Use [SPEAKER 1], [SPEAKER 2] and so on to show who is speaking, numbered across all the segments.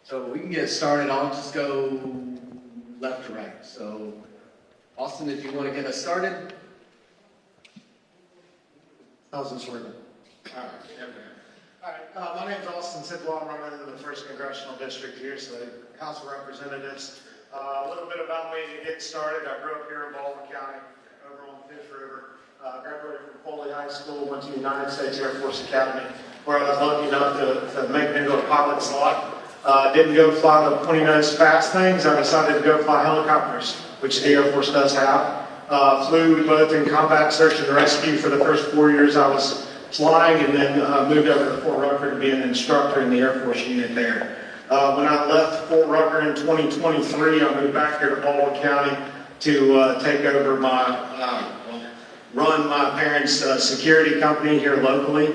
[SPEAKER 1] So we can get started. I'll just go left to right. So, Austin, if you want to get us started. How's this working?
[SPEAKER 2] All right, my name is Austin Sidwell. I'm running in the 1st Congressional District here, so House of Representatives. A little bit about me to get started. I grew up here in Baldwin County, over on Fish River. Graduated from Foley High School, went to the United States Air Force Academy, where I was lucky enough to make it into a pilot's lot. Didn't go fly the pointy-nose fast things. I decided to go fly helicopters, which the Air Force does have. Flew both in combat search and rescue for the first 4 years I was flying, and then moved over to Fort Rucker to be an instructor in the Air Force unit there. When I left Fort Rucker in 2023, I moved back here to Baldwin County to take over run my parents' security company here locally.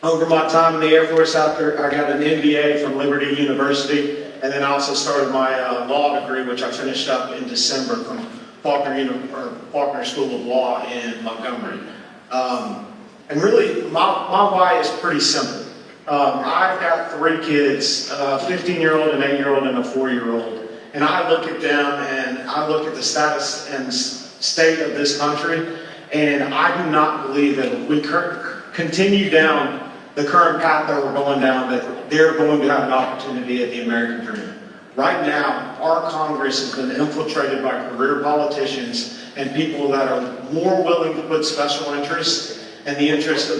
[SPEAKER 2] Over my time in the Air Force, after I got an MBA from Liberty University, and then I also started my law degree, which I finished up in December from Faulkner School of Law in Montgomery. And really, my why is pretty simple. I've got 3 kids, a 15-year-old, an 8-year-old, and a 4-year-old. And I look at them, and I look at the status and state of this country, and I do not believe that if we continue down the current path that we're going down, that they're going to have an opportunity at the American dream. Right now, our Congress has been infiltrated by career politicians and people that are more willing to put special interests and the interest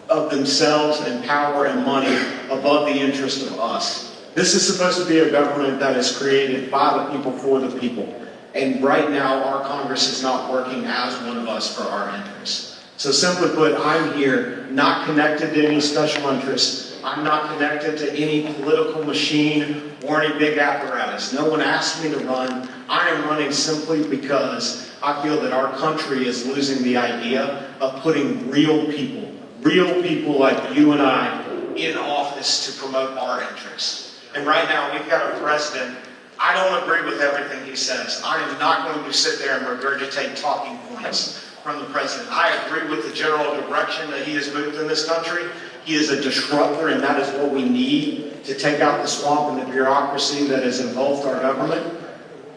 [SPEAKER 2] of themselves and power and money above the interest of us. This is supposed to be a government that is created by the people for the people. And right now, our Congress is not working as one of us for our interests. So simply put, I'm here not connected to any special interests. I'm not connected to any political machine or any big apparatus. No one asked me to run. I am running simply because I feel that our country is losing the idea of putting real people like you and I, in office to promote our interests. And right now, we've got a president. I don't agree with everything he says. I am not going to sit there and regurgitate talking points from the president. I agree with the general direction that he has moved in this country. He is a disruptor, and that is what we need to take out the swamp and the bureaucracy that has engulfed our government.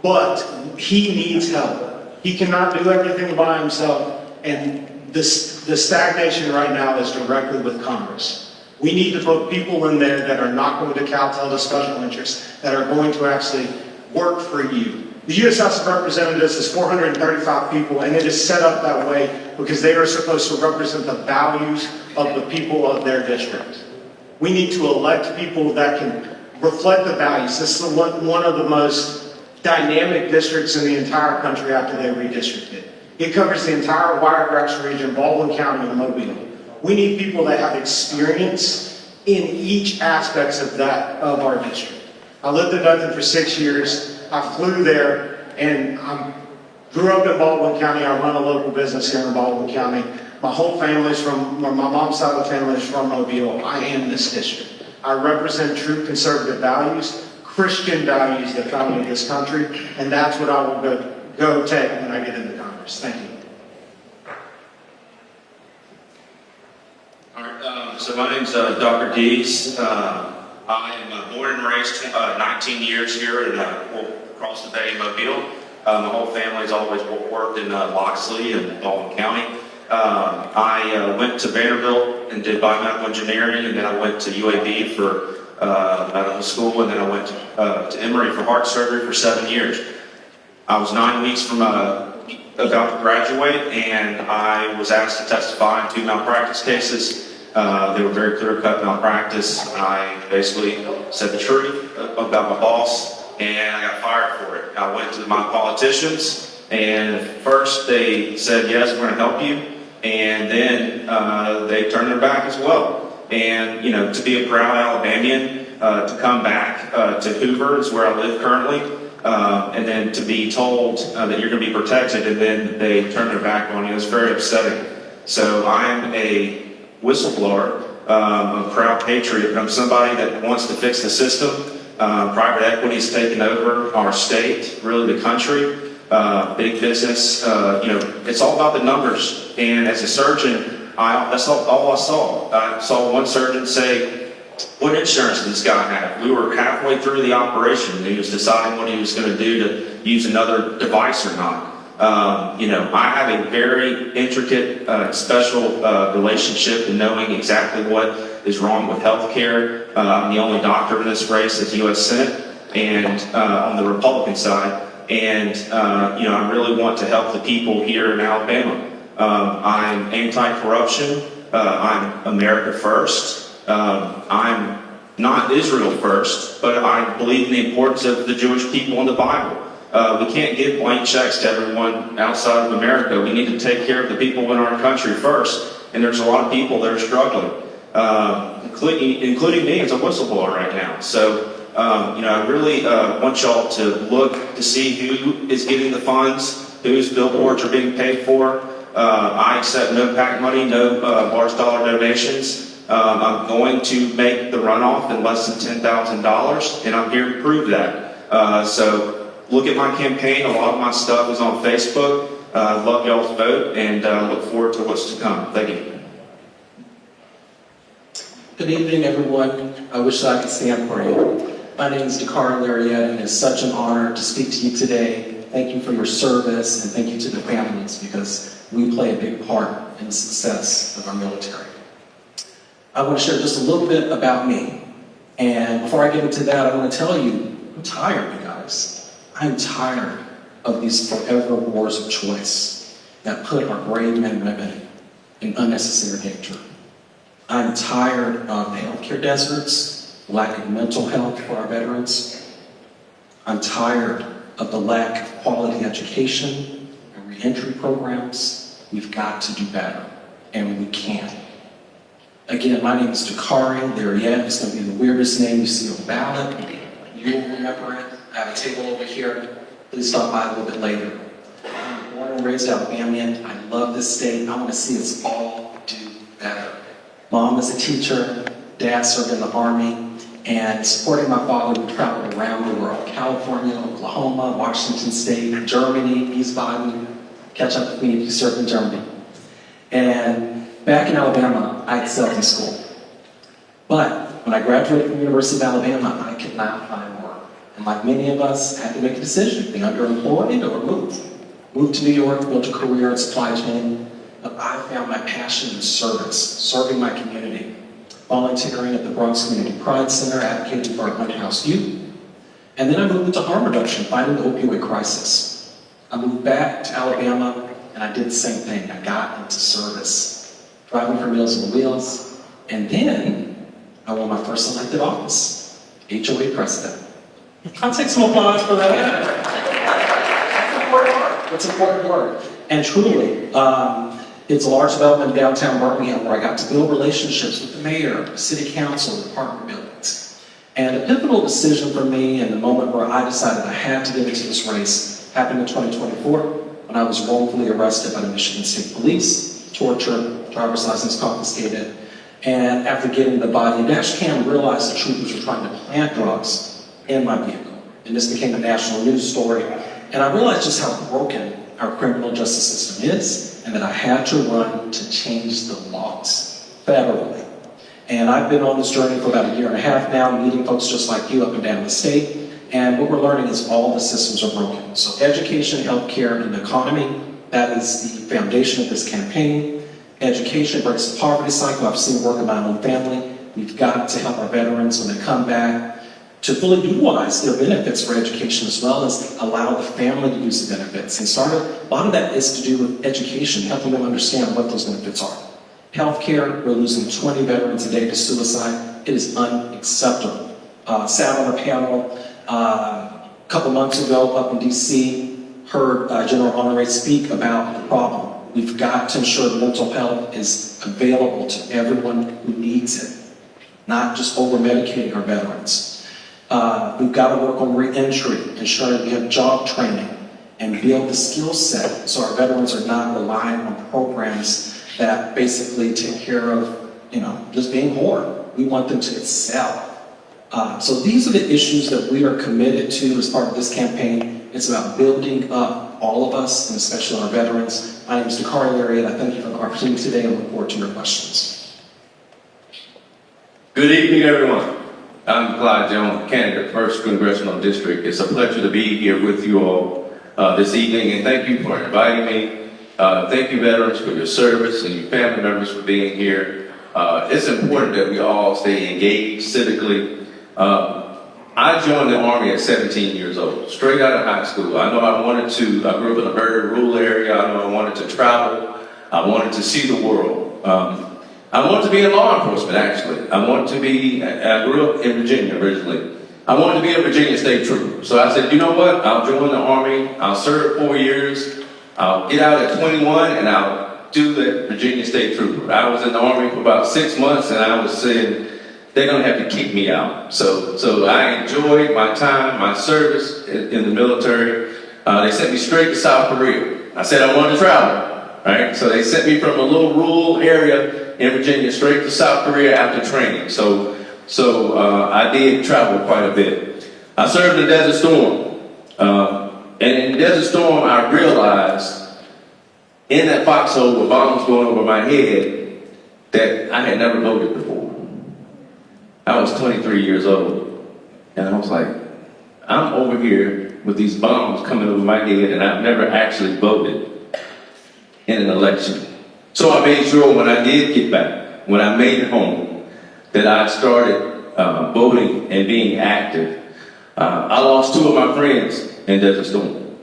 [SPEAKER 2] But he needs help. He cannot do everything by himself, and the stagnation right now is directly with Congress. We need to put people in there that are not going to kowtow to special interests, that are going to actually work for you. The U.S. House of Representatives is 435 people, and it is set up that way because they are supposed to represent the values of the people of their district. We need to elect people that can reflect the values. This is one of the most dynamic districts in the entire country after they redistricted. It covers the entire Wiregrass region, Baldwin County, and Mobile. We need people that have experience in each aspect of our district. I lived in Dothan for 6 years. I flew there, and I grew up in Baldwin County. I run a local business here in Baldwin County. My whole family's my mom's side of the family is from Mobile. I am this district. I represent true conservative values, Christian values that founded this country, and that's what I will go take when I get into Congress. Thank you.
[SPEAKER 3] All right, so my name's Dr. Dees. I am born and raised 19 years here across the Bay in Mobile. My whole family's always worked in Loxley and Baldwin County. I went to Vanderbilt and did biomedical engineering, and then I went to UAB for medical school, and then I went to Emory for heart surgery for 7 years. I was 9 weeks from about to graduate, and I was asked to testify in 2 malpractice cases. They were very clear-cut malpractice. I basically said the truth about my boss, and I got fired for it. I went to my politicians, and first they said, yes, we're going to help you, and then they turned their back as well. And, to be a proud Alabamian, to come back to Hoover is where I live currently, and then to be told that you're going to be protected, and then they turn their back on you, it's very upsetting. So I'm a whistleblower, a proud patriot. I'm somebody that wants to fix the system. Private equity has taken over our state, really the country. Big business, it's all about the numbers. And as a surgeon, that's all I saw. I saw one surgeon say, what insurance does this guy have? We were halfway through the operation, and he was deciding what he was going to do to use another device or not. I have a very intricate, special relationship in knowing exactly what is wrong with healthcare. I'm the only doctor in this race at the U.S. Senate and on the Republican side. And, I really want to help the people here in Alabama. I'm anti-corruption. I'm America first. I'm not Israel first, but I believe in the importance of the Jewish people in the Bible. We can't give blank checks to everyone outside of America. We need to take care of the people in our country first. And there's a lot of people that are struggling, including me as a whistleblower right now. So, I really want y'all to look to see who is getting the funds, whose billboards are being paid for. I accept no PAC money, no large dollar donations. I'm going to make the runoff in less than $10,000, and I'm here to prove that. So look at my campaign. A lot of my stuff is on Facebook. Love y'all's vote, and look forward to what's to come. Thank you.
[SPEAKER 4] Good evening, everyone. I wish I could stand for you. My name is Dakar Lariat, and it's such an honor to speak to you today. Thank you for your service, and thank you to the families, because we play a big part in the success of our military. I want to share just a little bit about me. And before I get into that, I want to tell you, I'm tired, you guys. I'm tired of these forever wars of choice that put our brave men and women in unnecessary danger. I'm tired of the healthcare deserts, lack of mental health for our veterans. I'm tired of the lack of quality education and reentry programs. We've got to do better, and we can. Again, my name is Dakari Lariat. It's going to be the weirdest name you see on the ballot. You will remember it. I have a table over here. Please stop by a little bit later. I'm born and raised Alabamian. I love this state. I want to see us all do better. Mom is a teacher. Dad served in the Army. And supporting my father, we traveled around the world. California, Oklahoma, Washington State, Germany, Wiesbaden. Catch up with me if you served in Germany. And back in Alabama, I excelled in school. But when I graduated from the University of Alabama, I could not find work. And like many of us, I had to make a decision, be underemployed or move. Moved to New York, built a career in supply chain. But I found my passion in service, serving my community. Volunteering at the Bronx Community Pride Center, advocating for our unhoused youth. And then I moved into harm reduction, fighting the opioid crisis. I moved back to Alabama, and I did the same thing. I got into service, driving for Meals on Wheels. And then I won my first elected office, HOA president. I'll take some applause for that. That's important work. That's important work. And truly, it's a large development in downtown Birmingham where I got to build relationships with the mayor, the city council, the apartment buildings. And a pivotal decision for me, and the moment where I decided I had to get into this race, happened in 2024 when I was wrongfully arrested by the Michigan State Police, tortured, driver's license confiscated. And after getting the body dash cam, realized the troopers were trying to plant drugs in my vehicle. And this became a national news story. And I realized just how broken our criminal justice system is, and that I had to run to change the laws federally. And I've been on this journey for about 1.5 years now, meeting folks just like you up and down the state. And what we're learning is all the systems are broken. So education, healthcare, and the economy, that is the foundation of this campaign. Education breaks the poverty cycle. I've seen work in my own family. We've got to help our veterans when they come back to fully utilize their benefits for education, as well as allow the family to use the benefits. And a lot of that is to do with education, helping them understand what those benefits are. Healthcare, we're losing 20 veterans a day to suicide. It is unacceptable. Sat on a panel a couple months ago up in DC, heard General Honoré speak about the problem. We've got to ensure mental health is available to everyone who needs it, not just over-medicating our veterans. We've got to work on reentry, ensuring we have job training, and build the skill set so our veterans are not relying on programs that basically take care of, just being poor. We want them to excel. So these are the issues that we are committed to as part of this campaign. It's about building up all of us, and especially our veterans. My name is Dakari Lariat. I thank you for the opportunity today and look forward to your questions.
[SPEAKER 5] Good Good evening, everyone. I'm Clyde Jones, candidate, 1st Congressional District. It's a pleasure to be here with you all this evening, and thank you for inviting me. Thank you, veterans, for your service and your family members for being here. It's important that we all stay engaged civically. I joined the Army at 17 years old, straight out of high school. I know I grew up in a very rural area. I know I wanted to travel. I wanted to see the world. I wanted to be in law enforcement, actually. I grew up in Virginia originally. I wanted to be a Virginia State Trooper. So I said, you know what? I'll join the Army. I'll serve 4 years. I'll get out at 21 and I'll do the Virginia State Trooper. I was in the Army for about 6 months and I was saying, they're going to have to kick me out. So I enjoyed my time, my service in the military. They sent me straight to South Korea. I said I wanted to travel, right? So they sent me from a little rural area in Virginia straight to South Korea after training. So I did travel quite a bit. I served in Desert Storm. And in Desert Storm, I realized in that foxhole with bombs going over my head that I had never voted before. I was 23 years old, and I was like, I'm over here with these bombs coming over my head, and I've never actually voted in an election. So I made sure when I did get back, when I made it home, that I started voting and being active. I lost 2 of my friends in Desert Storm.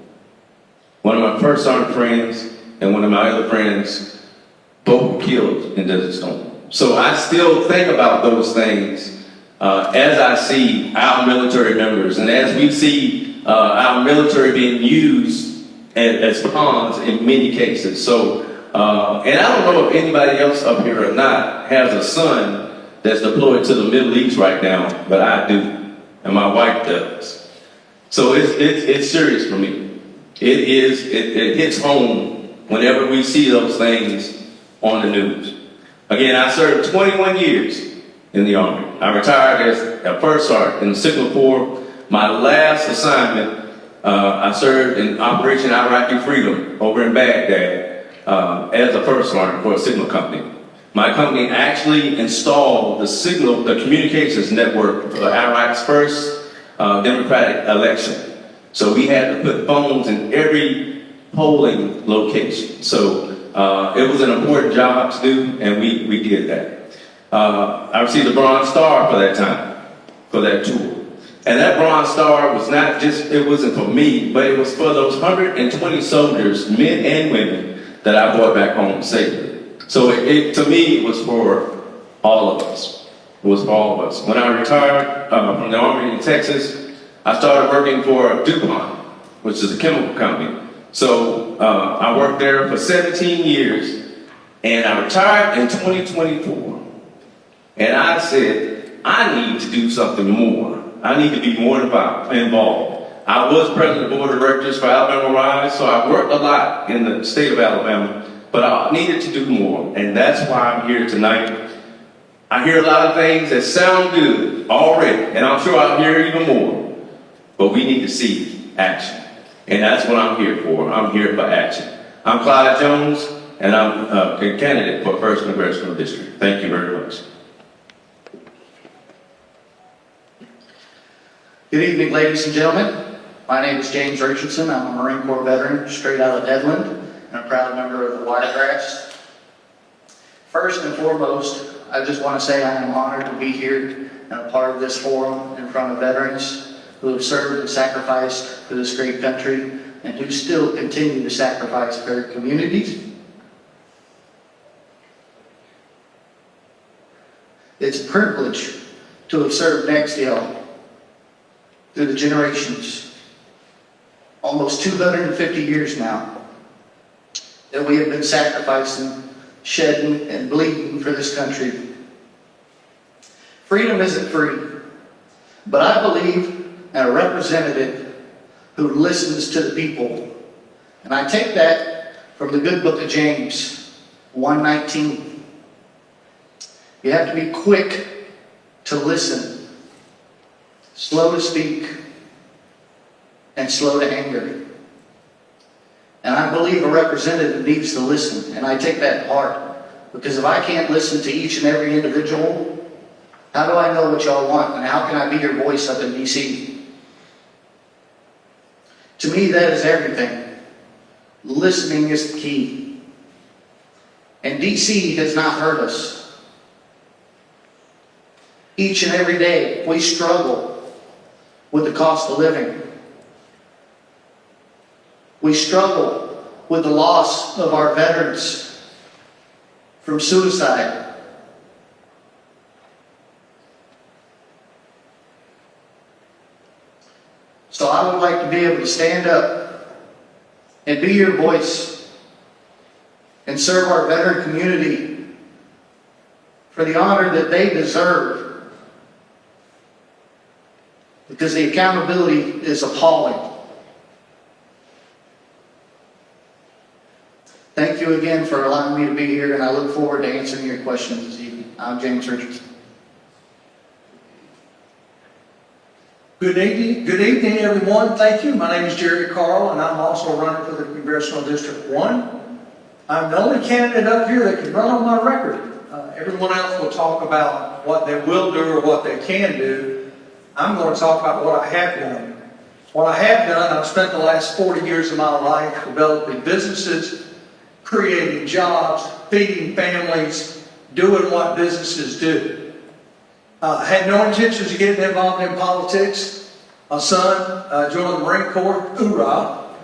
[SPEAKER 5] One of my first armed friends and one of my other friends both were killed in Desert Storm. So I still think about those things as I see our military members and as we see our military being used as pawns in many cases. So, and I don't know if anybody else up here or not has a son that's deployed to the Middle East right now, but I do, and my wife does. So it's serious for me. It hits home whenever we see those things on the news. Again, I served 21 years in the Army. I retired as a first sergeant in the Signal Corps. My last assignment, I served in Operation Iraqi Freedom over in Baghdad as a first sergeant for a signal company. My company actually installed the communications network for Iraq's first democratic election. So we had to put phones in every polling location. So it was an important job to do, and we did that. I received a Bronze Star for that time, for that tour. And that Bronze Star was not just, it wasn't for me, but it was for those 120 soldiers, men and women, that I brought back home safely. So to me, it was for all of us. It was for all of us. When I retired from the Army in Texas, I started working for DuPont, which is a chemical company. So I worked there for 17 years, and I retired in 2024. And I said, I need to do something more. I need to be more involved. I was president of the board of directors for Alabama Rise, so I worked a lot in the state of Alabama, but I needed to do more, and that's why I'm here tonight. I hear a lot of things that sound good already, and I'm sure I'll hear even more, but we need to see action, and that's what I'm here for. I'm here for action. I'm Clyde Jones, and I'm a candidate for 1st Congressional District. Thank you very much.
[SPEAKER 6] Good evening, ladies and gentlemen. My name is James Richardson. I'm a Marine Corps veteran straight out of Edmond and a proud member of the Wiregrass. First and foremost, I just want to say I am honored to be here and a part of this forum in front of veterans who have served and sacrificed for this great country and who still continue to sacrifice for their communities. It's a privilege to have served next to y'all through the generations, almost 250 years now, that we have been sacrificing, shedding, and bleeding for this country. Freedom isn't free, but I believe in a representative who listens to the people. And I take that from the good book of James 1:19. You have to be quick to listen, slow to speak, and slow to anger. And I believe a representative needs to listen, and I take that to heart. Because if I can't listen to each and every individual, How do I know what y'all want, and how can I be your voice up in DC? To me, that is everything. Listening is the key. And DC has not hurt us. Each and every day, we struggle with the cost of living. We struggle with the loss of our veterans from suicide. So I would like to be able to stand up and be your voice and serve our veteran community for the honor that they deserve, because the accountability is appalling. Thank you again for allowing me to be here, and I look forward to answering your questions this evening. I'm James Richardson.
[SPEAKER 7] Good evening, everyone. Thank you. My name is Jerry Carl, and I'm also running for the Congressional District 1. I'm the only candidate up here that can run on my record. Everyone else will talk about what they will do or what they can do. I'm going to talk about what I have done. What I have done, I've spent the last 40 years of my life developing businesses, creating jobs, feeding families, doing what businesses do. I had no intentions of getting involved in politics. My son joined the Marine Corps, hoorah.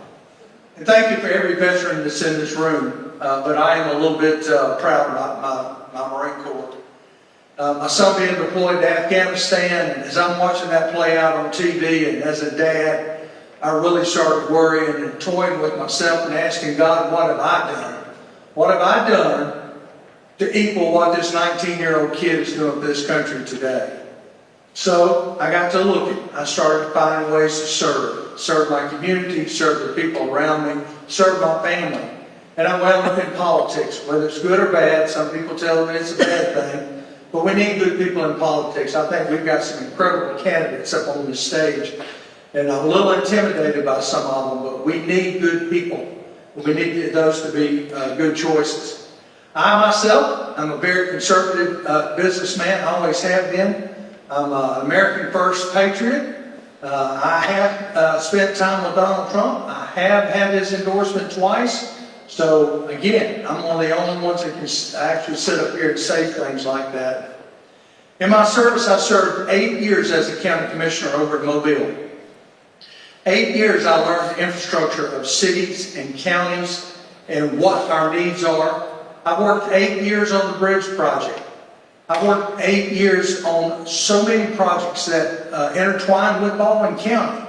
[SPEAKER 7] And thank you for every veteran that's in this room, but I am a little bit proud about my Marine Corps. My son being deployed to Afghanistan, and as I'm watching that play out on TV, and as a dad, I really started worrying and toying with myself and asking God, what have I done? What have I done to equal what this 19-year-old kid is doing for this country today? So I got to looking. I started finding ways to serve my community, serve the people around me, serve my family. And I wound up in politics, whether it's good or bad. Some people tell me it's a bad thing, but we need good people in politics. I think we've got some incredible candidates up on this stage, and I'm a little intimidated by some of them, but we need good people. We need those to be good choices. I myself, I'm a very conservative businessman. I always have been. I'm an American First patriot. I have spent time with Donald Trump. I have had his endorsement twice. So again, I'm one of the only ones that can actually sit up here and say things like that. In my service, I served 8 years as a county commissioner over in Mobile. 8 years I learned the infrastructure of cities and counties and what our needs are. I worked 8 years on the bridge project. I worked 8 years on so many projects that intertwine with Baldwin County.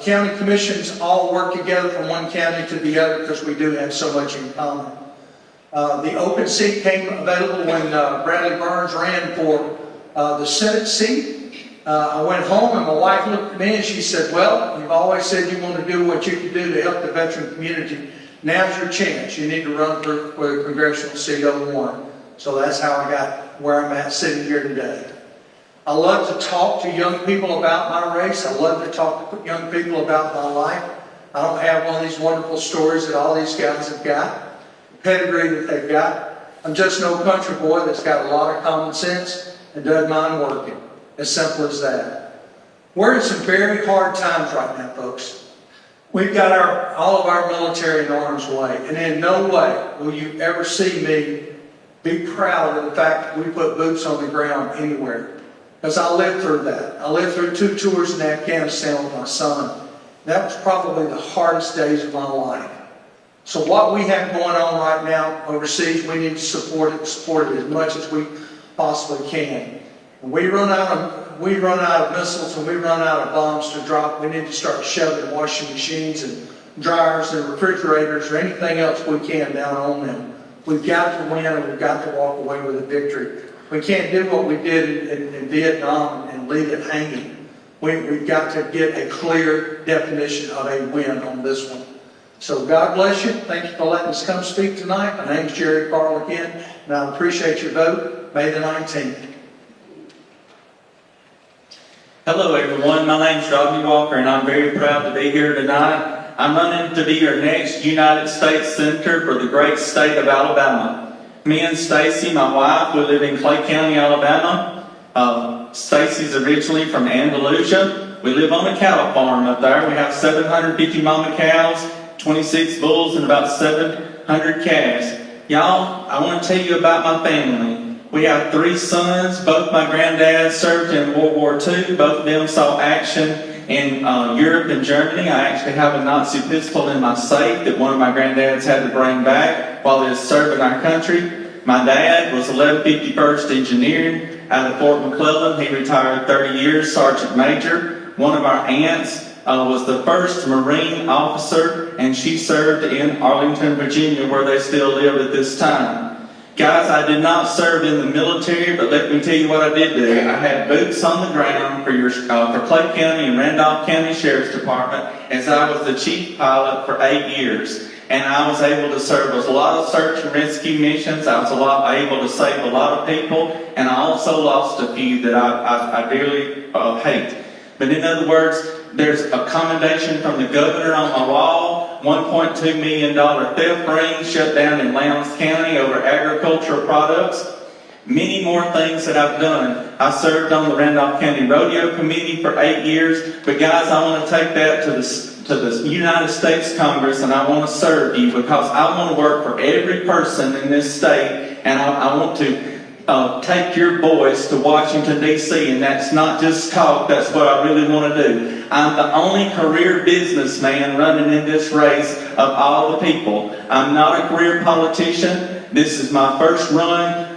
[SPEAKER 7] County commissions all work together from one county to the other because we do have so much in common. The open seat came available when Bradley Burns ran for the Senate seat. I went home and my wife looked at me and she said, well, you've always said you want to do what you can do to help the veteran community. Now's your chance. You need to run for the congressional seat over one. So that's how I got where I'm at sitting here today. I love to talk to young people about my race. I love to talk to young people about my life. I don't have one of these wonderful stories that all these guys have got, the pedigree that they've got. I'm just no country boy that's got a lot of common sense and doesn't mind working. As simple as that. We're in some very hard times right now, folks. We've got all of our military in harm's way, and in no way will you ever see me be proud of the fact that we put boots on the ground anywhere. Because I lived through that. I lived through 2 tours in Afghanistan with my son. That was probably the hardest days of my life. So what we have going on right now overseas, we need to support it as much as we possibly can. When we run out of missiles and we run out of bombs to drop, we need to start shoving washing machines and dryers and refrigerators or anything else we can down on them. We've got to win and we've got to walk away with a victory. We can't do what we did in Vietnam and leave it hanging. We've got to get a clear definition of a win on this one. So God bless you. Thank you for letting us come speak tonight. My name's Jerry Carl again, and I appreciate your vote, May the 19th.
[SPEAKER 8] Hello everyone, my name's Robbie Walker and I'm very proud to be here tonight. I'm running to be your next United States Senator for the great state of Alabama. Me and Stacy, my wife, we live in Clay County, Alabama. Stacy's originally from Andalusia. We live on a cattle farm up there. We have 750 mama cows, 26 bulls, and about 700 calves. Y'all, I want to tell you about my family. We have 3 sons. Both my granddads served in World War II. Both of them saw action in Europe and Germany. I actually have a Nazi pistol in my safe that one of my granddads had to bring back while he was serving our country. My dad was 1151st Engineering out of Fort McClellan. He retired 30 years, Sergeant Major. One of our aunts was the first Marine officer, and she served in Arlington, Virginia, where they still live at this time. Guys, I did not serve in the military, but let me tell you what I did do. I had boots on the ground for Clay County and Randolph County Sheriff's Department, as I was the chief pilot for 8 years. And I was able to serve a lot of search and rescue missions. I was able to save a lot of people, and I also lost a few that I dearly hate. But in other words, there's a commendation from the governor on my wall, $1.2 million theft ring shut down in Lowndes County over agricultural products. Many more things that I've done. I served on the Randolph County Rodeo Committee for 8 years. But guys, I want to take that to the United States Congress, and I want to serve you because I want to work for every person in this state, and I want to take your voice to Washington, D.C., and that's not just talk, that's what I really want to do. I'm the only career businessman running in this race of all the people. I'm not a career politician. This is my first run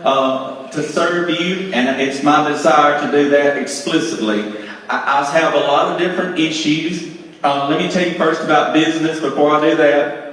[SPEAKER 8] to serve you, and it's my desire to do that explicitly. I have a lot of different issues. Let me tell you first about business before I do that.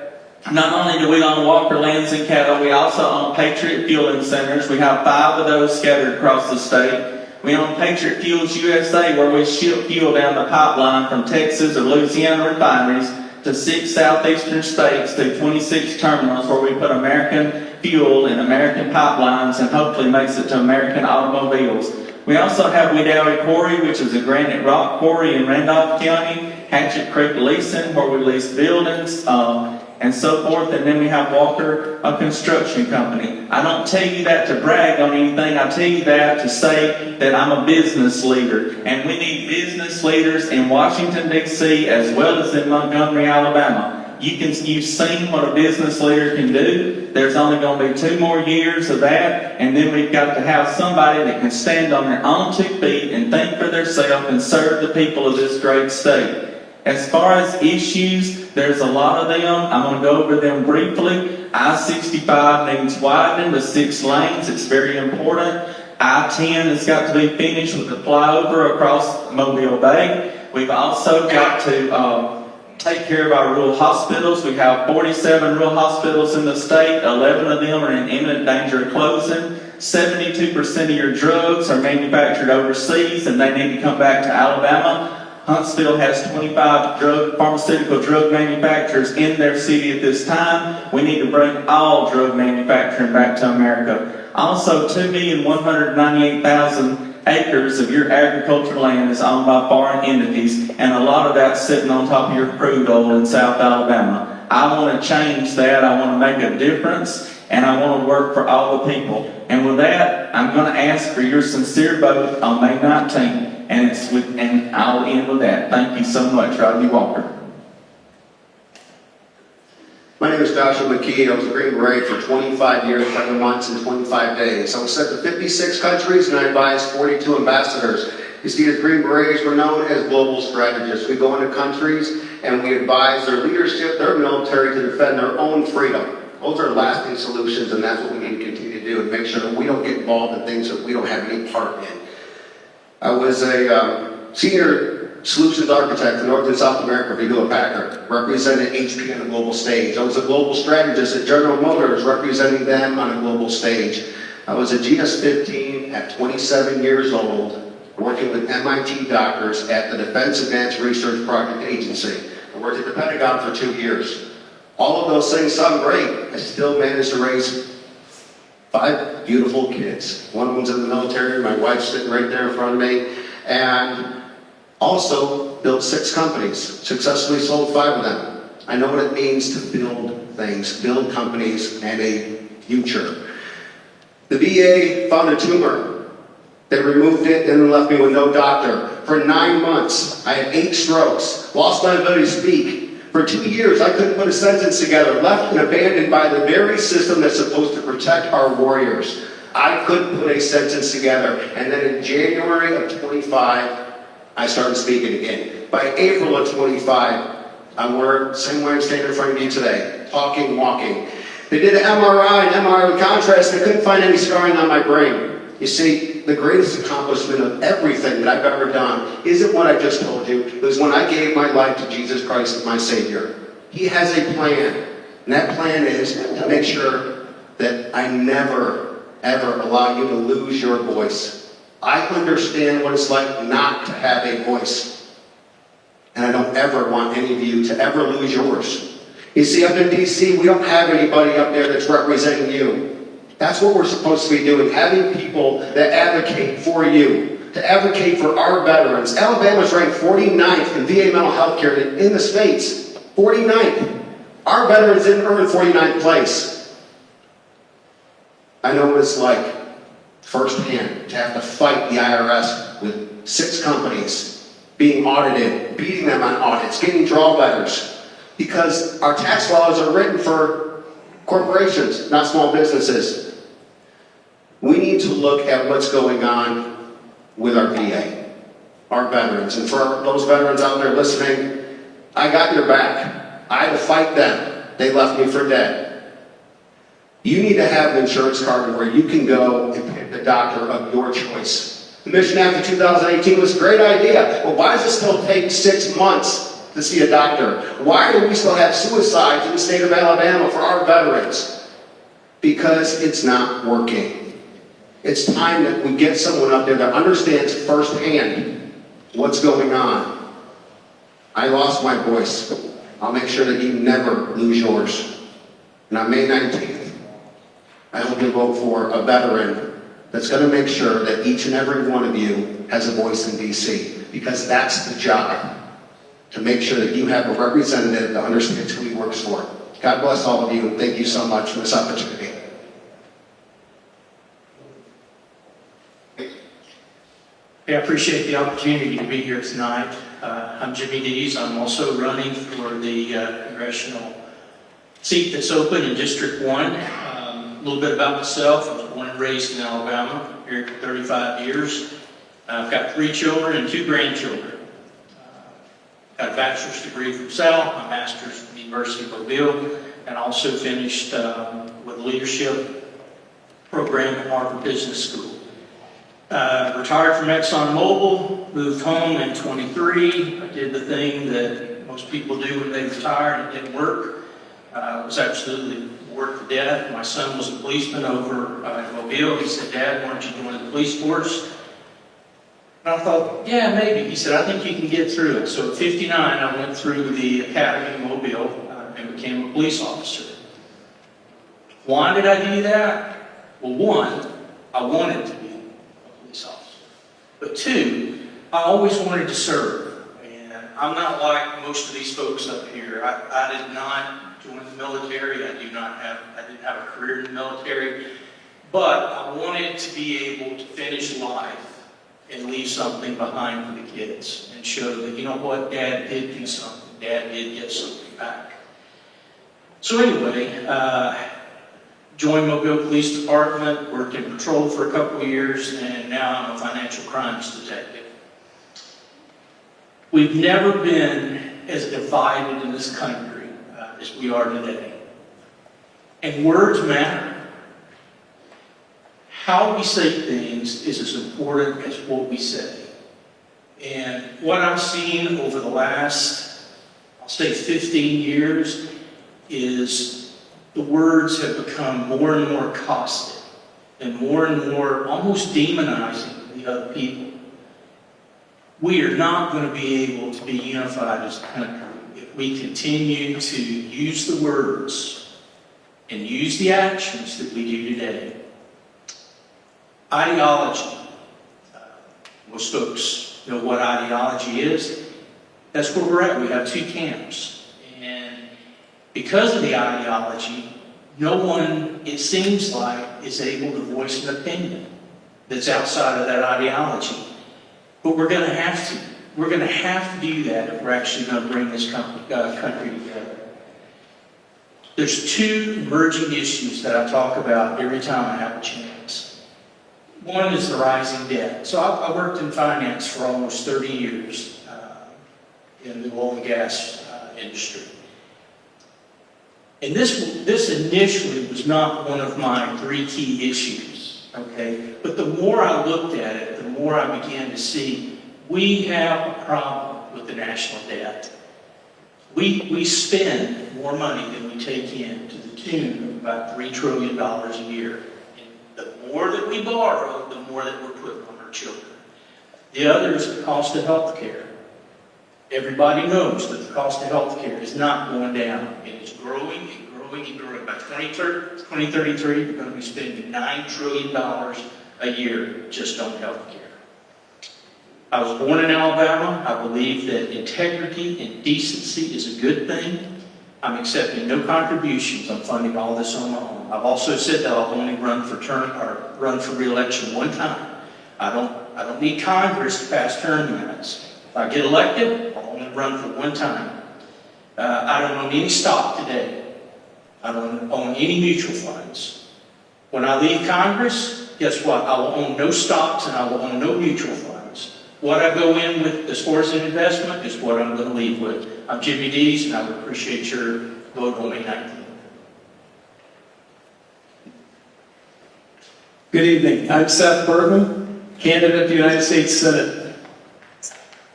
[SPEAKER 8] Not only do we own Walker Lands and Cattle, we also own Patriot Fueling Centers. We have 5 of those scattered across the state. We own Patriot Fuels USA, where we ship fuel down the pipeline from Texas or Louisiana refineries to 6 southeastern states through 26 terminals, where we put American fuel in American pipelines and hopefully makes it to American automobiles. We also have Wedowee Quarry, which is a granite rock quarry in Randolph County, Hatchet Creek Leasing, where we lease buildings, and so forth. And then we have Walker, a construction company. I don't tell you that to brag on anything. I tell you that to say that I'm a business leader. And we need business leaders in Washington, D.C., as well as in Montgomery, Alabama. You've seen what a business leader can do. There's only going to be 2 more years of that, and then we've got to have somebody that can stand on their own 2 feet and think for themselves and serve the people of this great state. As far as issues, there's a lot of them. I'm going to go over them briefly. I-65 needs widening to 6 lanes. It's very important. I-10 has got to be finished with the flyover across Mobile Bay. We've also got to take care of our rural hospitals. We have 47 rural hospitals in the state. 11 of them are in imminent danger of closing. 72% of your drugs are manufactured overseas, and they need to come back to Alabama. Huntsville has 25 pharmaceutical drug manufacturers in their city at this time. We need to bring all drug manufacturing back to America. Also, 2,198,000 acres of your agricultural land is owned by foreign entities, and a lot of that's sitting on top of your crude oil in South Alabama. I want to change that. I want to make a difference, and I want to work for all the people. And with that, I'm going to ask for your sincere vote on May 19th. And I'll end with that. Thank you so much, Rodney Walker.
[SPEAKER 9] My name is Joshua McKee. I was a Green Beret for 25 years, 7 months, and 25 days. I was sent to 56 countries, and I advised 42 ambassadors. You see, as Green Berets, we're known as global strategists. We go into countries, and we advise their leadership, their military, to defend their own freedom. Those are lasting solutions, and that's what we need to continue to do, and make sure that we don't get involved in things that we don't have any part in. I was a senior solutions architect for North and South America for Hewlett-Packard, representing HP on a global stage. I was a global strategist at General Motors, representing them on a global stage. I was a GS-15 at 27 years old, working with MIT doctors at the Defense Advanced Research Project Agency. I worked at the Pentagon for 2 years. All of those things sound great. I still managed to raise 5 beautiful kids. One of them's in the military, my wife's sitting right there in front of me, and also built 6 companies, successfully sold 5 of them. I know what it means to build things, build companies, and a future. The VA found a tumor They removed it and left me with no doctor. For 9 months, I had 8 strokes, lost my ability to speak. For 2 years, I couldn't put a sentence together, left and abandoned by the very system that's supposed to protect our warriors. I couldn't put a sentence together. And then in January of 25, I started speaking again. By April of 25, I'm same way I'm standing in front of you today, talking, walking. They did an MRI and MRI with contrast. They couldn't find any scarring on my brain. You see, the greatest accomplishment of everything that I've ever done isn't what I just told you. It was when I gave my life to Jesus Christ as my Savior. He has a plan, and that plan is to make sure that I never, ever allow you to lose your voice. I understand what it's like not to have a voice, and I don't ever want any of you to ever lose yours. You see, up in D.C., we don't have anybody up there that's representing you. That's what we're supposed to be doing, having people that advocate for you, to advocate for our veterans. Alabama's ranked 49th in VA mental health care in the States. 49th. Our veterans didn't earn 49th place. I know what it's like, firsthand, to have to fight the IRS with 6 companies, being audited, beating them on audits, getting draw letters, because our tax laws are written for corporations, not small businesses. We need to look at what's going on with our VA, our veterans. And for those veterans out there listening, I got your back. I had to fight them. They left me for dead. You need to have an insurance card where you can go and pick the doctor of your choice. The Mission Act of 2018 was a great idea. But why does it still take 6 months to see a doctor? Why do we still have suicides in the state of Alabama for our veterans? Because it's not working. It's time that we get someone up there that understands firsthand what's going on. I lost my voice. I'll make sure that you never lose yours. And on May 19th, I hope you vote for a veteran that's going to make sure that each and every one of you has a voice in D.C. Because that's the job, to make sure that you have a representative that understands who he works for. God bless all of you, and thank you so much for this opportunity.
[SPEAKER 10] I appreciate the opportunity to be here tonight. I'm Jimmy Dees. I'm also running for the congressional seat that's open in District 1. A little bit about myself. I was born and raised in Alabama, here for 35 years. I've got 3 children and 2 grandchildren. Got a bachelor's degree from Sal, a master's from the University of Mobile, and also finished with a leadership program at Harvard Business School. Retired from ExxonMobil, moved home in 23. I did the thing that most people do when they retire and it didn't work. Was absolutely bored to death. My son was a policeman over in Mobile. He said, "Dad, why don't you join the police force?" And I thought, yeah, maybe. He said, "I think you can get through it." So at 59, I went through the academy in Mobile and became a police officer. Why did I do that? Well, one, I wanted to be a police officer. But 2, I always wanted to serve. And I'm not like most of these folks up here. I did not join the military. I didn't have a career in the military. But I wanted to be able to finish life and leave something behind for the kids and show that, you know what, Dad did do something. Dad did get something back. So anyway, joined Mobile Police Department, worked in patrol for a couple of years, and now I'm a financial crimes detective. We've never been as divided in this country as we are today. And words matter. How we say things is as important as what we say. And what I've seen over the last, I'll say 15 years, is the words have become more and more caustic and more almost demonizing the other people. We are not going to be able to be unified as a country if we continue to use the words and use the actions that we do today. Ideology. Most folks know what ideology is. That's where we're at. We have 2 camps. And because of the ideology, no one, it seems like, is able to voice an opinion that's outside of that ideology. But we're going to have to. We're going to have to do that if we're actually going to bring this country together. There's two emerging issues that I talk about every time I have a chance. One is the rising debt. So I worked in finance for almost 30 years in the oil and gas industry. And this initially was not one of my three key issues, okay? But the more I looked at it, the more I began to see we have a problem with the national debt. We spend more money than we take in, to the tune of about $3 trillion a year. And the more that we borrow, the more that we're putting on our children. The other is the cost of health care. Everybody knows that the cost of health care is not going down. It is growing and growing and growing. By 2033, we're going to be spending $9 trillion a year just on health care. I was born in Alabama. I believe that integrity and decency is a good thing. I'm accepting no contributions. I'm funding all this on my own. I've also said that I'll only run for re-election one time. I don't need Congress to pass term limits. If I get elected, I'll only run for one time. I don't own any stock today. I don't own any mutual funds. When I leave Congress, guess what? I will own no stocks and I will own no mutual funds. What I go in with as far as an investment is what I'm going to leave with. I'm Jimmy Dees, and I would appreciate your vote on May 19th.
[SPEAKER 11] Good evening. I'm Seth Bergman, candidate for the United States Senate.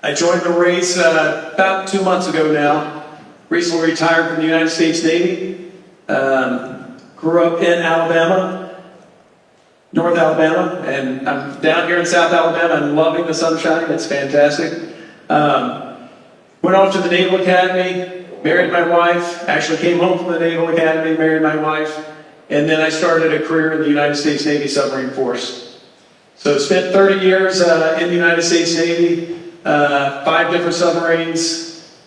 [SPEAKER 11] I joined the race about 2 months ago now. Recently retired from the United States Navy. Grew up in Alabama. North Alabama, and I'm down here in South Alabama and loving the sunshine. It's fantastic. Went off to the Naval Academy, married my wife, actually came home from the Naval Academy, married my wife, and then I started a career in the United States Navy Submarine Force. So spent 30 years in the United States Navy, 5 different submarines,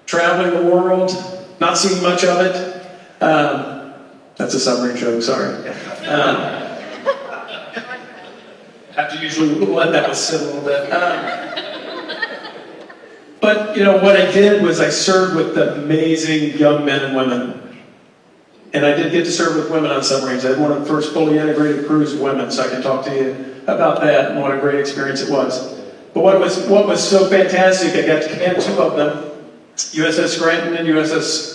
[SPEAKER 11] traveling the world, not seeing much of it. That's a submarine joke, sorry. Have to usually let that one sit a little bit. But, you know, what I did was I served with amazing young men and women. And I did get to serve with women on submarines. I had one of the first fully integrated crews of women, so I can talk to you about that and what a great experience it was. But what was so fantastic, I got to command 2 of them, USS Scranton and USS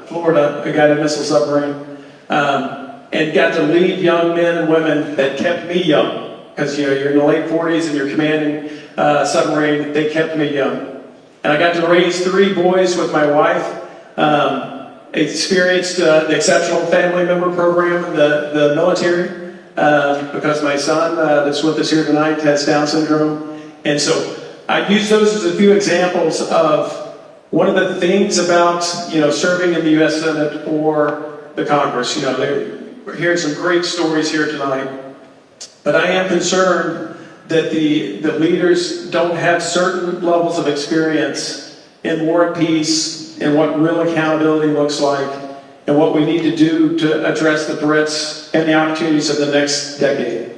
[SPEAKER 11] Florida, a guided missile submarine, and got to lead young men and women that kept me young. Because you're in the late 40s and you're commanding submarine, they kept me young. And I got to raise 3 boys with my wife. Experienced the Exceptional Family Member Program in the military because my son that's with us here tonight has Down syndrome. And so I use those as a few examples of one of the things about serving in the U.S. Senate or the Congress. We're hearing some great stories here tonight. But I am concerned that the leaders don't have certain levels of experience in war and peace and what real accountability looks like and what we need to do to address the threats and the opportunities of the next decade.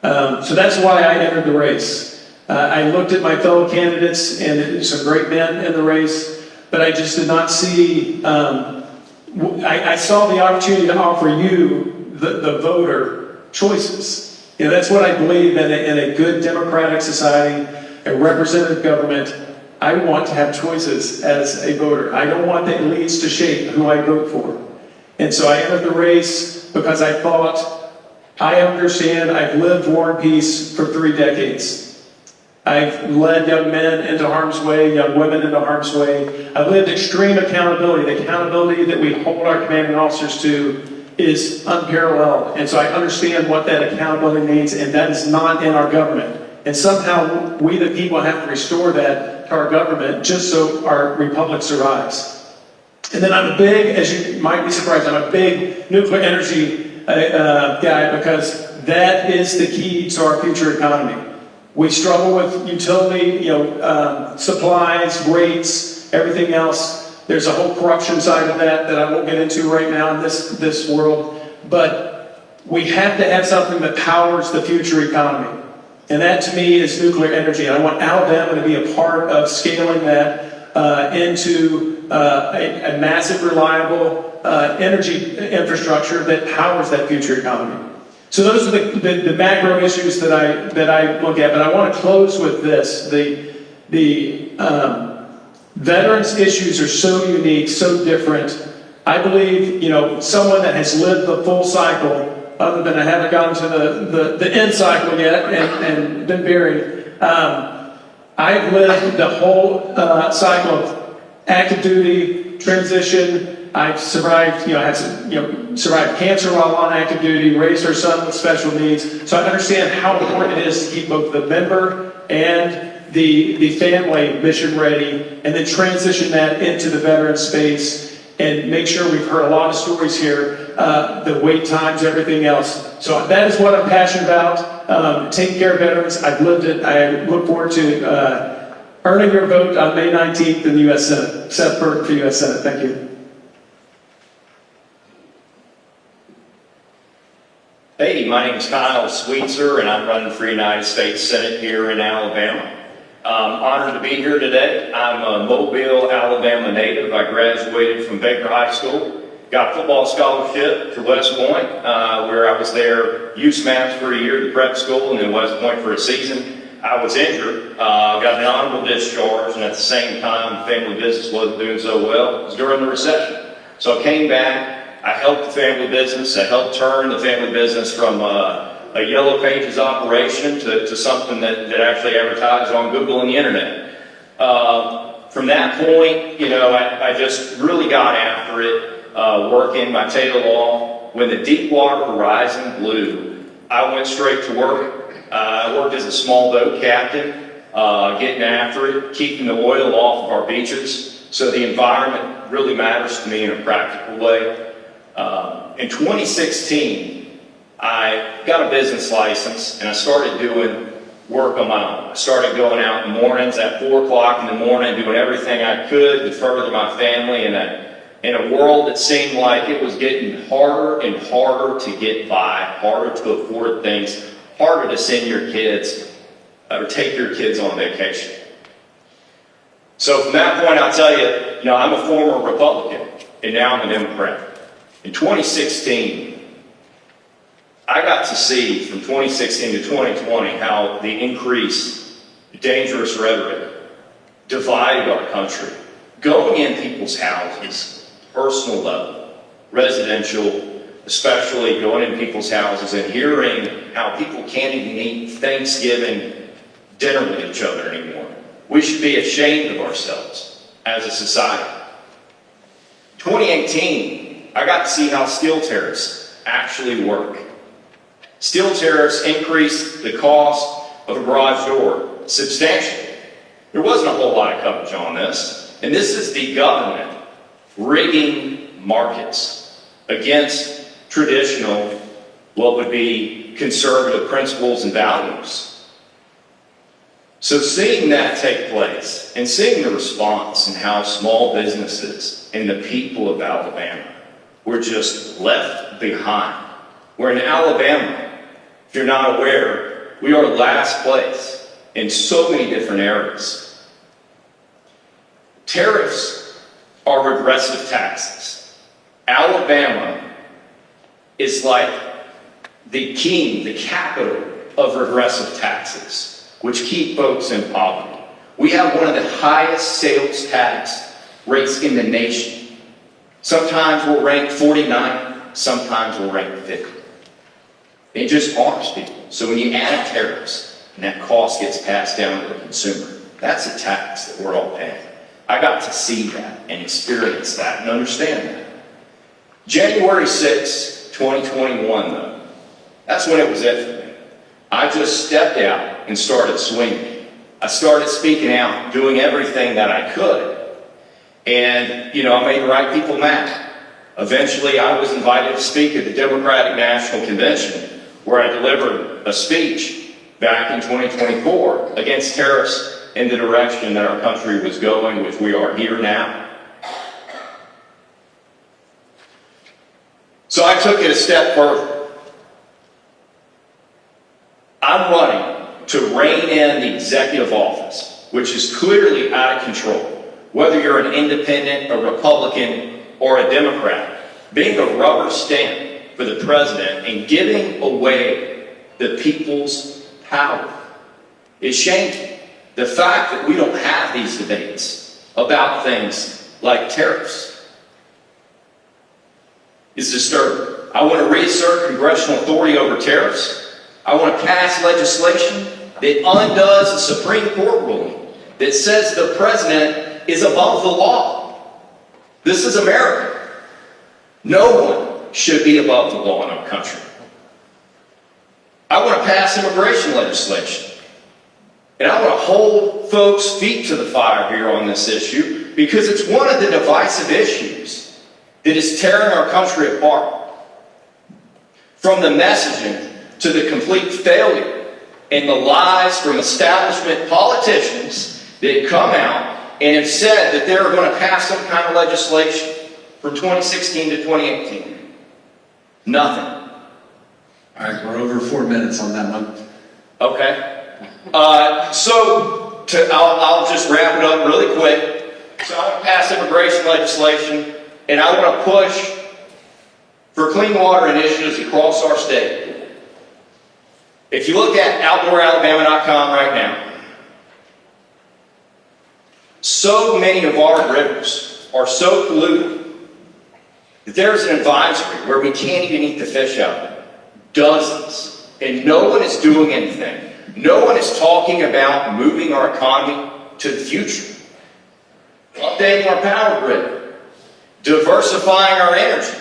[SPEAKER 11] So that's why I entered the race. I looked at my fellow candidates and some great men in the race, but I just did not see, I saw the opportunity to offer you, the voter, choices. That's what I believe in a good democratic society, a representative government. I want to have choices as a voter. I don't want the elites to shape who I vote for. And so I entered the race because I thought, I understand, I've lived war and peace for 3 decades. I've led young men into harm's way, young women into harm's way. I've lived extreme accountability. The accountability that we hold our commanding officers to is unparalleled. And so I understand what that accountability means, and that is not in our government. And somehow we the people have to restore that to our government just so our republic survives. And then I'm a big, as you might be surprised, I'm a big nuclear energy guy because that is the key to our future economy. We struggle with utility, supplies, rates, everything else. There's a whole corruption side of that I won't get into right now in this world. But we have to have something that powers the future economy. And that to me is nuclear energy. And I want Alabama to be a part of scaling that into a massive, reliable energy infrastructure that powers that future economy. So those are the macro issues that I look at. But I want to close with this. The veterans issues are so unique, so different. I believe, someone that has lived the full cycle, other than I haven't gotten to the end cycle yet and been buried. I've lived the whole cycle of active duty, transition. I've survived, survived cancer while on active duty, raised our son with special needs. So I understand how important it is to keep both the member and the family mission ready, and then transition that into the veteran space. And make sure we've heard a lot of stories here, the wait times, everything else. So that is what I'm passionate about, taking care of veterans. I've lived it. I look forward to earning your vote on May 19th in the U.S. Senate. Seth Burke for U.S. Senate. Thank you.
[SPEAKER 12] Hey, my name is Kyle Sweetser, and I'm running for United States Senate here in Alabama. Honored to be here today. I'm a Mobile, Alabama native. I graduated from Baker High School, got a football scholarship to West Point, where I was there USMAPS for a year, the prep school, and then West Point for a season. I was injured, got an honorable discharge, and at the same time, the family business wasn't doing so well. It was during the recession. So I came back, I helped the family business, I helped turn the family business from a Yellow Pages operation to something that actually advertised on Google and the internet. From that point, I just really got after it, working my tail off. When the Deepwater Horizon blew, I went straight to work. I worked as a small boat captain, getting after it, keeping the oil off of our beaches. So the environment really matters to me in a practical way. In 2016, I got a business license and I started doing work on my own. I started going out in the mornings at 4 o'clock in the morning, doing everything I could to further my family in a world that seemed like it was getting harder and harder to get by, harder to afford things, harder to send your kids or take your kids on vacation. So from that point, I'll tell you, I'm a former Republican and now I'm an Democrat. In 2016, I got to see from 2016 to 2020 how the increased dangerous rhetoric divided our country. Going in people's houses, personal level, residential, especially going in people's houses and hearing how people can't even eat Thanksgiving dinner with each other anymore. We should be ashamed of ourselves as a society. 2018, I got to see how steel tariffs actually work. Steel tariffs increased the cost of a garage door substantially. There wasn't a whole lot of coverage on this, and this is the government rigging markets against traditional, what would be conservative principles and values. So seeing that take place and seeing the response and how small businesses and the people of Alabama were just left behind. We're in Alabama. If you're not aware, we are last place in so many different areas. Tariffs are regressive taxes. Alabama is like the king, the capital of regressive taxes, which keep folks in poverty. We have one of the highest sales tax rates in the nation. Sometimes we'll rank 49, sometimes we'll rank 50. It just harms people. So when you add tariffs and that cost gets passed down to the consumer, that's a tax that we're all paying. I got to see that and experience that and understand that. January 6, 2021, though, that's when it was it for me. I just stepped out and started swinging. I started speaking out, doing everything that I could. And, I made the right people mad. Eventually, I was invited to speak at the Democratic National Convention, where I delivered a speech back in 2024 against tariffs in the direction that our country was going, which we are here now. So I took it a step further. I'm running to rein in the executive office, which is clearly out of control. Whether you're an independent, a Republican, or a Democrat, being a rubber stamp for the president and giving away the people's power is shameful. The fact that we don't have these debates about things like tariffs is disturbing. I want to reassert congressional authority over tariffs. I want to pass legislation that undoes the Supreme Court ruling that says the president is above the law. This is America. No one should be above the law in our country. I want to pass immigration legislation. And I want to hold folks' feet to the fire here on this issue because it's one of the divisive issues that is tearing our country apart. From the messaging to the complete failure and the lies from establishment politicians that come out and have said that they're going to pass some kind of legislation from 2016 to 2018. Nothing.
[SPEAKER 4] All right, we're over 4 minutes on that one.
[SPEAKER 12] Okay. I'll just wrap it up really quick. So I want to pass immigration legislation, and I want to push for clean water initiatives across our state. If you look at outdooralabama.com right now, so many of our rivers are so polluted that there's an advisory where we can't even eat the fish out of it. Dozens. And no one is doing anything. No one is talking about moving our economy to the future. Updating our power grid. Diversifying our energy.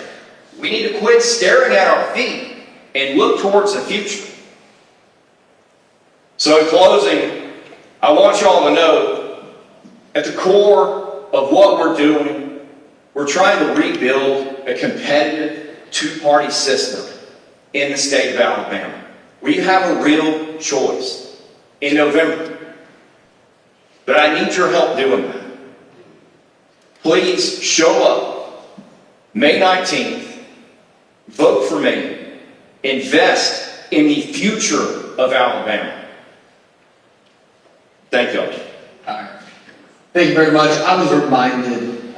[SPEAKER 12] We need to quit staring at our feet and look towards the future. So in closing, I want you all to know, at the core of what we're doing, we're trying to rebuild a competitive two-party system in the state of Alabama. We have a real choice in November. But I need your help doing that. Please show up May 19th, vote for me, invest in the future of Alabama. Thank you.
[SPEAKER 1] All right. Thank you very much. I was reminded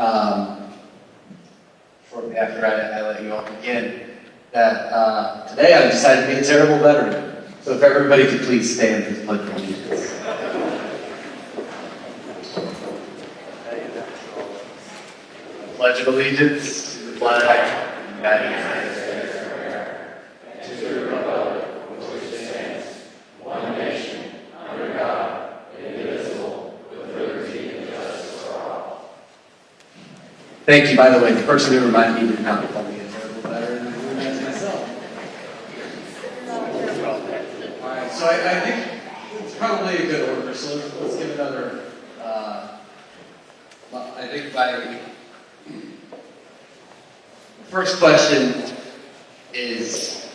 [SPEAKER 1] shortly after I let you all begin that today I decided to be a terrible veteran. So if everybody could please stand for the Pledge of Allegiance. Pledge of Allegiance to the flag of the United States of America, to the republic for which it stands, one nation, under God, indivisible, with liberty and justice for all. Thank you, by the way. The person who reminded me did not call me a terrible veteran. I realized myself. All right, so I think it's probably a good order. So let's give another. I think by. First question is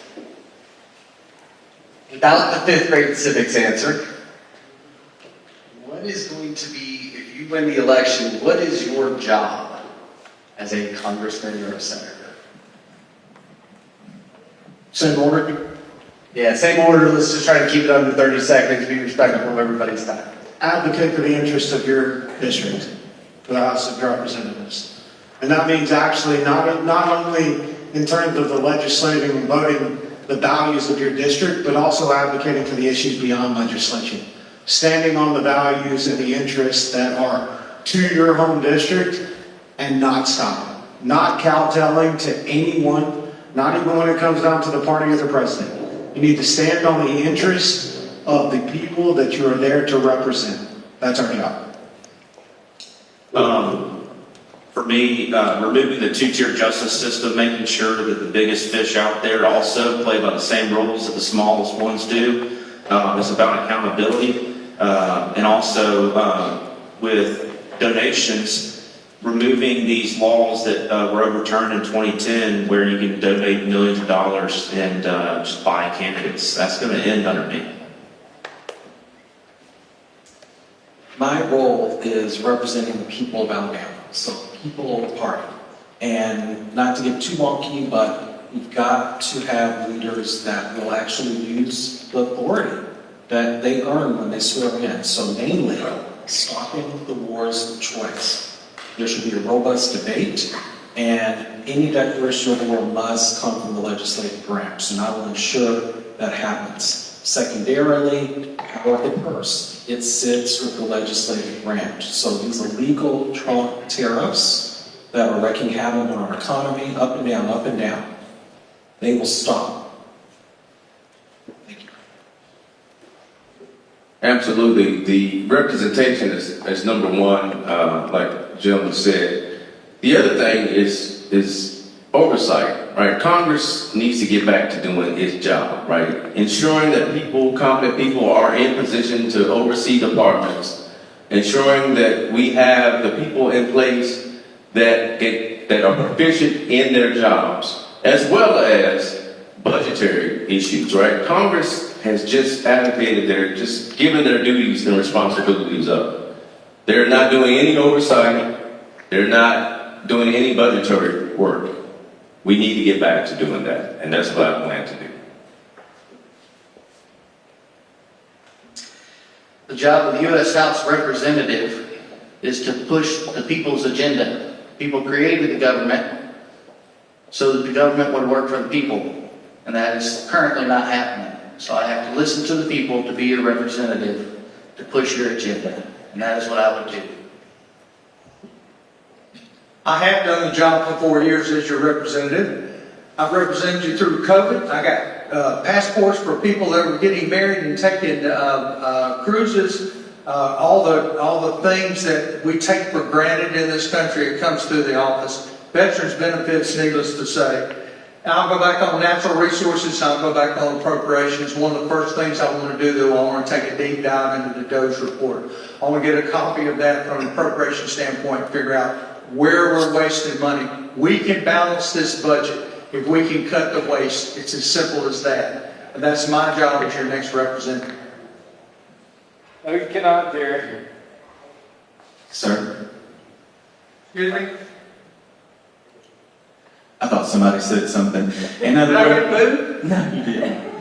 [SPEAKER 1] without the fifth grade civics answer. What is going to be, if you win the election, what is your job as a congressman or a senator?
[SPEAKER 2] Same order.
[SPEAKER 1] Yeah, same order. Let's just try to keep it under 30 seconds. Be respectful of everybody's time.
[SPEAKER 2] Advocate for the interests of your district, for the House of Representatives. And that means actually not only in terms of the legislating and voting the values of your district, but also advocating for the issues beyond legislation. Standing on the values and the interests that are to your home district and not stopping. Not kowtowing to anyone, not even when it comes down to the party or the president. You need to stand on the interests of the people that you are there to represent. That's our job.
[SPEAKER 3] For me, removing the two-tier justice system, making sure that the biggest fish out there also play by the same rules that the smallest ones do. It's about accountability. And also with donations, removing these laws that were overturned in 2010 where you can donate millions of dollars and just buy candidates. That's going to end under me.
[SPEAKER 4] My role is representing the people of Alabama, so people of the party. And not to get too wonky, but We've got to have leaders that will actually use the authority that they earn when they swear in. So mainly, stopping the wars of choice. There should be a robust debate, and any declaration of war must come from the legislative branch, and I will ensure that happens. Secondarily, power of the purse. It sits with the legislative branch. So these illegal Trump tariffs that are wreaking havoc on our economy, up and down, they will stop. Thank you.
[SPEAKER 5] Absolutely. The representation is number one, like the gentleman said. The other thing is oversight, right? Congress needs to get back to doing its job, right? Ensuring that competent people are in position to oversee departments, ensuring that we have the people in place that are proficient in their jobs, as well as budgetary issues, right? Congress has just advocated, they're just giving their duties and responsibilities up. They're not doing any oversight. They're not doing any budgetary work. We need to get back to doing that, and that's what I plan to do.
[SPEAKER 6] The job of the U.S. House Representative is to push the people's agenda. People created the government so that the government would work for the people, and that is currently not happening. So I have to listen to the people to be your representative, to push your agenda, and that is what I would do.
[SPEAKER 7] I have done the job for 4 years as your representative. I've represented you through COVID. I got passports for people that were getting married and taking cruises. All the things that we take for granted in this country, it comes through the office. Veterans benefits, needless to say. I'll go back on natural resources. I'll go back on appropriations. One of the first things I want to do, though, I want to take a deep dive into the DOGE report. I want to get a copy of that from an appropriation standpoint, figure out where we're wasting money. We can balance this budget if we can cut the waste. It's as simple as that. And that's my job as your next representative.
[SPEAKER 11] No, you cannot, Jerry.
[SPEAKER 8] Sir,
[SPEAKER 7] Excuse me?
[SPEAKER 8] I thought somebody said something. In other words, no, you didn't.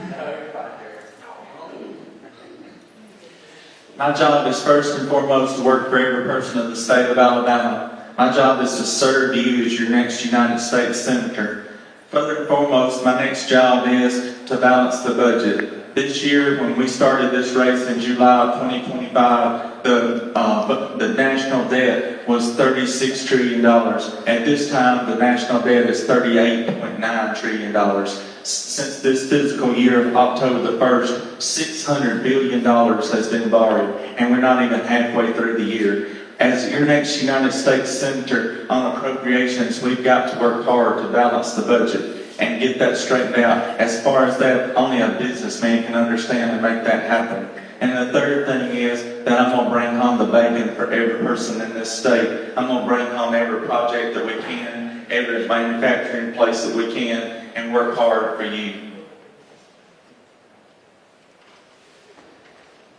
[SPEAKER 8] My job is first and foremost to work for every person in the state of Alabama. My job is to serve you as your next United States Senator. Further and foremost, my next job is to balance the budget. This year, when we started this race in July of 2025, the national debt was $36 trillion. At this time, the national debt is $38.9 trillion. Since this fiscal year of October the 1st, $600 billion has been borrowed, and we're not even halfway through the year. As your next United States Senator on appropriations, we've got to work hard to balance the budget and get that straightened out. As far as that, only a businessman can understand and make that happen. And the third thing is that I'm going to bring home the bacon for every person in this state. I'm going to bring home every project that we can, every manufacturing place that we can, and work hard for you.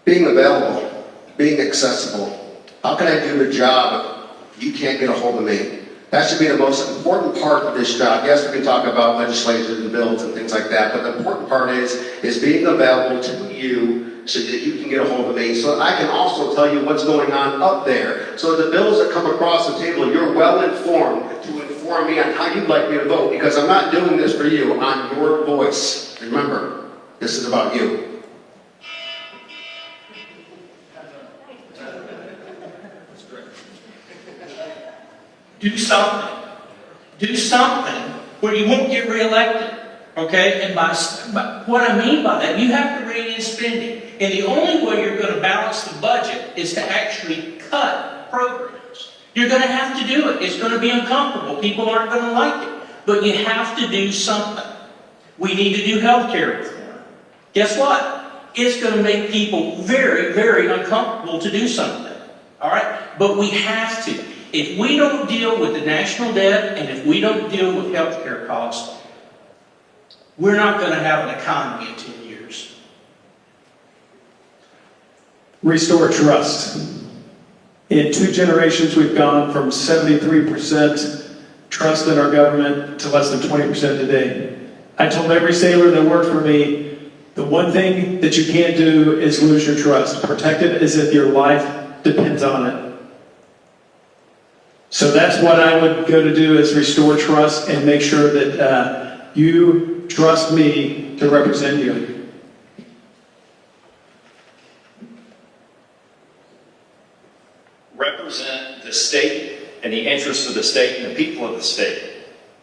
[SPEAKER 9] Being available, being accessible. How can I do the job if you can't get a hold of me? That should be the most important part of this job. Yes, we can talk about legislation and bills and things like that, but the important part is being available to you so that you can get a hold of me, so that I can also tell you what's going on up there. So the bills that come across the table, you're well informed to inform me on how you'd like me to vote, because I'm not doing this for you. I'm your voice. Remember, this is about you.
[SPEAKER 10] Do something. Do something where you won't get reelected. Okay? And by what I mean by that, you have to rein in spending. And the only way you're going to balance the budget is to actually cut programs. You're going to have to do it. It's going to be uncomfortable. People aren't going to like it. But you have to do something. We need to do health care reform. Guess what? It's going to make people very, very uncomfortable to do something. All right? But we have to. If we don't deal with the national debt, and if we don't deal with health care costs, we're not going to have an economy in 10 years.
[SPEAKER 11] Restore trust. In 2 generations, we've gone from 73% trust in our government to less than 20% today. I told every sailor that worked for me, the one thing that you can't do is lose your trust. Protect it as if your life depends on it. So that's what I would go to do, is restore trust and make sure that you trust me to represent you.
[SPEAKER 12] Represent the state and the interests of the state and the people of the state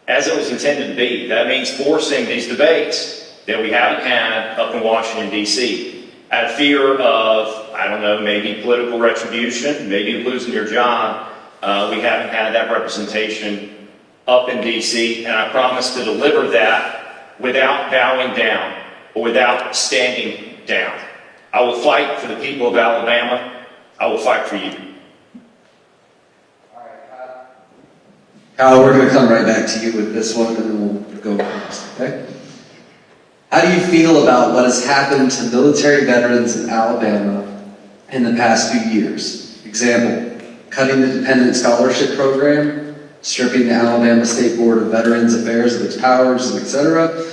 [SPEAKER 12] as it was intended to be. That means forcing these debates that we haven't had up in Washington, D.C. out of fear of, I don't know, maybe political retribution, maybe losing your job. We haven't had that representation up in D.C., and I promise to deliver that without bowing down or without standing down. I will fight for the people of Alabama. I will fight for you.
[SPEAKER 13] Kyle, we're going to come right back to you with this one, and then we'll go next, okay? How do you feel about what has happened to military veterans in Alabama in the past few years? Example, cutting the dependent scholarship program, stripping the Alabama State Board of Veterans Affairs of its powers, etc.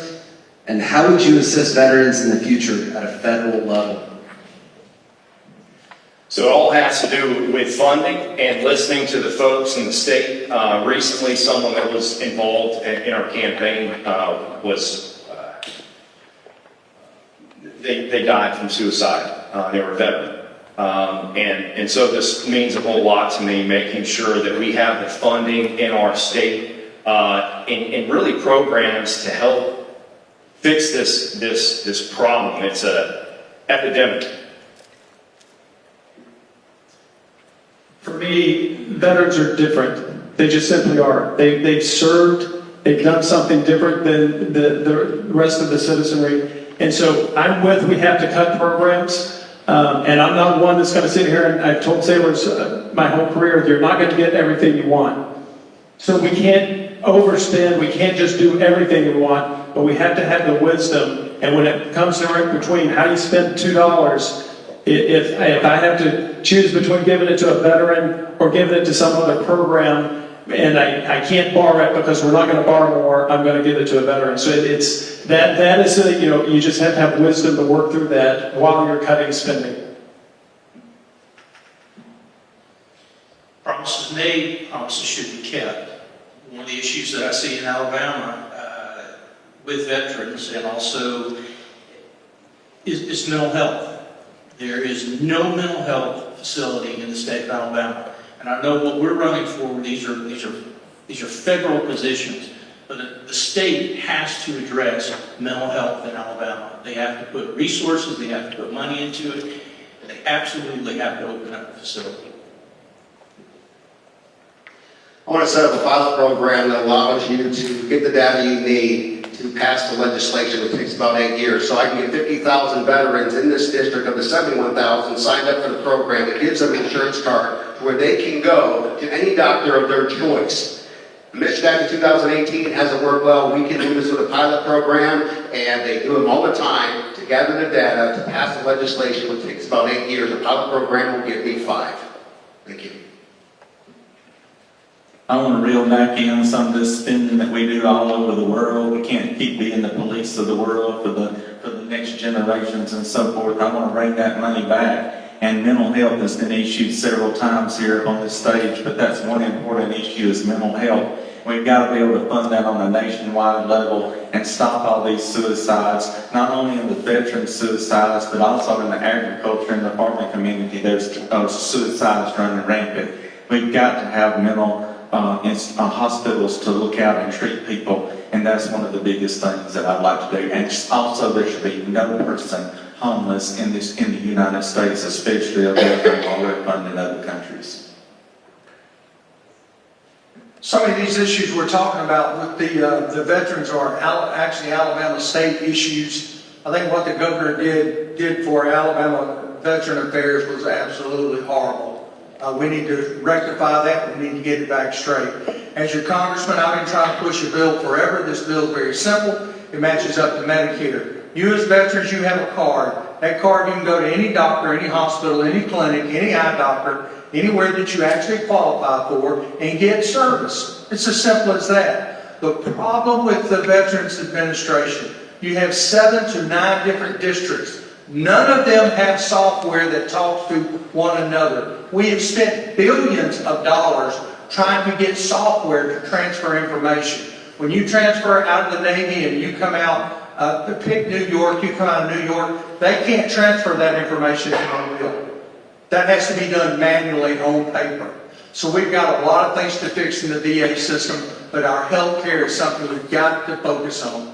[SPEAKER 13] And how would you assist veterans in the future at a federal level?
[SPEAKER 12] So it all has to do with funding and listening to the folks in the state. Recently, someone that was involved in our campaign they died from suicide. They were a veteran. And so this means a whole lot to me, making sure that we have the funding in our state and really programs to help fix this problem. It's an epidemic.
[SPEAKER 11] For me, veterans are different. They just simply are. They've served, they've done something different than the rest of the citizenry. And so we have to cut programs. And I'm not one that's going to sit here, and I've told sailors my whole career, you're not going to get everything you want. So we can't overspend, we can't just do everything we want, but we have to have the wisdom. And when it comes to between how you spend $2, if I have to choose between giving it to a veteran or giving it to some other program, and I can't borrow it because we're not going to borrow more, I'm going to give it to a veteran. So it's that is you just have to have wisdom to work through that while you're cutting spending.
[SPEAKER 10] Promises made, promises should be kept. One of the issues that I see in Alabama with veterans and also is mental health. There is no mental health facility in the state of Alabama. And I know what we're running for, these are federal positions, but the state has to address mental health in Alabama. They have to put resources, they have to put money into it, and they absolutely have to open up a facility.
[SPEAKER 9] I want to set up a pilot program that allows you to get the data you need to pass the legislation, which takes about 8 years. So I can get 50,000 veterans in this district of the 71,000 signed up for the program. It gives them an insurance card where they can go to any doctor of their choice. Mission Act in 2018 hasn't worked well. We can do this with a pilot program, and they do them all the time to gather the data to pass the legislation, which takes about 8 years. A pilot program will give me 5. Thank you.
[SPEAKER 8] I want to reel back in some of this spending that we do all over the world. We can't keep being the police of the world for the next generations and so forth. I want to bring that money back. And mental health has been issued several times here on this stage, but that's one important issue is mental health. We've got to be able to fund that on a nationwide level and stop all these suicides, not only in the veteran suicides, but also in the agriculture and the farming community. There's suicides running rampant. We've got to have mental hospitals to look out and treat people, and that's one of the biggest things that I'd like to do. And also, there should be no person homeless in the United States, especially a veteran while we're funding other countries.
[SPEAKER 7] Some of these issues we're talking about with the veterans are actually Alabama state issues. I think what the governor did for Alabama Veteran Affairs was absolutely horrible. We need to rectify that. We need to get it back straight. As your congressman, I've been trying to push a bill forever. This bill is very simple. It matches up to Medicare. You as veterans, you have a card. That card, you can go to any doctor, any hospital, any clinic, any eye doctor, anywhere that you actually qualify for and get service. It's as simple as that. The problem with the Veterans Administration, you have 7 to 9 different districts. None of them have software that talks to one another. We have spent billions of dollars trying to get software to transfer information. When you transfer out of the Navy and you come out, to pick New York, you come out of New York, they can't transfer that information to Mobile. That has to be done manually on paper. So we've got a lot of things to fix in the VA system, but our health care is something we've got to focus on.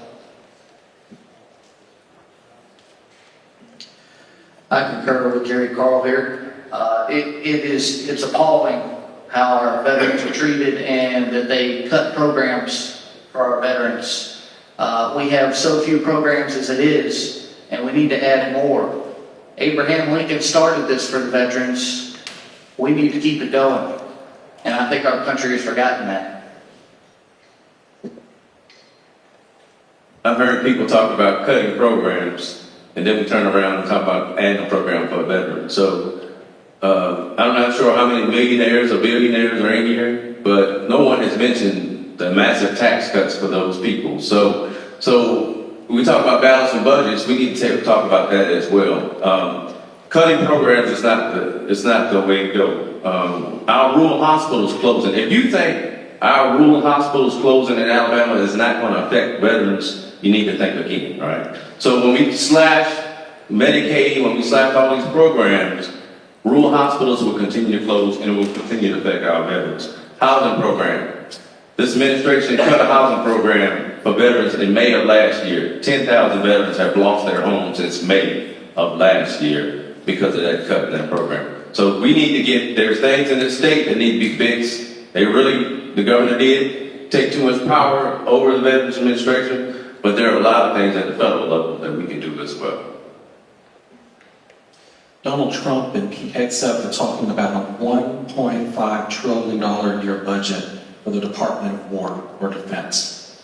[SPEAKER 6] I concur with Jerry Carl here. It's appalling how our veterans are treated and that they cut programs for our veterans. We have so few programs as it is, and we need to add more. Abraham Lincoln started this for the veterans. We need to keep it going, and I think our country has forgotten that.
[SPEAKER 5] I've heard people talk about cutting programs, and then we turn around and talk about adding a program for a veteran. So I'm not sure how many millionaires or billionaires are in here, but no one has mentioned the massive tax cuts for those people. So when we talk about balancing budgets, we need to talk about that as well. Cutting programs is not the way to go. Our rural hospitals closing. If you think our rural hospitals closing in Alabama is not going to affect veterans, you need to think again, right? So when we slash Medicaid, when we slash all these programs, rural hospitals will continue to close and it will continue to affect our veterans. Housing program. This administration cut a housing program for veterans in May of last year. 10,000 veterans have lost their homes since May of last year because of that cut in that program. So we need to there's things in the state that need to be fixed. The governor did take too much power over the Veterans Administration, but there are a lot of things at the federal level that we can do as well.
[SPEAKER 4] Donald Trump and Pete Hegseth are talking about a $1.5 trillion a year budget for the Department of War or Defense.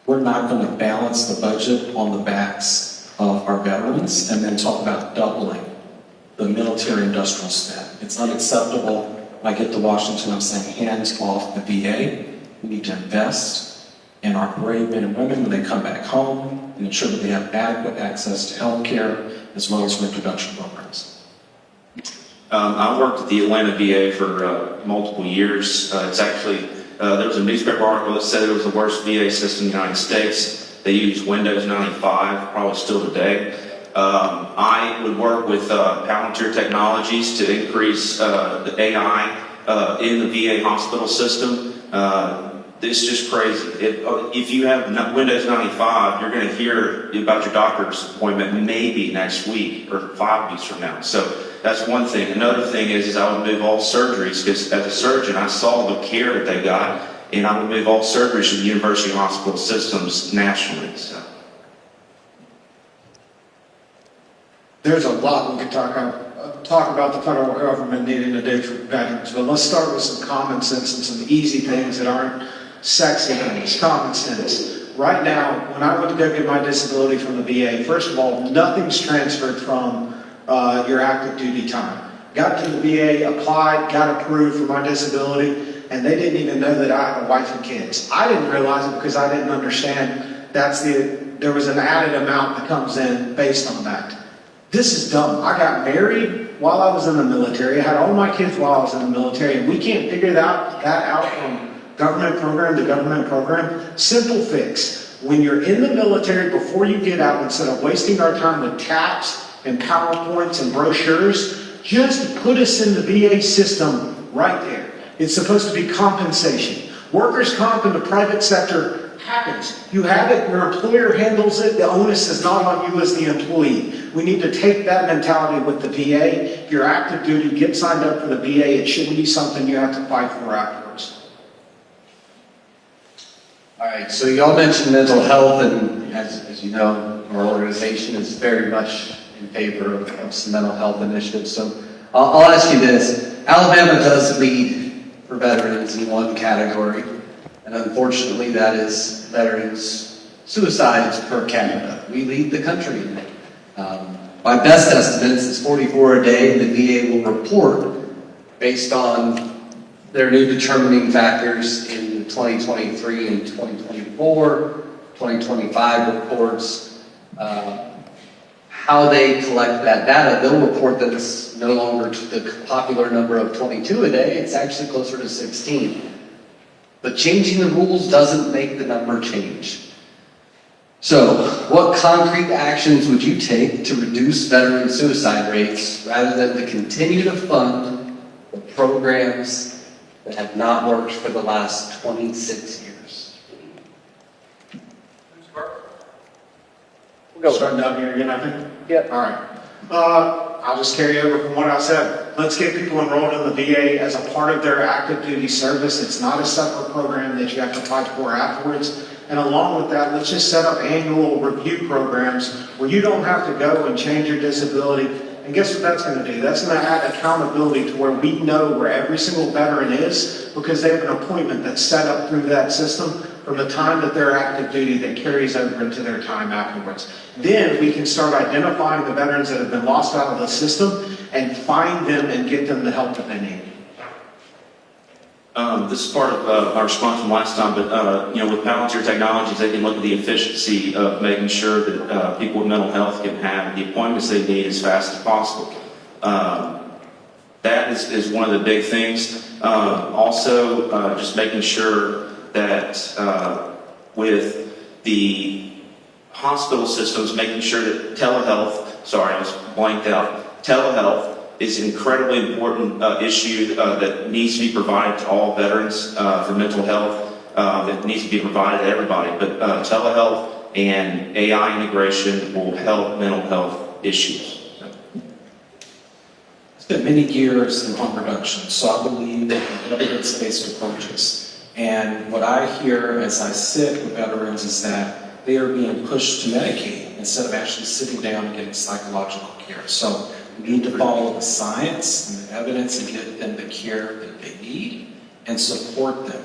[SPEAKER 4] We're not going to balance the budget on the backs of our veterans and then talk about doubling the military industrial spend. It's unacceptable. When I get to Washington, I'm saying hands off the VA. We need to invest in our brave men and women when they come back home and ensure that they have adequate access to health care as well as reproduction programs.
[SPEAKER 3] I worked at the Atlanta VA for multiple years. It's actually, there was a newspaper article that said it was the worst VA system in the United States. They use Windows 95, probably still today. I would work with Palantir Technologies to increase the AI in the VA hospital system. It's just crazy. If you have Windows 95, you're going to hear about your doctor's appointment maybe next week or 5 weeks from now. So that's one thing. Another thing is I would move all surgeries, because as a surgeon, I saw the care that they got, and I would move all surgeries to the university hospital systems nationally. So.
[SPEAKER 2] There's a lot we could talk about the federal government needing to do for veterans, but let's start with some common sense and some easy things that aren't sexy things, common sense. Right now, when I went to go get my disability from the VA, first of all, nothing's transferred from your active duty time. Got to the VA, applied, got approved for my disability, and they didn't even know that I have a wife and kids. I didn't realize it because I didn't understand there was an added amount that comes in based on that. This is dumb. I got married while I was in the military. I had all my kids while I was in the military, and we can't figure that out from government program to government program. Simple fix. When you're in the military, before you get out, instead of wasting our time with taps and PowerPoints and brochures, just put us in the VA system right there. It's supposed to be compensation. Workers' comp in the private sector happens. You have it, your employer handles it, the onus is not on you as the employee. We need to take that mentality with the VA. If you're active duty, get signed up for the VA. It shouldn't be something you have to fight for afterwards.
[SPEAKER 13] All right, so y'all mentioned mental health, and as you know, our organization is very much in favor of some mental health initiatives. So I'll ask you this. Alabama does lead for veterans in one category, and unfortunately that is veterans' suicides per capita. We lead the country in it. By best estimates, it's 44 a day, and the VA will report based on their new determining factors in the 2023 and 2024, 2025 reports, how they collect that data. They'll report that it's no longer the popular number of 22 a day, it's actually closer to 16. But changing the rules doesn't make the number change. So, what concrete actions would you take to reduce veteran suicide rates rather than to continue to fund the programs that have not worked for the last 26 years?
[SPEAKER 2] We'll go start down here again, I think.
[SPEAKER 13] Yep.
[SPEAKER 2] All right. I'll just carry over from what I said. Let's get people enrolled in the VA as a part of their active duty service. It's not a separate program that you have to fight for afterwards. And along with that, let's just set up annual review programs where you don't have to go and change your disability. And guess what that's going to do? That's going to add accountability to where we know where every single veteran is, because they have an appointment that's set up through that system from the time that they're active duty that carries over into their time afterwards. Then we can start identifying the veterans that have been lost out of the system and find them and get them the help that they need.
[SPEAKER 3] This is part of our response from last time, but with Palantir Technologies, they can look at the efficiency of making sure that people with mental health can have the appointments they need as fast as possible. That is one of the big things. Also, just making sure that with the hospital systems, making sure that telehealth, sorry, I was blanked out, telehealth is an incredibly important issue that needs to be provided to all veterans for mental health, that needs to be provided to everybody. But telehealth and AI integration will help mental health issues.
[SPEAKER 4] It's been many years in harm reduction, so I believe in evidence-based approaches. And what I hear as I sit with veterans is that they are being pushed to Medicaid instead of actually sitting down and getting psychological care. So we need to follow the science and the evidence and get them the care that they need and support them.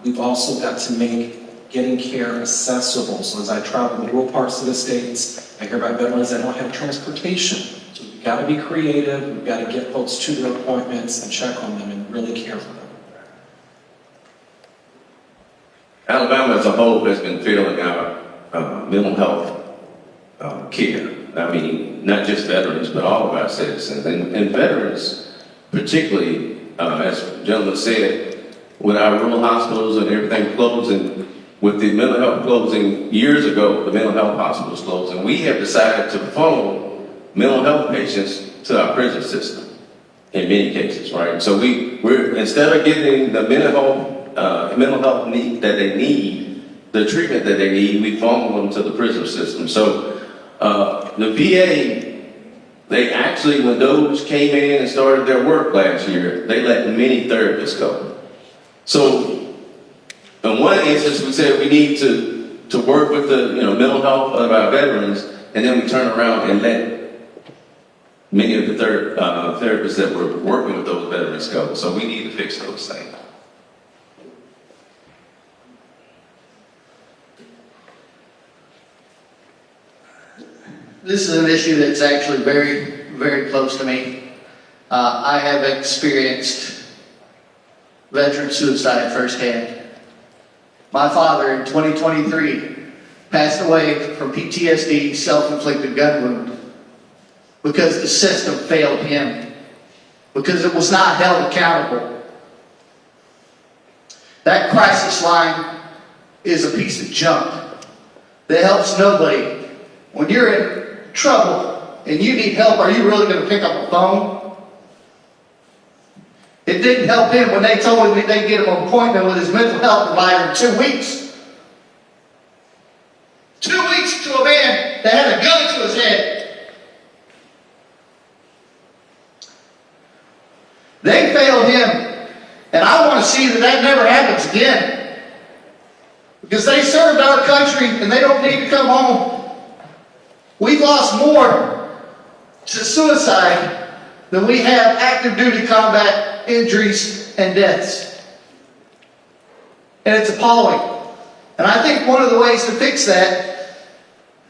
[SPEAKER 4] We've also got to make getting care accessible. So as I travel the rural parts of the states, I hear about veterans that don't have transportation. So we've got to be creative. We've got to get folks to their appointments and check on them and really care for them.
[SPEAKER 5] Alabama as a whole has been failing our mental health care. I mean, not just veterans, but all of our citizens. And veterans, particularly, as the gentleman said, with our rural hospitals and everything closing, with the mental health closing years ago, the mental health hospitals closing, we have decided to funnel mental health patients to our prison system in many cases, right? So we're instead of getting the mental health need that they need, the treatment that they need, we funnel them to the prison system. So the VA, they actually, when those came in and started their work last year, they let many therapists go. So in one instance, we said we need to work with the mental health of our veterans, and then we turn around and let many of the therapists that were working with those veterans go. So we need to fix those things.
[SPEAKER 6] This is an issue that's actually very, very close to me. I have experienced veteran suicide firsthand. My father in 2023 passed away from PTSD, self-inflicted gun wound, because the system failed him, because it was not held accountable. That crisis line is a piece of junk that helps nobody. When you're in trouble and you need help, are you really going to pick up a phone? It didn't help him when they told him they'd get him an appointment with his mental health provider in 2 weeks. 2 weeks to a man that had a gun to his head. They failed him, and I want to see that never happens again. Because they served our country and they don't need to come home. We've lost more to suicide than we have active duty combat injuries and deaths. And it's appalling. And I think one of the ways to fix that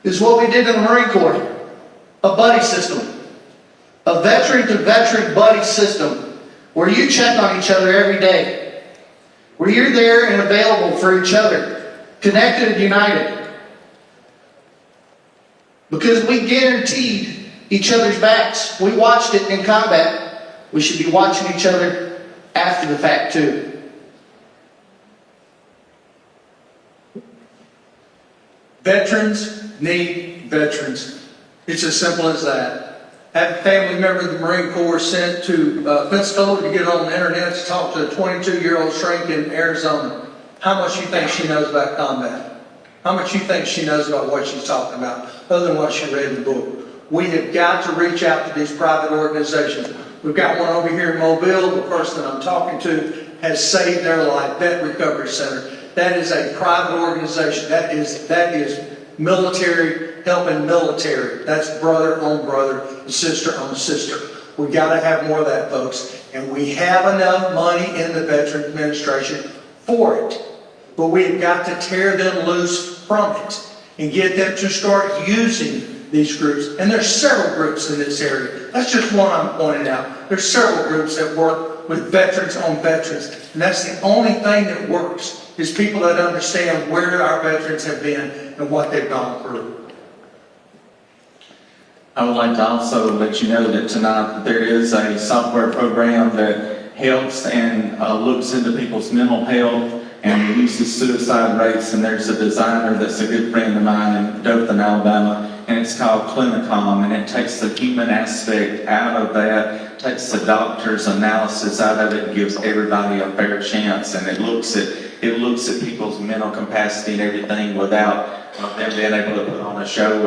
[SPEAKER 6] is what we did in the Marine Corps. A buddy system. A veteran to veteran buddy system where you check on each other every day. We're there and available for each other, connected and united. Because we guaranteed each other's backs. We watched it in combat. We should be watching each other after the fact too.
[SPEAKER 7] Veterans need veterans. It's as simple as that. I have a family member of the Marine Corps sent to Pensacola to get on the internet to talk to a 22-year-old shrink in Arizona. How much you think she knows about combat? How much you think she knows about what she's talking about, other than what she read in the book? We have got to reach out to these private organizations. We've got one over here in Mobile. The person I'm talking to has saved their life, Vet Recovery Center. That is a private organization. That is military helping military. That's brother on brother and sister on sister. We've got to have more of that, folks. And we have enough money in the Veterans Administration for it. But we've got to tear them loose from it and get them to start using these groups. And there's several groups in this area. That's just one I'm pointing out. There's several groups that work with veterans on veterans. And that's the only thing that works, is people that understand where our veterans have been and what they've gone through.
[SPEAKER 8] I would like to also let you know that tonight there is a software program that helps and looks into people's mental health and reduces suicide rates. And there's a designer that's a good friend of mine in Dothan, Alabama, and it's called Clinicom, and it takes the human aspect out of that, takes the doctor's analysis out of it, and gives everybody a fair chance. And it looks at people's mental capacity and everything without them being able to put on a show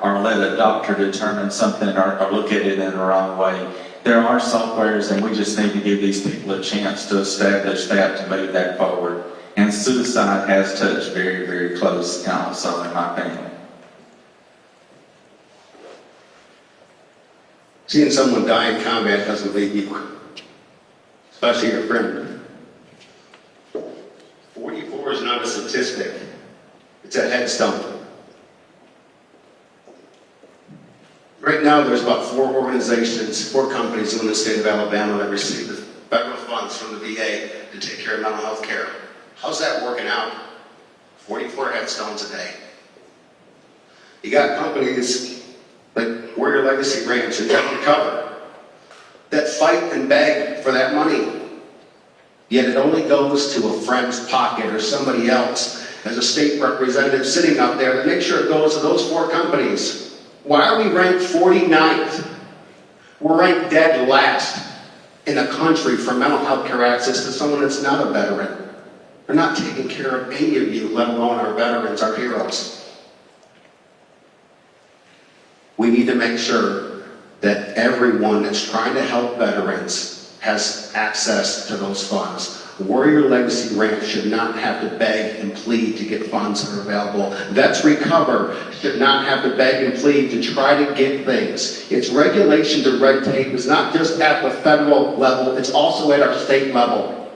[SPEAKER 8] or let a doctor determine something or look at it in the wrong way. There are softwares, and we just need to give these people a chance to establish that, to move that forward. And suicide has touched very, very close also in my family.
[SPEAKER 9] Seeing someone die in combat doesn't leave you, especially your friend. 44 is not a statistic. It's a headstone. Right now, there's about 4 organizations, 4 companies in the state of Alabama that receive the federal funds from the VA to take care of mental health care. How's that working out? 44 headstones a day. You got companies like Warrior Legacy Ranch and Vet Recover that fight and beg for that money. Yet it only goes to a friend's pocket or somebody else as a state representative sitting up there to make sure it goes to those 4 companies. Why are we ranked 49th? We're ranked dead last in the country for mental health care access to someone that's not a veteran. They're not taking care of any of you, let alone our veterans, our heroes. We need to make sure that everyone that's trying to help veterans has access to those funds. Warrior Legacy Ranch should not have to beg and plead to get funds that are available. Vets Recover should not have to beg and plead to try to get things. Its regulations and red tape is not just at the federal level, it's also at our state level.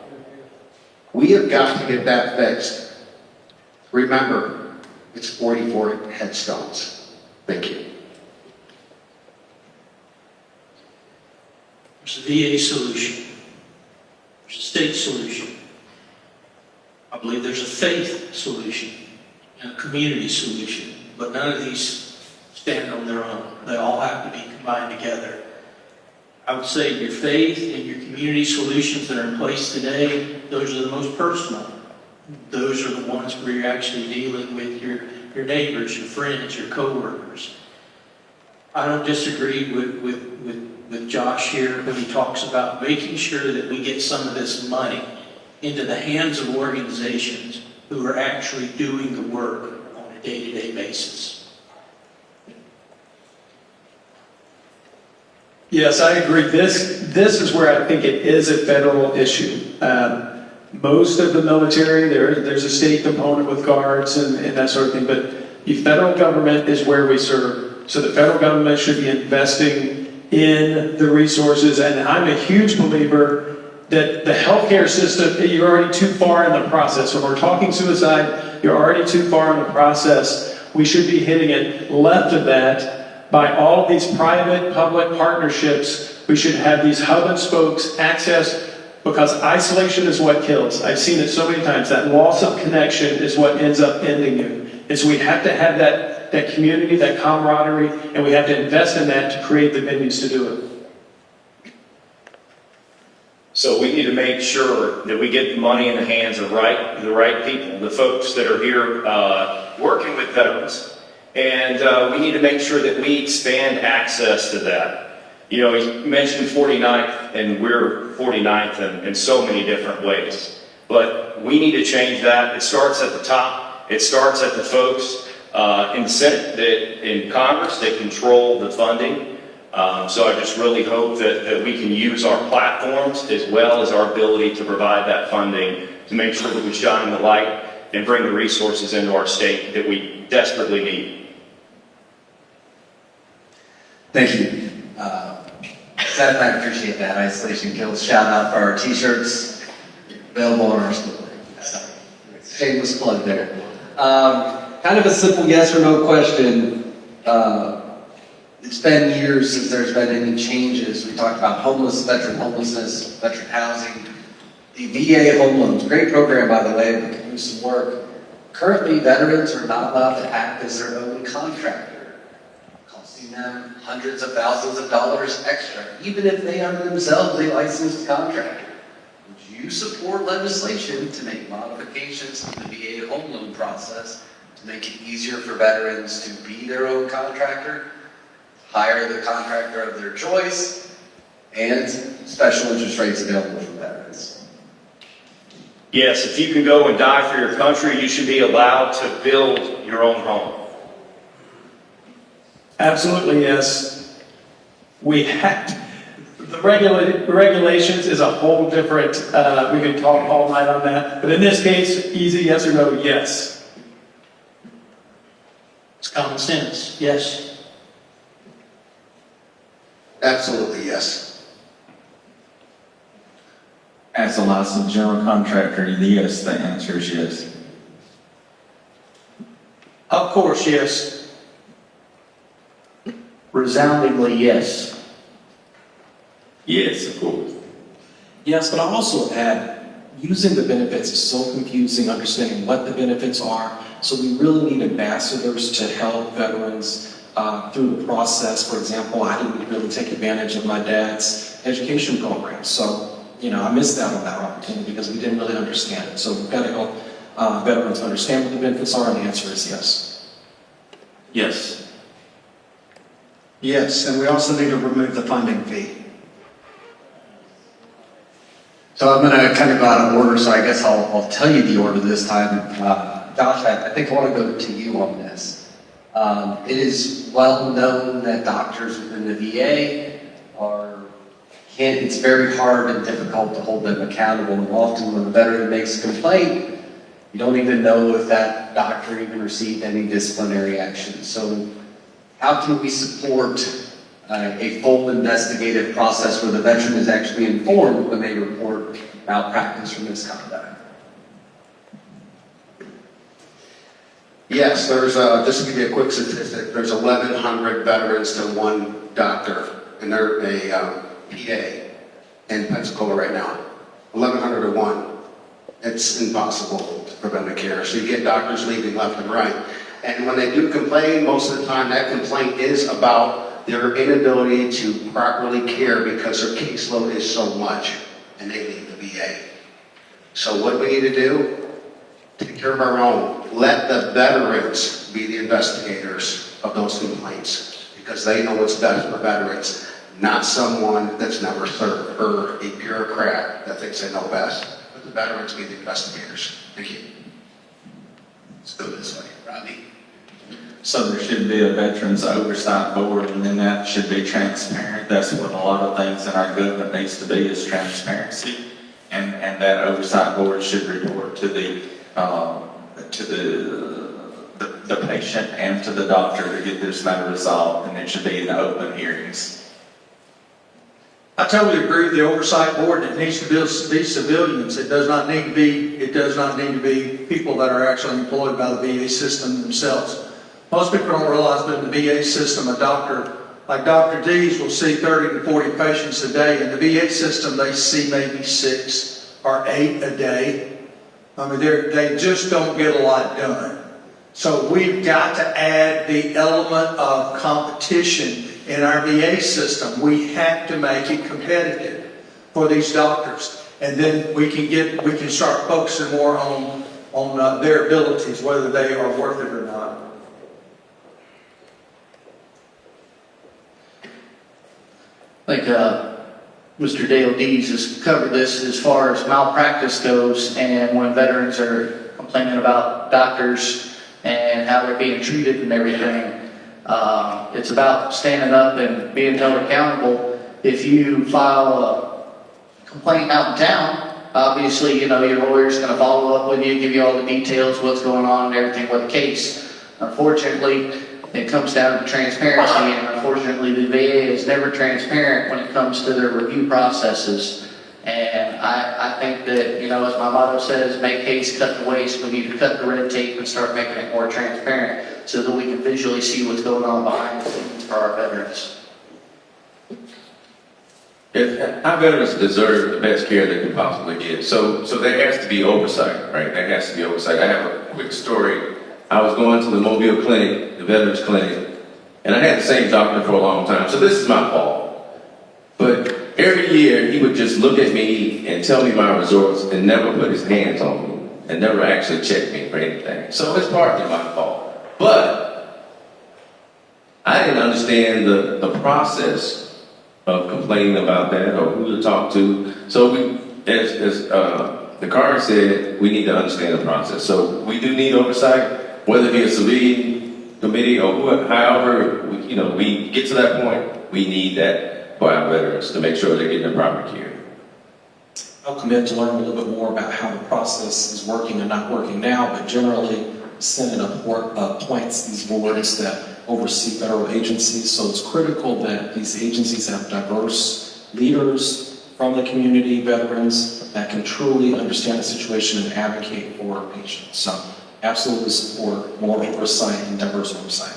[SPEAKER 9] We have got to get that fixed. Remember, it's 44 headstones. Thank you.
[SPEAKER 10] There's a VA solution. There's a state solution. I believe there's a faith solution and a community solution, but none of these stand on their own. They all have to be combined together. I would say your faith and your community solutions that are in place today, those are the most personal. Those are the ones where you're actually dealing with your neighbors, your friends, your coworkers. I don't disagree with Josh here when he talks about making sure that we get some of this money into the hands of organizations who are actually doing the work on a day-to-day basis.
[SPEAKER 11] Yes, I agree. This is where I think it is a federal issue. Most of the military, there's a state component with guards and that sort of thing, but the federal government is where we serve. So the federal government should be investing in the resources, and I'm a huge believer that the healthcare system, you're already too far in the process. When we're talking suicide, you're already too far in the process. We should be hitting it left of that by all of these private-public partnerships. We should have these hub and spokes access Because isolation is what kills. I've seen it so many times. That loss of connection is what ends up ending you. And so we have to have that community, that camaraderie, and we have to invest in that to create the venues to do it.
[SPEAKER 12] So we need to make sure that we get the money in the hands of the right people, the folks that are here working with veterans. And we need to make sure that we expand access to that. You know, he mentioned 49th, and we're 49th in so many different ways. But we need to change that. It starts at the top. It starts at the folks in the Senate, in Congress that control the funding. So I just really hope that we can use our platforms as well as our ability to provide that funding to make sure that we shine the light and bring the resources into our state that we desperately need.
[SPEAKER 13] Thank you. Seth, I appreciate that. Isolation kills. Shout out for our t-shirts available on our store. Shameless plug there. Kind of a simple yes or no question. It's been years since there's been any changes. We talked about veteran homelessness, veteran housing, the VA home loans. Great program, by the way, but can do some work. Currently, veterans are not allowed to act as their own contractor, costing them hundreds of thousands of dollars extra, even if they are themselves a licensed contractor. Would you support legislation to make modifications to the VA home loan process to make it easier for veterans to be their own contractor, hire the contractor of their choice, and special interest rates available for veterans?
[SPEAKER 12] Yes, if you can go and die for your country, you should be allowed to build your own home.
[SPEAKER 11] Absolutely, yes. We have the regulations is a whole different, we could talk all night on that. But in this case, easy yes or no, yes.
[SPEAKER 10] It's common sense, yes.
[SPEAKER 9] Absolutely, yes.
[SPEAKER 8] As a licensed general contractor, yes, the answer is yes.
[SPEAKER 10] Of course, yes.
[SPEAKER 6] Resoundingly yes.
[SPEAKER 8] Yes, of course.
[SPEAKER 4] Yes, but I also add, using the benefits is so confusing, understanding what the benefits are. So we really need ambassadors to help veterans through the process. For example, I didn't really take advantage of my dad's education program. So, I missed out on that opportunity because we didn't really understand it. So we've got to help veterans understand what the benefits are, and the answer is yes.
[SPEAKER 3] Yes.
[SPEAKER 2] Yes, and we also need to remove the funding fee.
[SPEAKER 13] So I'm going to kind of go out of order, so I guess I'll tell you the order this time. Josh, I think I want to go to you on this. It is well known that doctors within the VA it's very hard and difficult to hold them accountable. And often when a veteran makes a complaint, you don't even know if that doctor even received any disciplinary action. So how can we support a full investigative process where the veteran is actually informed when they report malpractice or misconduct?
[SPEAKER 9] Yes, there's, just to give you a quick statistic, there's 1,100 veterans to one doctor, and they're a PA in Pensacola right now. 1,100 to 1. It's impossible to prevent the care. So you get doctors leaving left and right. And when they do complain, most of the time that complaint is about their inability to properly care because their caseload is so much, and they leave the VA. So what we need to do, take care of our own. Let the veterans be the investigators of those complaints because they know what's best for veterans, not someone that's never served or a bureaucrat that thinks they know best. Let the veterans be the investigators. Thank you. Let's go this way. Rodney?
[SPEAKER 8] So there should be a Veterans Oversight Board, and then that should be transparent. That's what a lot of things in our government needs to be, is transparency. And that Oversight Board should report to the patient and to the doctor to get this matter resolved, and it should be in the open hearings.
[SPEAKER 7] I totally agree with the oversight board. It needs to be civilians. It does not need to be people that are actually employed by the VA system themselves. Most people don't realize that in the VA system, a doctor like Dr. Dees will see 30 to 40 patients a day. In the VA system, they see maybe 6 or 8 a day. I mean, they just don't get a lot done. So we've got to add the element of competition in our VA system. We have to make it competitive for these doctors. And then we can start focusing more on their abilities, whether they are worth it or not.
[SPEAKER 6] I think Mr. Dale Dees has covered this as far as malpractice goes, and when veterans are complaining about doctors and how they're being treated and everything. It's about standing up and being held accountable. If you file a complaint out in town, obviously, your lawyer's going to follow up with you, give you all the details, what's going on and everything with the case. Unfortunately, it comes down to transparency, and unfortunately, the VA is never transparent when it comes to their review processes. And I think that, as my motto says, make haste, cut the waste. We need to cut the red tape and start making it more transparent so that we can visually see what's going on behind the scenes for our veterans.
[SPEAKER 5] Our veterans deserve the best care they can possibly get. So there has to be oversight, right? There has to be oversight. I have a quick story. I was going to the Mobile Clinic, the Veterans Clinic, and I had the same doctor for a long time. So this is my fault. But every year, he would just look at me and tell me my results and never put his hands on me and never actually check me for anything. So it's partly my fault. But I didn't understand the process of complaining about that or who to talk to. So as the card said, we need to understand the process. So we do need oversight, whether it be a civilian committee or however, we get to that point, we need that for our veterans to make sure they're getting the proper care.
[SPEAKER 4] I'll commit to learn a little bit more about how the process is working and not working now, but generally, the Senate appoints these boards that oversee federal agencies, so it's critical that these agencies have diverse leaders from the community, veterans, that can truly understand the situation and advocate for our patients. So absolutely support more oversight and diverse oversight.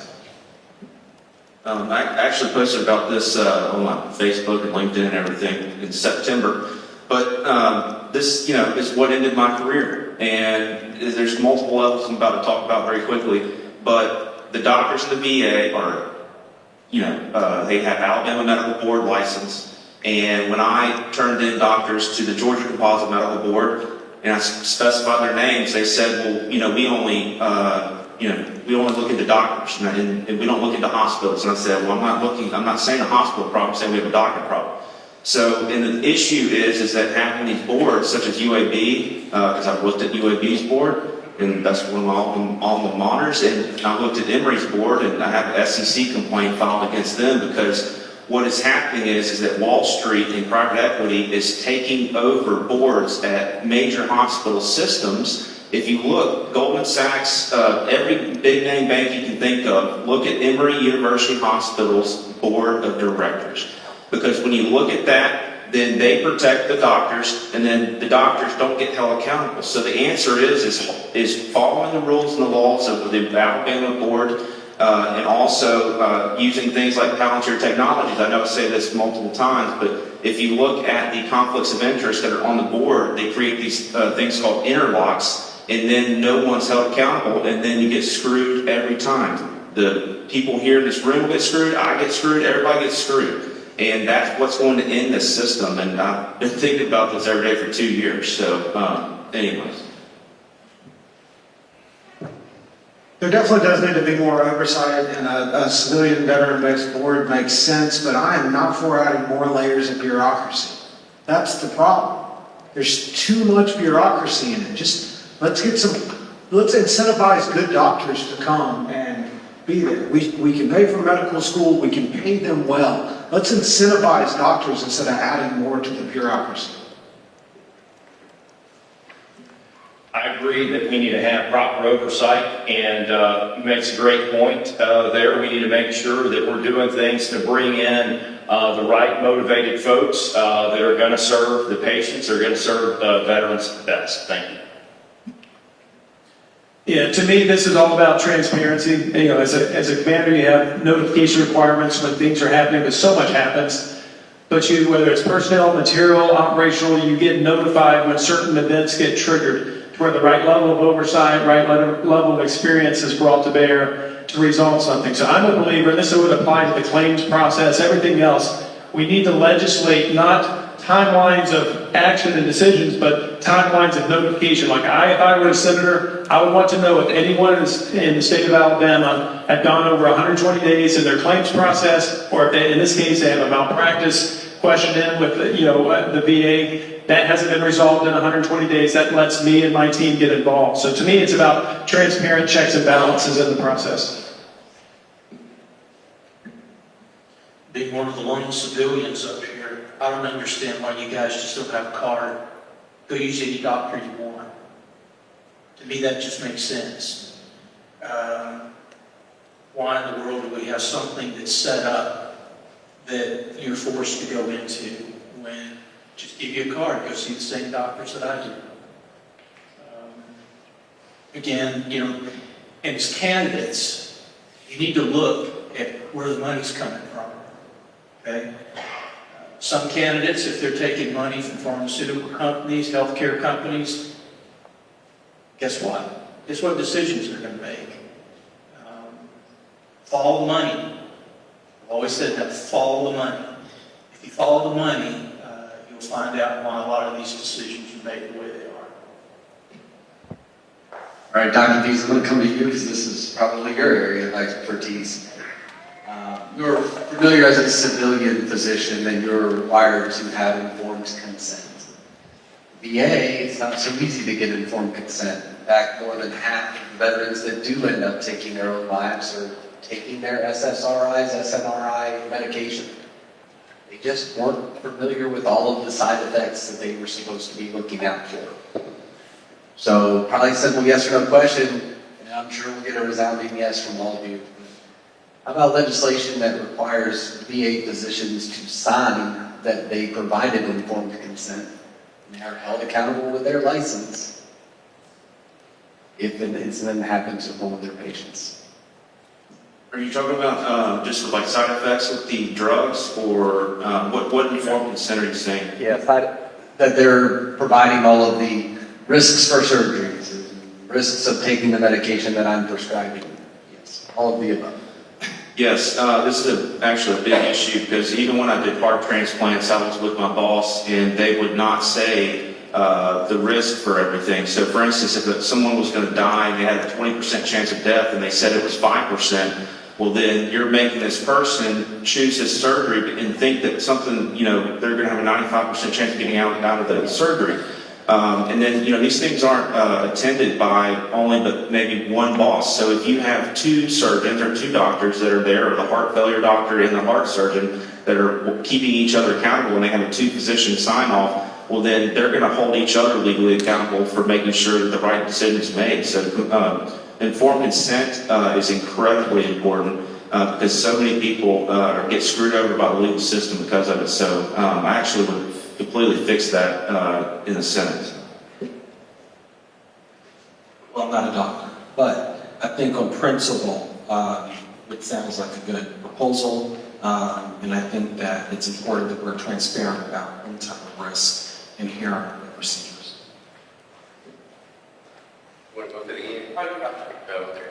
[SPEAKER 3] I actually posted about this on my Facebook and LinkedIn and everything in September. But this, is what ended my career. And there's multiple levels I'm about to talk about very quickly. But the doctors in the VA are, they have Alabama Medical Board license. And when I turned in doctors to the Georgia Composite Medical Board, and I specified their names, they said, well, we only look into doctors, and we don't look into hospitals. And I said, well, I'm not saying a hospital problem, I'm saying we have a doctor problem. So, and the issue is that having these boards, such as UAB, because I've looked at UAB's board, and that's one of my alma maters, and I looked at Emory's board, and I have an SEC complaint filed against them because what is happening is that Wall Street and private equity is taking over boards at major hospital systems. If you look, Goldman Sachs, every big name bank you can think of, look at Emory University Hospital's board of directors. Because when you look at that, then they protect the doctors, and then the doctors don't get held accountable. So the answer is following the rules and the laws of the Alabama board, and also using things like Palantir Technologies. I know I say this multiple times, but if you look at the conflicts of interest that are on the board, they create these things called interlocks, and then no one's held accountable, and then you get screwed every time. The people here in this room get screwed, I get screwed, everybody gets screwed. And that's what's going to end this system. And I've been thinking about this every day for 2 years. So, anyways.
[SPEAKER 2] There definitely does need to be more oversight, and a civilian veteran-based board makes sense, but I am not for adding more layers of bureaucracy. That's the problem. There's too much bureaucracy in it. Let's incentivize good doctors to come and be there. We can pay for medical school, we can pay them well. Let's incentivize doctors instead of adding more to the bureaucracy.
[SPEAKER 12] I agree that we need to have proper oversight, and he makes a great point there. We need to make sure that we're doing things to bring in the right motivated folks that are going to serve the patients, are going to serve veterans the best. Thank you.
[SPEAKER 11] Yeah, to me, this is all about transparency. You know, as a commander, you have notification requirements when things are happening, because so much happens. But you, whether it's personnel, material, operational, you get notified when certain events get triggered, to where the right level of oversight, right level of experience is brought to bear to resolve something. So I'm a believer, and this would apply to the claims process, everything else. We need to legislate not timelines of action and decisions, but timelines of notification. Like if I were a senator, I would want to know if anyone in the state of Alabama had gone over 120 days in their claims process, or if they, in this case, they have a malpractice question in with the VA that hasn't been resolved in 120 days. That lets me and my team get involved. So to me, it's about transparent checks and balances in the process.
[SPEAKER 10] Being one of the lone civilians up here, I don't understand why you guys just don't have a card. Go use any doctor you want. To me, that just makes sense. Why in the world do we have something that's set up that you're forced to go into when just give you a card, go see the same doctors that I do? Again, and as candidates, you need to look at where the money's coming from. Okay? Some candidates, if they're taking money from pharmaceutical companies, healthcare companies, guess what? Guess what decisions they're going to make? Follow the money. I've always said that, follow the money. If you follow the money, you'll find out why a lot of these decisions are made the way they are.
[SPEAKER 13] All right, Dr. Dees, I'm going to come to you because this is probably your area of expertise. You're familiar as a civilian physician that you're required to have informed consent. VA, it's not so easy to get informed consent. In fact, more than half of the veterans that do end up taking their own lives are taking their SSRIs, SNRI medication. They just weren't familiar with all of the side effects that they were supposed to be looking out for. So, probably a simple yes or no question, and I'm sure we'll get a resounding yes from all of you. How about legislation that requires VA physicians to sign that they provided informed consent and they are held accountable with their license if an incident happens with one of their patients?
[SPEAKER 3] Are you talking about just like side effects with the drugs, or what informed consent are you saying?
[SPEAKER 13] Yes, that they're providing all of the risks for surgeries, risks of taking the medication that I'm prescribing. Yes, all of the above.
[SPEAKER 3] Yes, this is actually a big issue, because even when I did heart transplants, I was with my boss, and they would not say the risk for everything. So, for instance, if someone was going to die and they had a 20% chance of death, and they said it was 5%, well, then you're making this person choose this surgery and think that something, they're going to have a 95% chance of getting out of the surgery. And then, these things aren't attended by only but maybe one boss. So if you have two surgeons or two doctors that are there, or the heart failure doctor and the heart surgeon that are keeping each other accountable, and they have a two-physician sign-off, well, then they're going to hold each other legally accountable for making sure that the right decision is made. So informed consent is incredibly important, because so many people get screwed over by the legal system because of it. So I actually would completely fix that in the Senate.
[SPEAKER 4] Well, I'm not a doctor, but I think on principle, it sounds like a good proposal, and I think that it's important that we're transparent about any type of risk inherent in the procedures.
[SPEAKER 5] Want to go to the end? Okay.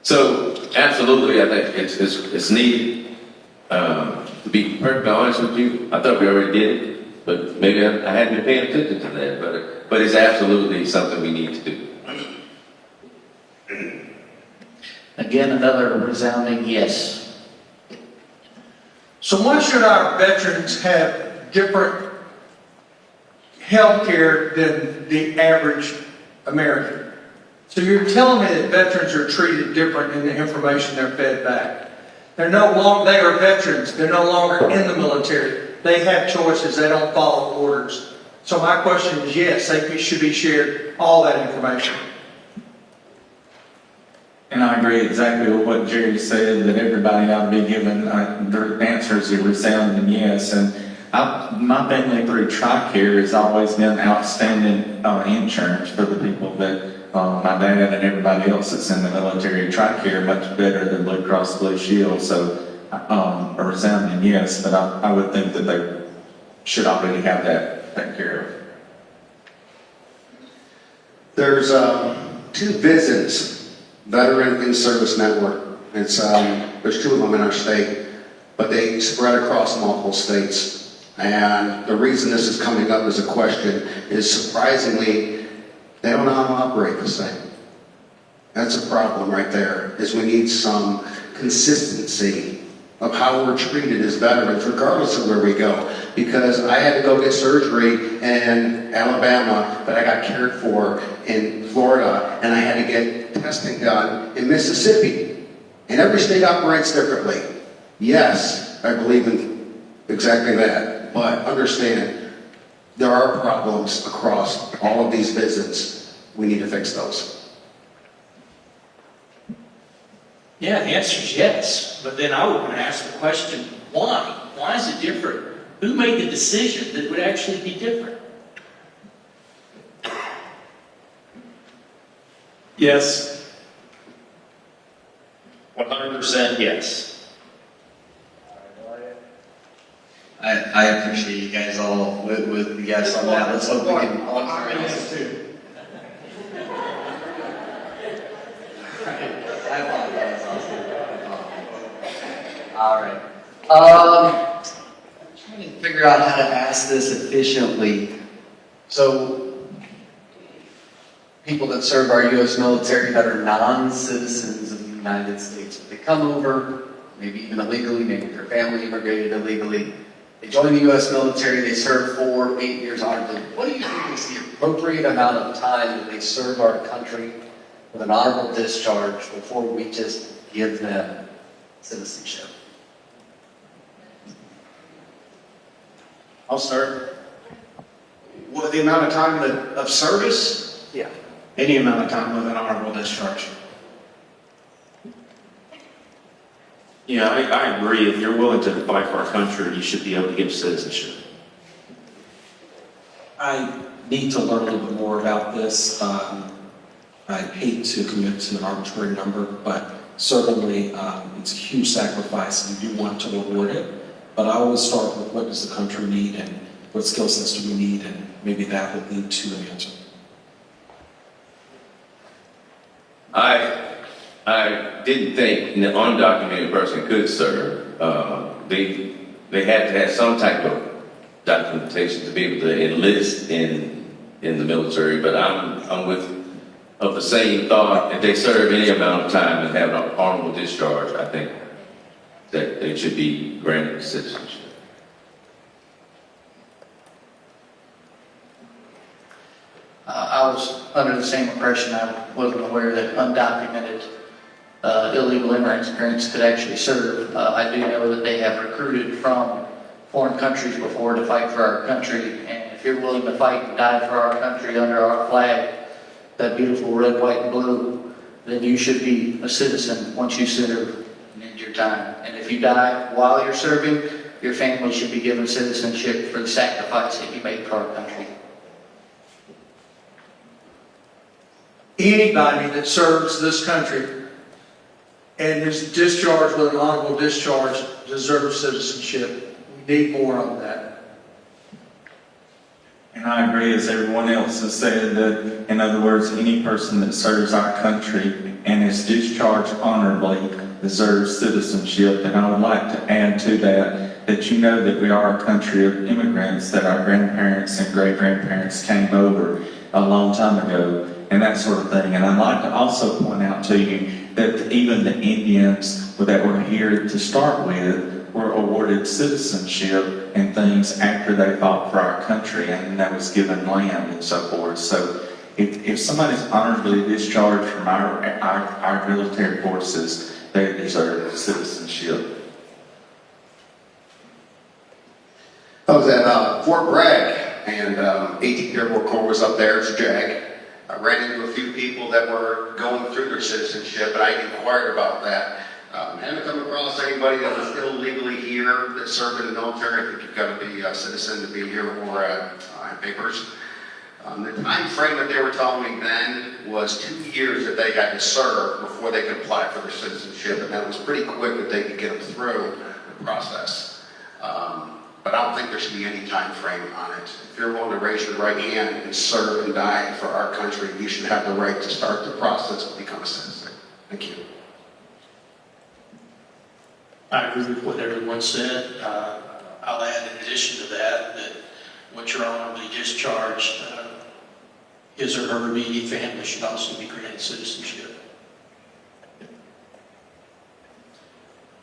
[SPEAKER 5] So, absolutely, I think it's needed. To be perfectly honest with you, I thought we already did it, but maybe I hadn't been paying attention to that. But it's absolutely something we need to do.
[SPEAKER 6] Again, another resounding yes.
[SPEAKER 7] So why should our veterans have different health care than the average American? So you're telling me that veterans are treated different in the information they're fed back. They are veterans. They're no longer in the military. They have choices. They don't follow orders. So my question is, yes, they should be shared all that information.
[SPEAKER 8] And I agree exactly with what Jerry said, that everybody ought to be given their answers are resounding yes. And my family through TRICARE has always been outstanding insurance for the people that my dad and everybody else that's in the military, TRICARE much better than Blue Cross Blue Shield. So a resounding yes, but I would think that they should already have that taken care of.
[SPEAKER 9] There's two VISNs, Veteran In-Service Network. It's there's two of them in our state, but they spread across multiple states. And the reason this is coming up as a question is surprisingly, they don't know how to operate the same. That's a problem right there, is we need some consistency of how we're treated as veterans, regardless of where we go. Because I had to go get surgery in Alabama, but I got cared for in Florida, and I had to get testing done in Mississippi. And every state operates differently. Yes, I believe in exactly that, but understand, there are problems across all of these visits. We need to fix those.
[SPEAKER 10] Yeah, the answer is yes, but then I would want to ask the question, why? Why is it different? Who made the decision that it would actually be different?
[SPEAKER 11] Yes.
[SPEAKER 12] 100% yes.
[SPEAKER 13] I appreciate you guys all with the yes on that. Let's hope we can all agree. I apologize, Austin. All right. Trying to figure out how to ask this efficiently. So, people that serve our U.S. military that are non-citizens of the United States, if they come over, maybe even illegally, maybe their family immigrated illegally, they join the U.S. military, they serve 4, 8 years honorably. What do you think is the appropriate amount of time that they serve our country with an honorable discharge before we just give them citizenship?
[SPEAKER 2] I'll start. What, the amount of time of service?
[SPEAKER 13] Yeah.
[SPEAKER 2] Any amount of time with an honorable discharge.
[SPEAKER 3] Yeah, I agree. If you're willing to fight for our country, you should be able to get citizenship.
[SPEAKER 4] I need to learn a little bit more about this. I hate to commit to an arbitrary number, but certainly it's a huge sacrifice. We do want to reward it, but I always start with what does the country need and what skill sets do we need, and maybe that would lead to an answer.
[SPEAKER 5] I didn't think an undocumented person could serve. They had to have some type of documentation to be able to enlist in the military. But I'm of the same thought. If they serve any amount of time and have an honorable discharge, I think that they should be granted citizenship.
[SPEAKER 6] I was under the same impression. I wasn't aware that undocumented illegal immigrants could actually serve. I do know that they have recruited from foreign countries before to fight for our country, and if you're willing to fight and die for our country under our flag, that beautiful red, white, and blue, then you should be a citizen once you serve and end your time. And if you die while you're serving, your family should be given citizenship for the sacrifice that you made for our country.
[SPEAKER 7] Anybody that serves this country and is discharged with an honorable discharge deserves citizenship. We need more on that.
[SPEAKER 8] And I agree, as everyone else has said, that, in other words, any person that serves our country and is discharged honorably deserves citizenship. And I would like to add to that you know that we are a country of immigrants, that our grandparents and great-grandparents came over a long time ago, and that sort of thing. And I'd like to also point out to you that even the Indians that were here to start with were awarded citizenship and things after they fought for our country, and that was given land and so forth. So if somebody's honorably discharged from our military forces, they deserve citizenship.
[SPEAKER 9] I was at Fort Bragg, and 18th Airborne Corps was up there. It's JAG. I ran into a few people that were going through their citizenship, and I inquired about that. Haven't come across anybody that was illegally here that served in the military. I think you've got to be a citizen to be here or have papers. The time frame that they were telling me then was 2 years that they had to serve before they could apply for their citizenship, and that was pretty quick that they could get them through the process. But I don't think there should be any time frame on it. If you're willing to raise your right hand and serve and die for our country, you should have the right to start the process to become a citizen. Thank you.
[SPEAKER 10] I agree with what everyone said. I'll add in addition to that, that once you're honorably discharged, his or her immediate family should also be granted citizenship.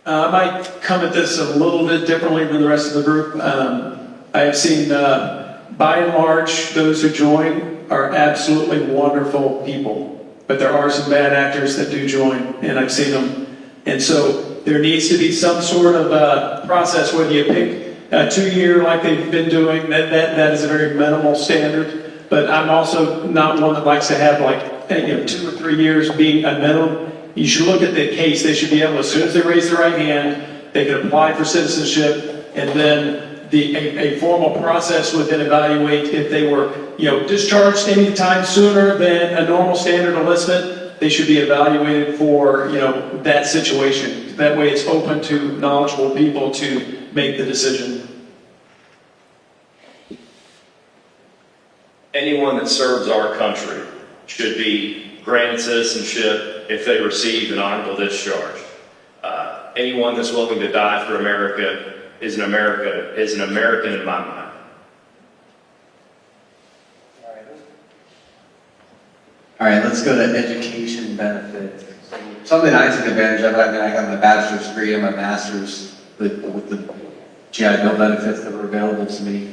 [SPEAKER 11] I might come at this a little bit differently than the rest of the group. I have seen, by and large, those who join are absolutely wonderful people. But there are some bad actors that do join, and I've seen them. And so there needs to be some sort of process, whether you pick a 2-year like they've been doing, that is a very minimal standard. But I'm also not one that likes to have like 2 or 3 years being a minimum. You should look at the case. They should be able, as soon as they raise their right hand, they can apply for citizenship, and then a formal process would then evaluate if they were discharged any time sooner than a normal standard enlistment. They should be evaluated for that situation. That way, it's open to knowledgeable people to make the decision.
[SPEAKER 12] Anyone that serves our country should be granted citizenship if they receive an honorable discharge. Anyone that's willing to die for America is an American in my mind.
[SPEAKER 13] All right, let's go to education benefits. Something I took advantage of, I got my bachelor's degree and my master's with the GI Bill benefits that were available to me.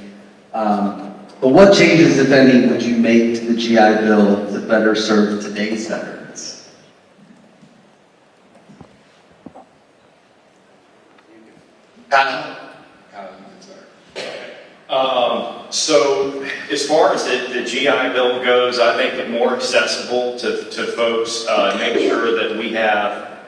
[SPEAKER 13] But what changes, if any, would you make to the GI Bill to better serve today's veterans?
[SPEAKER 12] So as far as the GI Bill goes, I make it more accessible to folks, make sure that we have,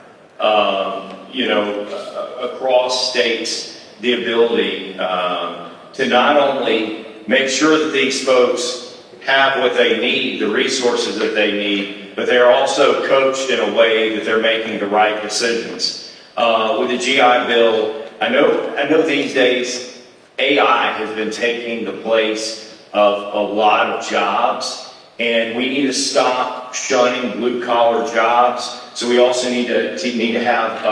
[SPEAKER 12] across states, the ability to not only make sure that these folks have what they need, the resources that they need, but they're also coached in a way that they're making the right decisions. With the GI Bill, I know these days AI has been taking the place of a lot of jobs, and we need to stop shunning blue-collar jobs. So we also need to have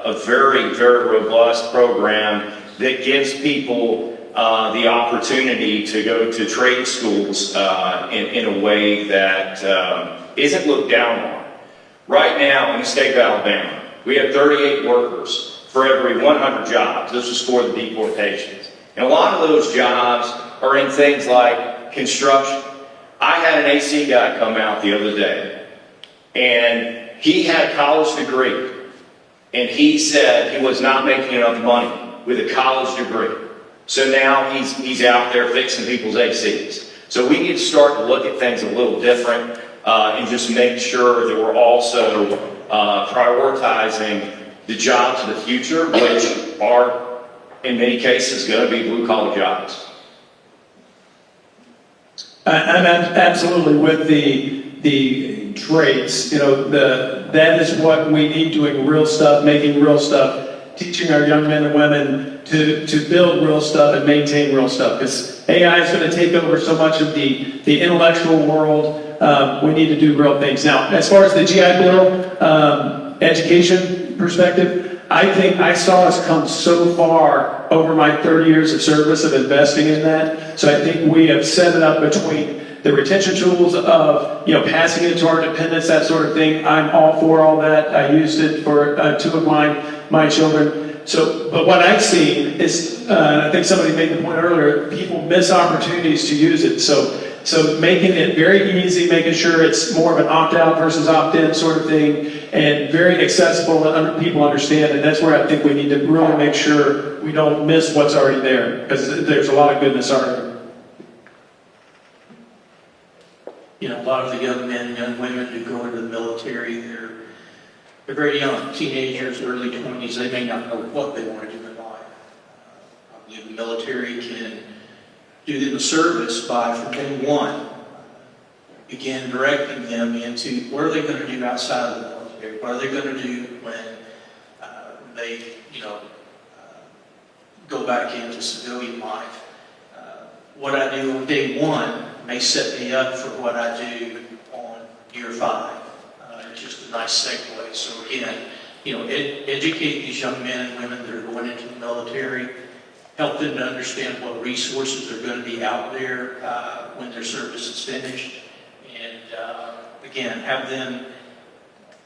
[SPEAKER 12] a very, very robust program that gives people the opportunity to go to trade schools in a way that isn't looked down on. Right now in the state of Alabama, we have 38 workers for every 100 jobs. This was for the deportations. And a lot of those jobs are in things like construction. I had an AC guy come out the other day, and he had a college degree, and he said he was not making enough money with a college degree. So now he's out there fixing people's ACs. So we need to start to look at things a little different and just make sure that we're also prioritizing the jobs of the future, which are, in many cases, going to be blue-collar jobs.
[SPEAKER 11] I'm absolutely with the trades. That is what we need, doing real stuff, making real stuff, teaching our young men and women to build real stuff and maintain real stuff. Because AI is going to take over so much of the intellectual world. We need to do real things. Now, as far as the GI Bill education perspective, I think I saw us come so far over my 30 years of service of investing in that. So I think we have set it up between the retention tools of, passing it to our dependents, that sort of thing. I'm all for all that. I used it for 2 of my children. So, but what I've seen is, I think somebody made the point earlier, people miss opportunities to use it. So making it very easy, making sure it's more of an opt-out versus opt-in sort of thing, and very accessible and people understand. And that's where I think we need to really make sure we don't miss what's already there, because there's a lot of goodness already.
[SPEAKER 10] A lot of the young men and young women who go into the military, they're very young, teenagers, early 20s. They may not know what they want to do in life. I believe the military can do them a service by, from day one, begin directing them into what are they going to do outside of the military? What are they going to do when they, go back into civilian life? What I do on day one may set me up for what I do on year 5. It's just a nice segue. So again, educate these young men and women that are going into the military, help them to understand what resources are going to be out there when their service is finished, and again, have them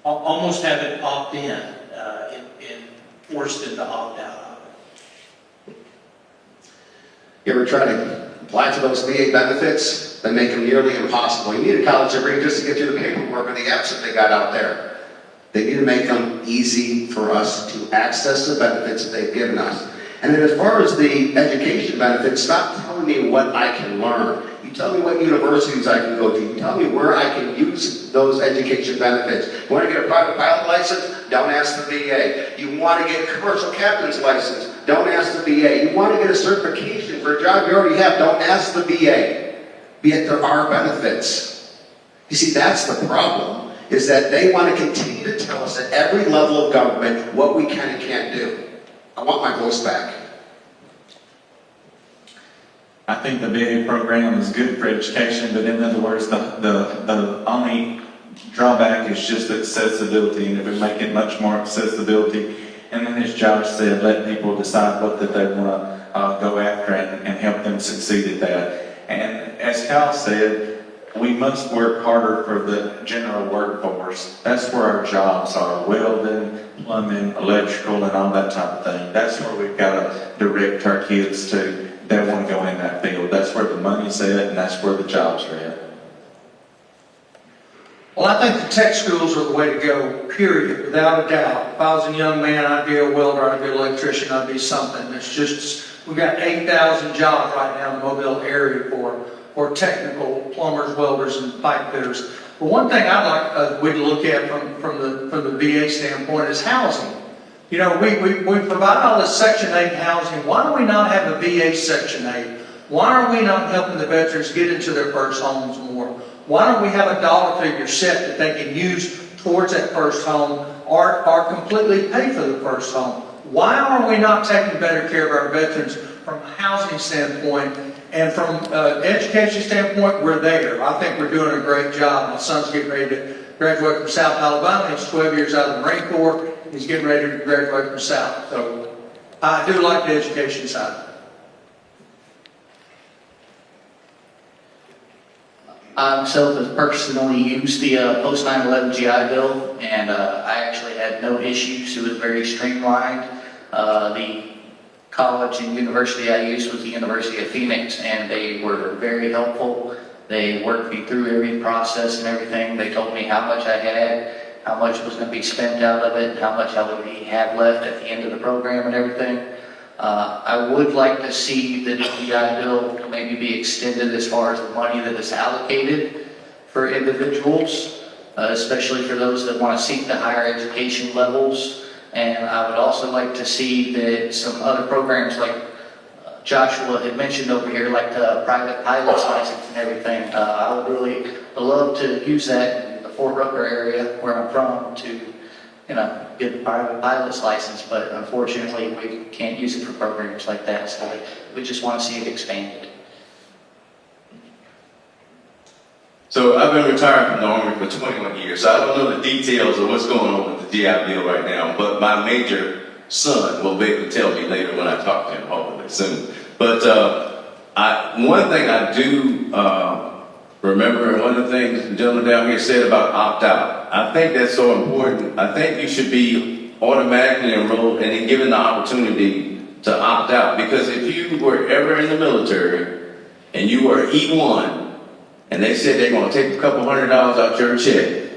[SPEAKER 10] almost have it opt in and force them to opt out of it.
[SPEAKER 9] You ever try to apply to those VA benefits? They make them nearly impossible. You need a college degree just to get through the paperwork or the apps that they got out there. They need to make them easy for us to access the benefits that they've given us. And then as far as the education benefits, stop telling me what I can learn. You tell me what universities I can go to. You tell me where I can use those education benefits. You want to get a private pilot license? Don't ask the VA. You want to get a commercial captain's license? Don't ask the VA. You want to get a certification for a job you already have? Don't ask the VA. Yet there are benefits. You see, that's the problem, is that they want to continue to tell us at every level of government what we can and can't do. I want my voice back.
[SPEAKER 8] I think the VA program is good for education, but in other words, the only drawback is just accessibility, and it would make it much more accessibility. And then, as Josh said, let people decide what that they want to go after and help them succeed at that. And as Kyle said, we must work harder for the general workforce. That's where our jobs are: welding, plumbing, electrical, and all that type of thing. That's where we've got to direct our kids to that want to go in that field. That's where the money's at, and that's where the jobs are at.
[SPEAKER 7] Well, I think the tech schools are the way to go, period, without a doubt. If I was a young man, I'd be a welder, I'd be an electrician, I'd be something. It's just, we've got 8,000 jobs right now in the Mobile area for technical plumbers, welders, and pipe fitters. But one thing I'd like we'd look at from the VA standpoint is housing. We provide all this Section 8 housing. Why do we not have a VA Section 8? Why are we not helping the veterans get into their first homes more? Why don't we have a dollar figure set that they can use towards that first home or completely pay for the first home? Why are we not taking better care of our veterans from a housing standpoint and from an education standpoint? We're there. I think we're doing a great job. My son's getting ready to graduate from South Alabama. He's 12 years out of the Marine Corps. He's getting ready to graduate from South. So I do like the education side.
[SPEAKER 6] I myself have personally used the post 9/11 GI Bill, and I actually had no issues. It was very streamlined. The college and university I used was the University of Phoenix, and they were very helpful. They worked me through every process and everything. They told me how much I had, how much was going to be spent out of it, and how much I would have left at the end of the program and everything. I would like to see the GI Bill maybe be extended as far as the money that is allocated for individuals, especially for those that want to seek the higher education levels. And I would also like to see that some other programs like Joshua had mentioned over here, like the private pilot's license and everything. I would really love to use that in the Fort Rucker area where I'm from to get a private pilot's license, but unfortunately we can't use it for programs like that, so we just want to see it expanded.
[SPEAKER 5] So I've been retired from the Army for 21 years, so I don't know the details of what's going on with the GI Bill right now, but my major son will be able to tell me later when I talk to him, hopefully soon. But one thing I do remember, and one of the things the gentleman down here said about opt-out, I think that's so important. I think you should be automatically enrolled and then given the opportunity to opt out. Because if you were ever in the military and you were E1 and they said they're going to take a couple $100 out your check,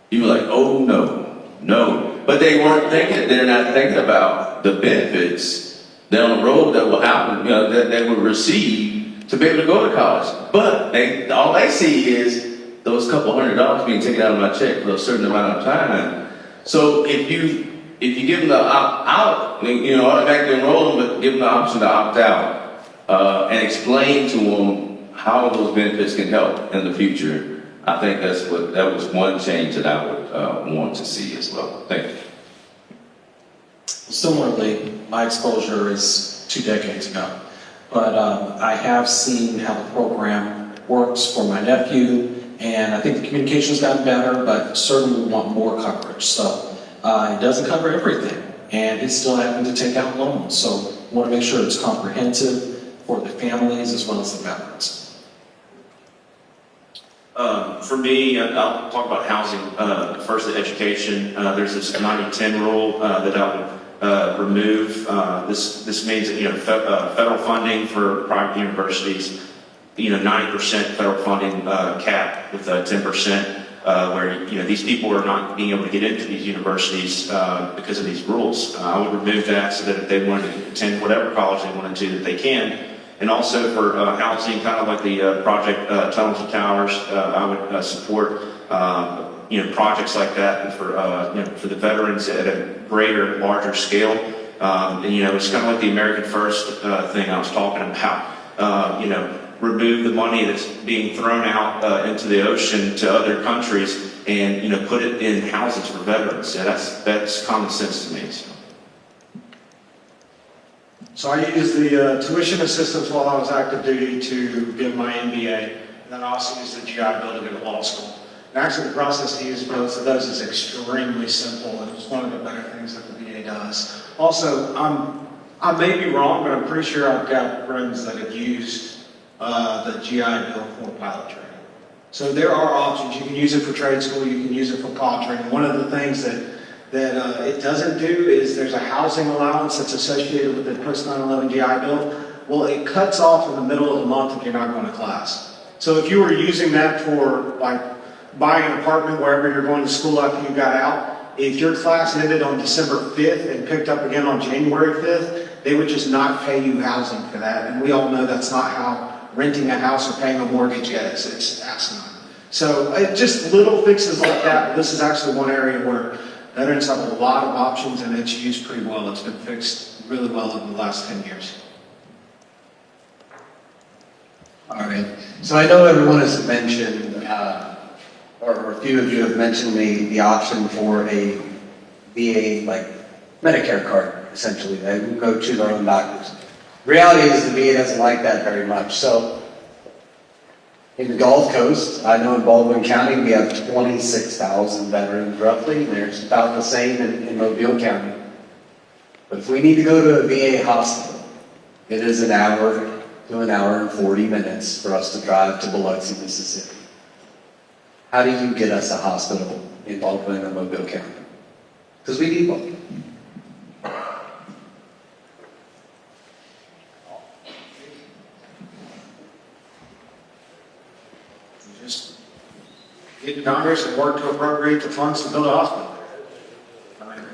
[SPEAKER 5] you were like, oh no. But they're not thinking about the benefits down the road that will happen, that they will receive to be able to go to college. But all they see is those couple $100 being taken out of my check for a certain amount of time. So if you give them the opt-out, automatically enroll them, but give them the option to opt out and explain to them how those benefits can help in the future, I think that was one change that I would want to see as well. Thank you.
[SPEAKER 4] Similarly, my exposure is 2 decades ago, but I have seen how the program works for my nephew, and I think the communication's gotten better, but certainly we want more coverage. So it doesn't cover everything, and it's still having to take out loans. So we want to make sure it's comprehensive for the families as well as the veterans.
[SPEAKER 3] For me, I'll talk about housing. First, the education. There's this 90-10 rule that I would remove. This means that federal funding for private universities, 90% federal funding cap with 10%, where these people are not being able to get into these universities because of these rules. I would remove that so that if they wanted to attend whatever college they wanted to, that they can. And also for housing, kind of like the project Tunnels and Towers, I would support projects like that for the veterans at a greater, larger scale. It's kind of like the American First thing I was talking about. Remove the money that's being thrown out into the ocean to other countries and put it in houses for veterans. Yeah, that's common sense to me.
[SPEAKER 2] So I used the tuition assistance while I was active duty to get my MBA, and then I also used the GI Bill to go to law school. And actually the process to use both of those is extremely simple, and it's one of the better things that the VA does. Also, I may be wrong, but I'm pretty sure I've got friends that have used the GI Bill for pilot training. So there are options. You can use it for trade school, you can use it for pilot training. One of the things that it doesn't do is there's a housing allowance that's associated with the post 9/11 GI Bill. Well, it cuts off in the middle of the month if you're not going to class. So if you were using that for like buying an apartment wherever you're going to school after you got out, if your class ended on December 5th and picked up again on January 5th, they would just not pay you housing for that. And we all know that's not how renting a house or paying a mortgage is. It's asinine. So just little fixes like that. But this is actually one area where veterans have a lot of options, and it's used pretty well. It's been fixed really well in the last 10 years.
[SPEAKER 13] All right. So I know everyone has mentioned, or a few of you have mentioned the option for a VA, like Medicare card, essentially. They can go choose their own doctors. Reality is the VA doesn't like that very much. So in the Gulf Coast, I know in Baldwin County, we have 26,000 veterans roughly. There's about the same in Mobile County. But if we need to go to a VA hospital, it is an hour to an hour and 40 minutes for us to drive to Biloxi, Mississippi. How do you get us a hospital in Baldwin or Mobile County? Because we need one.
[SPEAKER 2] Just get in Congress and work to appropriate the funds to build a hospital. I mean,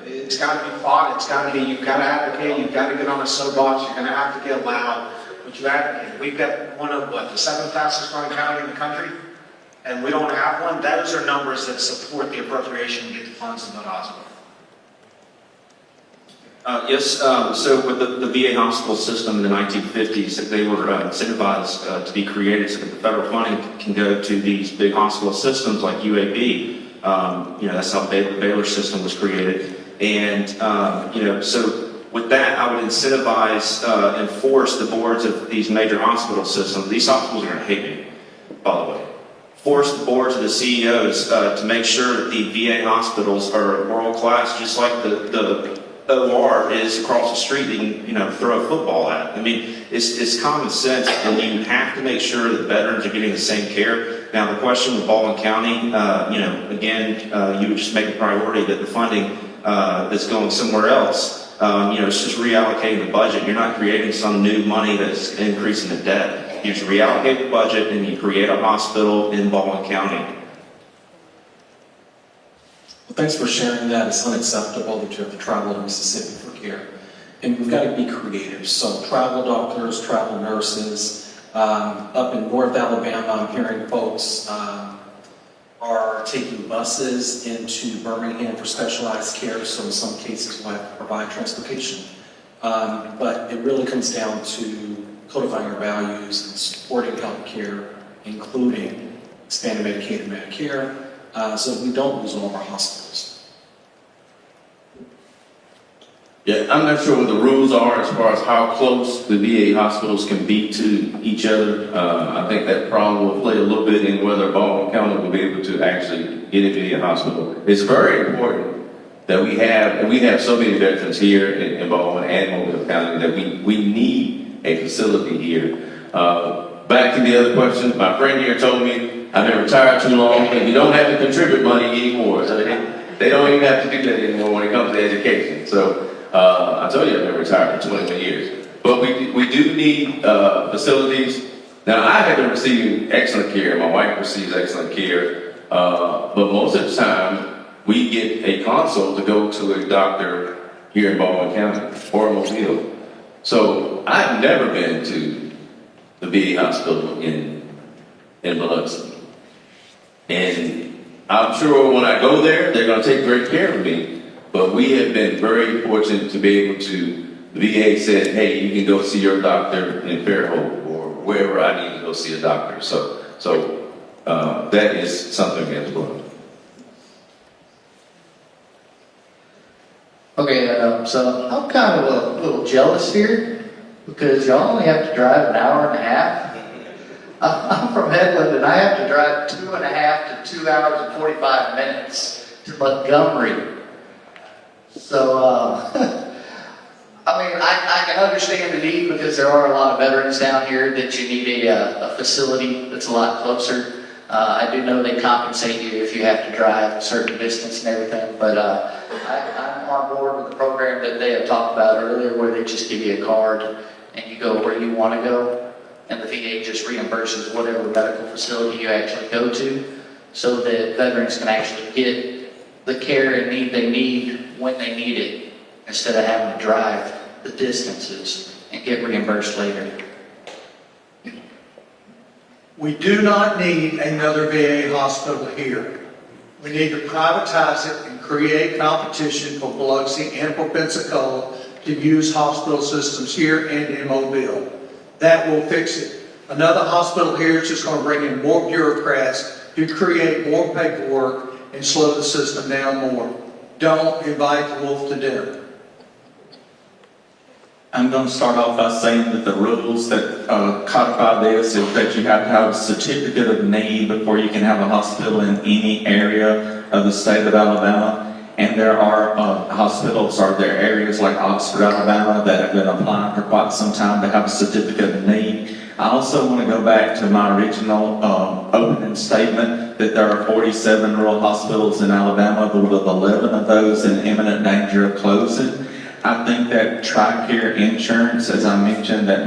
[SPEAKER 2] it's got to be fought. It's got to be, you've got to advocate. You've got to get on a soapbox. You're going to have to get loud. But you advocate. We've got one of, the 7th fastest growing county in the country, and we don't have one. Those are numbers that support the appropriation to get the funds to build a hospital.
[SPEAKER 3] Yes, so with the VA hospital system in the 1950s, they were incentivized to be created so that the federal funding can go to these big hospital systems like UAB. That's how the Baylor system was created. And, so with that, I would incentivize and force the boards of these major hospital systems. These hospitals are going to hate me, by the way. Force the boards of the CEOs to make sure that the VA hospitals are world class, just like the OR is across the street that you can, throw a football at. I mean, it's common sense, and you have to make sure that veterans are getting the same care. Now, the question with Baldwin County, again, you would just make a priority that the funding that's going somewhere else, it's just reallocating the budget. You're not creating some new money that's increasing the debt. You just reallocate the budget and you create a hospital in Baldwin County.
[SPEAKER 4] Well, thanks for sharing that. It's unacceptable that you have to travel to Mississippi for care. And we've got to be creative. So travel doctors, travel nurses. Up in North Alabama, I'm hearing folks are taking buses into Birmingham for specialized care. So in some cases, we'll have to provide transportation. But it really comes down to codifying our values and supporting health care, including expanded Medicaid and Medicare, so we don't lose all of our hospitals.
[SPEAKER 5] Yeah, I'm not sure what the rules are as far as how close the VA hospitals can be to each other. I think that probably will play a little bit in whether Baldwin County will be able to actually get a VA hospital. It's very important that we have so many veterans here in Baldwin and Mobile County that we need a facility here. Back to the other question, my friend here told me I've been retired too long and you don't have to contribute money anymore. So they don't even have to do that anymore when it comes to education. So I told you I've been retired for 21 years. But we do need facilities. Now, I have been receiving excellent care. My wife receives excellent care. But most of the time, we get a consult to go to a doctor here in Baldwin County or Mobile. So I've never been to the VA hospital in Biloxi. And I'm sure when I go there, they're going to take great care of me. But we have been very fortunate to be able to, the VA said, hey, you can go see your doctor in Fairhope or wherever I need to go see a doctor. So that is something as well.
[SPEAKER 6] Okay, so I'm kind of a little jealous here because y'all only have to drive an hour and a half. I'm from Headland and I have to drive 2.5 to 2 hours and 45 minutes to Montgomery. So, I mean, I can understand the need because there are a lot of veterans down here that you need a facility that's a lot closer. I do know they compensate you if you have to drive a certain distance and everything, but I'm on board with the program that they had talked about earlier where they just give you a card and you go where you want to go and the VA just reimburses whatever medical facility you actually go to so that veterans can actually get the care and need they need when they need it instead of having to drive the distances and get reimbursed later.
[SPEAKER 7] We do not need another VA hospital here. We need to privatize it and create competition for Biloxi and for Pensacola to use hospital systems here and in Mobile. That will fix it. Another hospital here is just going to bring in more bureaucrats to create more paperwork and slow the system down more. Don't invite the wolf to dinner.
[SPEAKER 8] I'm going to start off by saying that the rules that codify this is that you have to have a certificate of need before you can have a hospital in any area of the state of Alabama. And there are hospitals, or there are areas like Oxford, Alabama, that have been applying for quite some time to have a certificate of need. I also want to go back to my original opening statement that there are 47 rural hospitals in Alabama, with 11 of those in imminent danger of closing. I think that TRICARE insurance, as I mentioned, that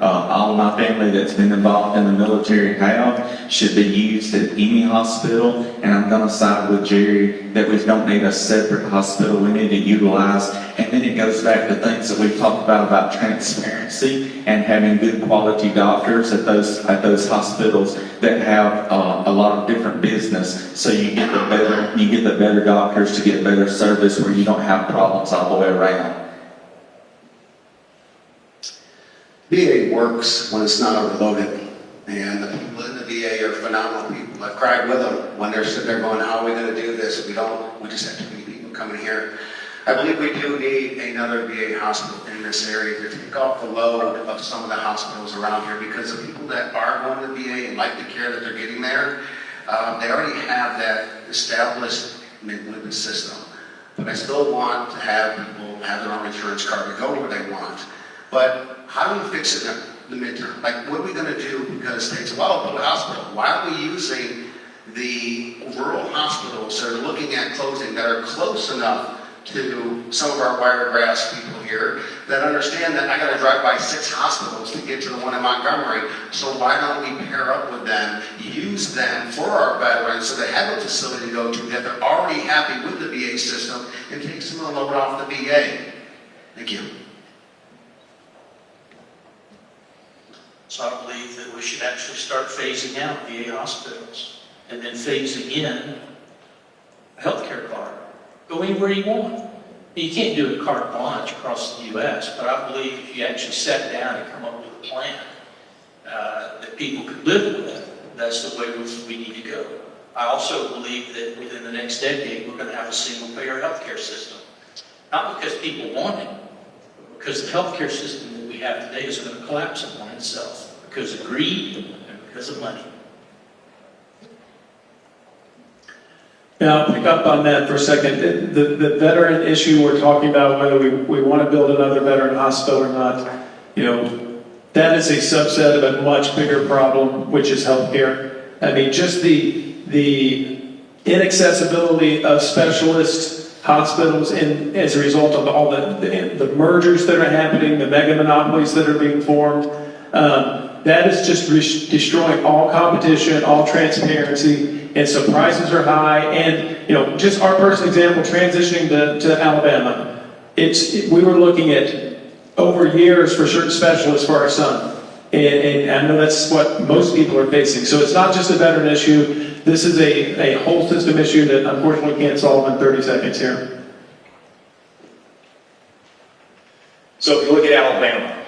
[SPEAKER 8] all of my family that's been involved in the military have, should be used at any hospital. And I'm going to side with Jerry that we don't need a separate hospital. We need to utilize, and then it goes back to things that we've talked about transparency and having good quality doctors at those hospitals that have a lot of different business. So you get the better doctors to get better service where you don't have problems all the way around.
[SPEAKER 9] VA works when it's not overloaded, and the people in the VA are phenomenal people. I've cried with them when they're sitting there going, how are we going to do this? We just have too many people coming here. I believe we do need another VA hospital in this area to take off the load of some of the hospitals around here, because the people that are going to the VA and like the care that they're getting there, they already have that established living system. But I still want to have people have their own insurance card to go where they want. But how do we fix it in the midterm? Like, what are we going to do? Because it takes a while to build a hospital. Why are we using the rural hospitals that are looking at closing that are close enough to some of our wiregrass people here that understand that I got to drive by 6 hospitals to get to the one in Montgomery? So why don't we pair up with them, use them for our veterans so they have a facility to go to that they're already happy with the VA system and take some of the load off the VA? Thank you.
[SPEAKER 10] So I believe that we should actually start phasing out VA hospitals and then phasing in a healthcare card. Go anywhere you want. You can't do it carte blanche across the U.S., but I believe if you actually sat down and come up with a plan that people could live with, That's the way we need to go. I also believe that within the next decade, we're going to have a single-payer healthcare system. Not because people want it, but because the healthcare system that we have today is going to collapse upon itself because of greed and because of money.
[SPEAKER 11] Now, I'll pick up on that for a second. The veteran issue we're talking about, whether we want to build another veteran hospital or not, that is a subset of a much bigger problem, which is healthcare. I mean, just the inaccessibility of specialist hospitals as a result of all the mergers that are happening, the mega monopolies that are being formed, that is just destroying all competition, all transparency, and so prices are high. And just our personal example, transitioning to Alabama, we were looking at over years for certain specialists for our son, and I know that's what most people are facing. So it's not just a veteran issue. This is a whole system issue that unfortunately can't solve in 30 seconds here.
[SPEAKER 12] So if you look at Alabama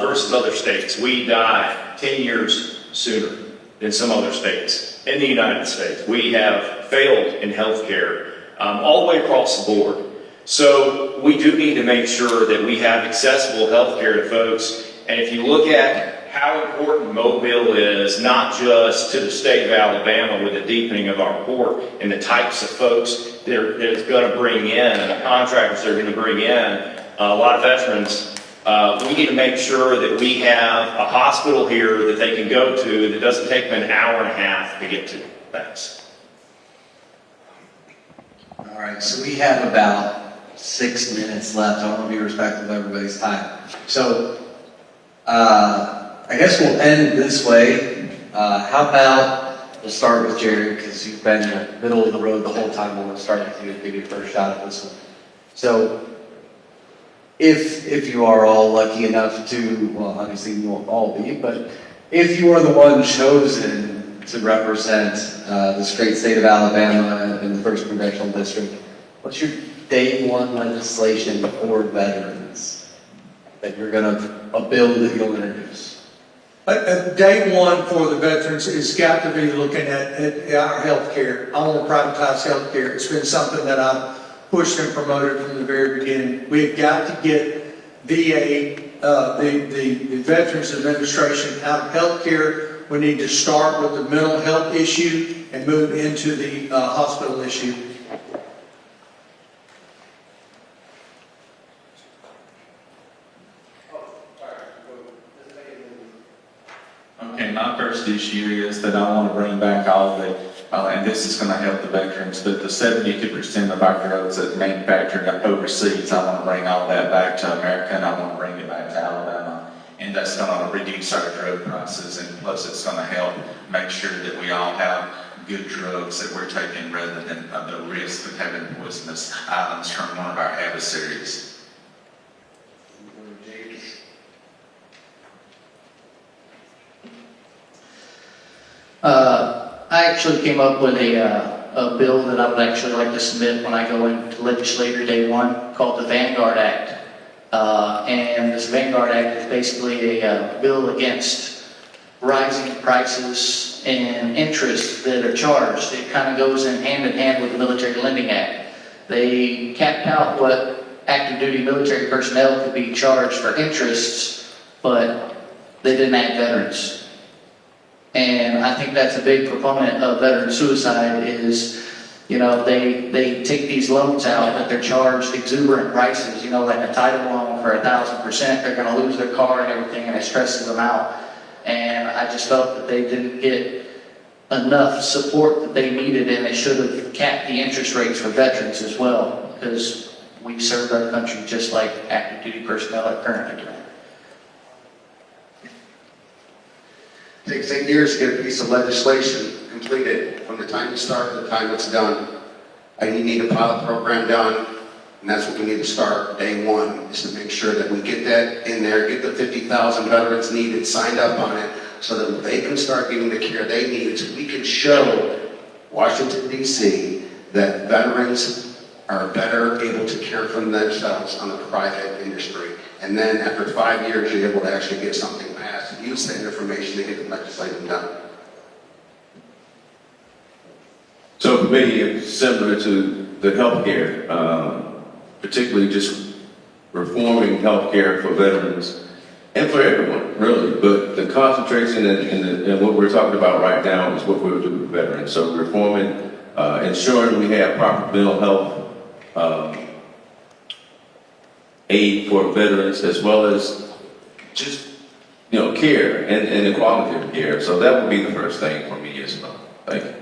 [SPEAKER 12] versus other states, we die 10 years sooner than some other states. In the United States, we have failed in healthcare all the way across the board. So we do need to make sure that we have accessible healthcare to folks. And if you look at how important Mobile is, not just to the state of Alabama with the deepening of our port and the types of folks that it's going to bring in and the contractors they're going to bring in, a lot of veterans, we need to make sure that we have a hospital here that they can go to that doesn't take them an hour and a half to get to. Thanks.
[SPEAKER 13] All right, so we have about 6 minutes left. I want to be respectful of everybody's time. So, I guess we'll end this way. How about we'll start with Jerry, because you've been in the middle of the road the whole time. We'll start with you and give you a first shot at this one. So, if you are all lucky enough to, well, obviously you won't all be, but if you are the one chosen to represent this great state of Alabama in the 1st Congressional District, what's your day one legislation for veterans that you're a bill that you'll introduce?
[SPEAKER 7] Day one for the veterans has got to be looking at our health care. I want to privatize health care. It's been something that I've pushed and promoted from the very beginning. We've got to get VA, the Veterans Administration, out of health care. We need to start with the mental health issue and move into the hospital issue.
[SPEAKER 8] Okay, my first issue is that I want to bring back all the, and this is going to help the veterans, but the 72% of our drugs that are manufactured overseas, I want to bring all that back to America, and I want to bring it back to Alabama. And that's going to reduce our drug prices, and plus it's going to help make sure that we all have good drugs that we're taking rather than the risk of having poisonous items from one of our adversaries.
[SPEAKER 6] I actually came up with a bill that I would actually like to submit when I go into Legislator Day 1 called the Vanguard Act. And this Vanguard Act is basically a bill against rising prices and interest that are charged. It kind of goes in hand with the Military Lending Act. They capped out what active duty military personnel could be charged for interests, but they didn't add veterans. And I think that's a big proponent of veteran suicide is, they take these loans out that they're charged exuberant prices, like a title loan for 1,000%, they're going to lose their car and everything, and it stresses them out. And I just felt that they didn't get enough support that they needed, and they should have capped the interest rates for veterans as well, because we served our country just like active duty personnel are currently doing.
[SPEAKER 9] It takes 8 years to get a piece of legislation completed from the time you start to the time it's done. And you need a pilot program done, and that's what we need to start day one, is to make sure that we get that in there, get the 50,000 veterans needed signed up on it, so that they can start getting the care they need, so we can show Washington, D.C. that veterans are better able to care for themselves on the private industry. And then after 5 years, you're able to actually get something passed, use that information to get the legislation done.
[SPEAKER 5] So for me, it's similar to the healthcare, particularly just reforming healthcare for veterans and for everyone, really. But the concentration and what we're talking about right now is what we'll do with veterans. So reforming, ensuring we have proper mental health aid for veterans, as well as just care and the quality of care. So that would be the first thing for me as well. Thank you.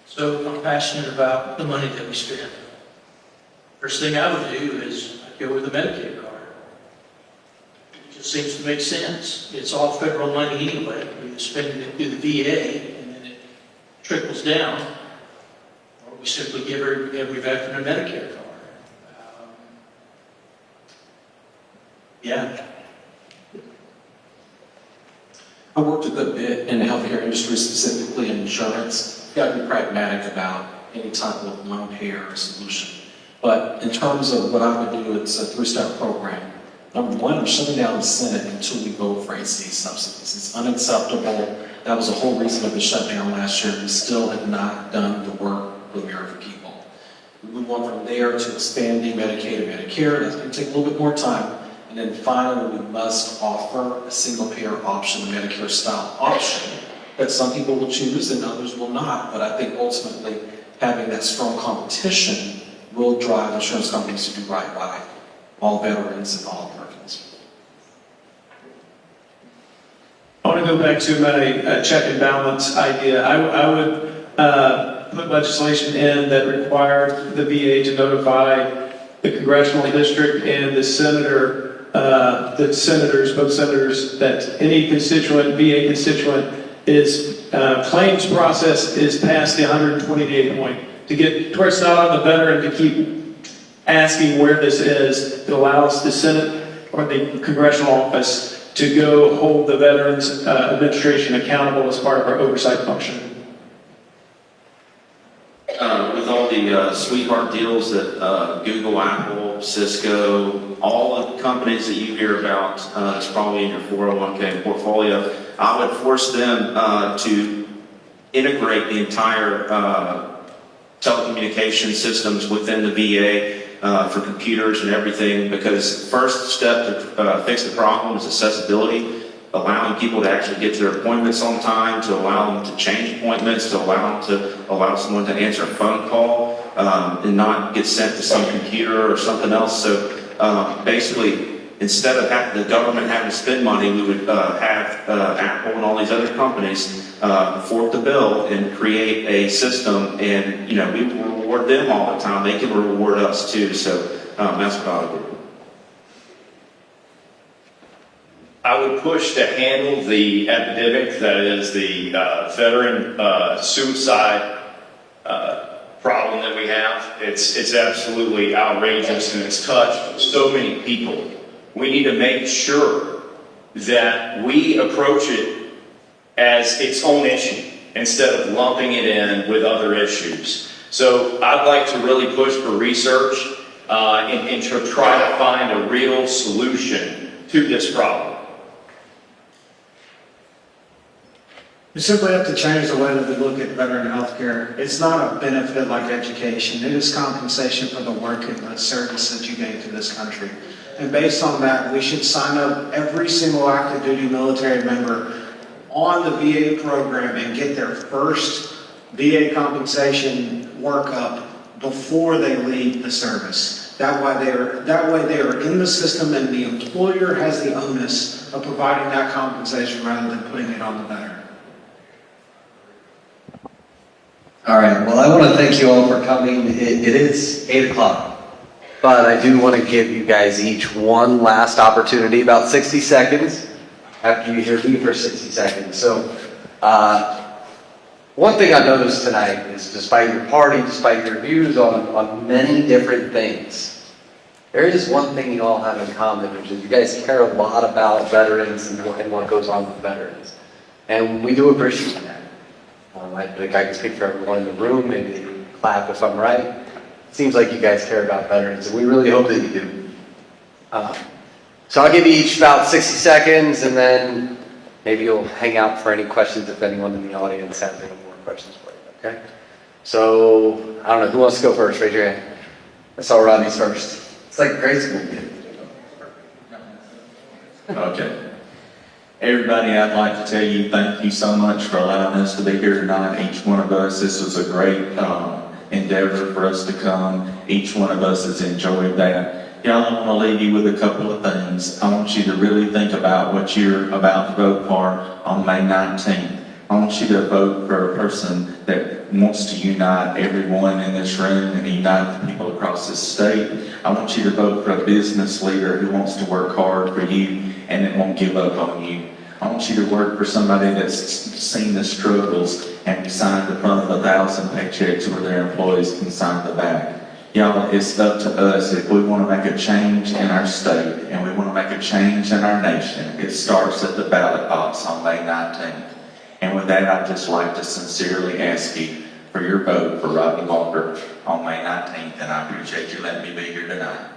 [SPEAKER 10] So I'm passionate about the money that we spend. First thing I would do is go with the Medicaid card. It just seems to make sense. It's all federal money anyway. We're spending it through the VA, and then it trickles down. Or we simply give every veteran a Medicare card. Yeah.
[SPEAKER 4] I worked a good bit in the healthcare industry, specifically in insurance. You gotta be pragmatic about any type of one-payer solution. But in terms of what I would do, it's a three-step program. Number one, I'm shutting down the Senate until we vote for ACA subsidies. It's unacceptable. That was the whole reason of the shutdown last year. We still have not done the work for the American people. We move on from there to expanding Medicaid and Medicare. That's going to take a little bit more time. And then finally, we must offer a single-payer option, a Medicare-style option that some people will choose and others will not. But I think ultimately having that strong competition will drive insurance companies to do right by all veterans and all Americans.
[SPEAKER 11] I want to go back to my check and balance idea. I would put legislation in that required the VA to notify the congressional district and the senators, both senators, that any constituent, VA constituent, is claims process is past the 120-day point. To get to where it's not on the veteran to keep asking where this is, it allows the Senate or the congressional office to go hold the Veterans Administration accountable as part of our oversight function.
[SPEAKER 3] With all the sweetheart deals that Google, Apple, Cisco, all the companies that you hear about, it's probably in your 401k portfolio, I would force them to integrate the entire telecommunication systems within the VA for computers and everything, because first step to fix the problem is accessibility, allowing people to actually get to their appointments on time, to allow them to change appointments, to allow someone to answer a phone call and not get sent to some computer or something else. So basically, instead of the government having to spend money, we would have Apple and all these other companies fork the bill and create a system, and we will reward them all the time. They can reward us too. So that's what I would do.
[SPEAKER 12] I would push to handle the epidemic that is the veteran suicide problem that we have. It's absolutely outrageous, and it's touched so many people. We need to make sure that we approach it as its own issue instead of lumping it in with other issues. So I'd like to really push for research and to try to find a real solution to this problem.
[SPEAKER 2] We simply have to change the way that we look at veteran health care. It's not a benefit like education. It is compensation for the work and the service that you gave to this country. And based on that, we should sign up every single active duty military member on the VA program and get their first VA compensation workup before they leave the service. That way they are in the system, and the employer has the onus of providing that compensation rather than putting it on the veteran.
[SPEAKER 13] All right, well, I want to thank you all for coming. It is 8 o'clock, but I do want to give you guys each one last opportunity, about 60 seconds, after you hear me for 60 seconds. So, one thing I noticed tonight is despite your party, despite your views on many different things, there is one thing you all have in common, which is you guys care a lot about veterans and what goes on with veterans. And we do appreciate that. I think I can speak for everyone in the room, maybe clap if I'm right. It seems like you guys care about veterans, and we really hope that you do. So I'll give you each about 60 seconds, and then maybe you'll hang out for any questions if anyone in the audience has any more questions for you, okay? So, I don't know, who wants to go first? Raise your hand. I saw Rodney's first. It's like grade school.
[SPEAKER 8] Okay. Everybody, I'd like to tell you thank you so much for allowing us to be here tonight. Each one of us, this was a great endeavor for us to come. Each one of us has enjoyed that. Y'all, I want to leave you with a couple of things. I want you to really think about what you're about to vote for on May 19th. I want you to vote for a person that wants to unite everyone in this room and unite the people across this state. I want you to vote for a business leader who wants to work hard for you and that won't give up on you. I want you to work for somebody that's seen the struggles and signed the front of 1,000 paychecks where their employees can sign the back. Y'all, it's up to us if we want to make a change in our state and we want to make a change in our nation. It starts at the ballot box on May 19th. And with that, I'd just like to sincerely ask you for your vote for Rodney Walker on May 19th, and I appreciate you letting me be here tonight.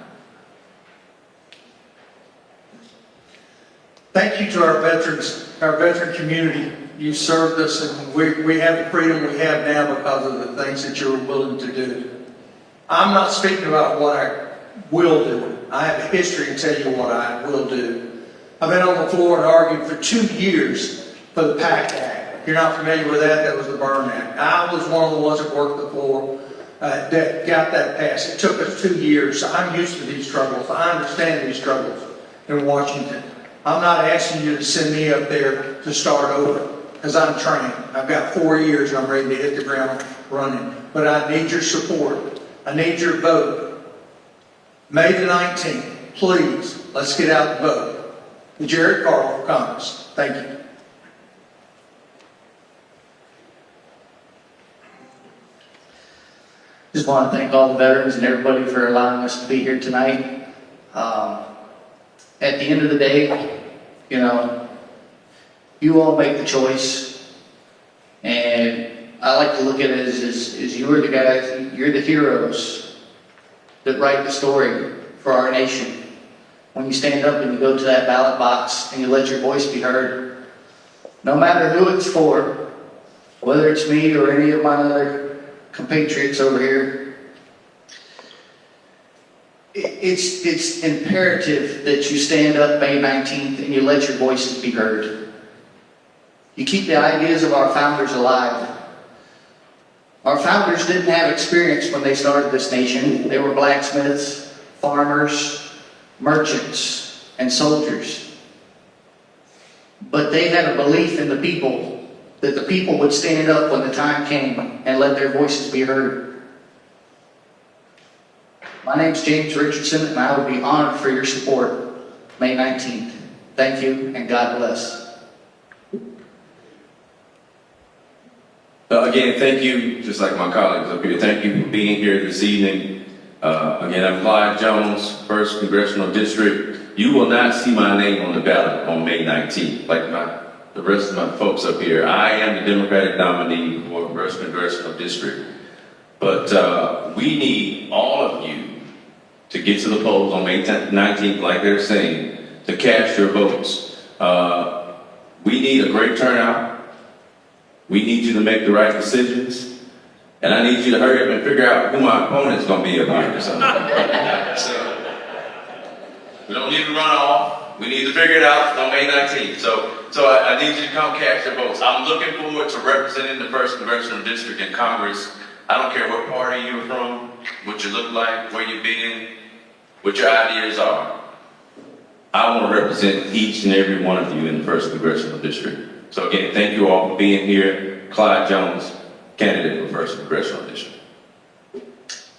[SPEAKER 7] Thank you to our veterans, our veteran community. You served us, and we have the freedom we have now because of the things that you were willing to do. I'm not speaking about what I will do. I have a history to tell you what I will do. I've been on the floor and argued for 2 years for the PACT Act. If you're not familiar with that, that was the Byrne Act. I was one of the ones that worked the floor that got that passed. It took us 2 years. So I'm used to these struggles. I understand these struggles in Washington. I'm not asking you to send me up there to start over because I'm trained. I've got 4 years and I'm ready to hit the ground running. But I need your support. I need your vote. May the 19th, please, let's get out the vote. Jared Carl for Congress. Thank you.
[SPEAKER 6] Just want to thank all the veterans and everybody for allowing us to be here tonight. At the end of the day, you know, you all make the choice. And I like to look at it as you are the guys, you're the heroes that write the story for our nation. When you stand up and you go to that ballot box and you let your voice be heard, no matter who it's for, whether it's me or any of my other compatriots over here, it's imperative that you stand up May 19th and you let your voices be heard. You keep the ideas of our founders alive. Our founders didn't have experience when they started this nation. They were blacksmiths, farmers, merchants, and soldiers. But they had a belief in the people, that the people would stand up when the time came and let their voices be heard. My name's James Richardson, and I would be honored for your support May 19th. Thank you, and God bless.
[SPEAKER 5] Again, thank you, just like my colleagues up here, thank you for being here this evening. Again, I'm Clyde Jones, 1st Congressional District. You will not see my name on the ballot on May 19th, like the rest of my folks up here. I am the Democratic nominee for 1st Congressional District. But we need all of you to get to the polls on May 19th, like they're saying, to cast your votes. We need a great turnout. We need you to make the right decisions. And I need you to hurry up and figure out who my opponent's going to be up here or something. So, we don't need to run off. We need to figure it out on May 19th. So I need you to come cast your votes. I'm looking forward to representing the 1st Congressional District in Congress. I don't care what party you're from, what you look like, where you've been, what your ideas are. I want to represent each and every one of you in the 1st Congressional District. So again, thank you all for being here. Clyde Jones, candidate for 1st Congressional District.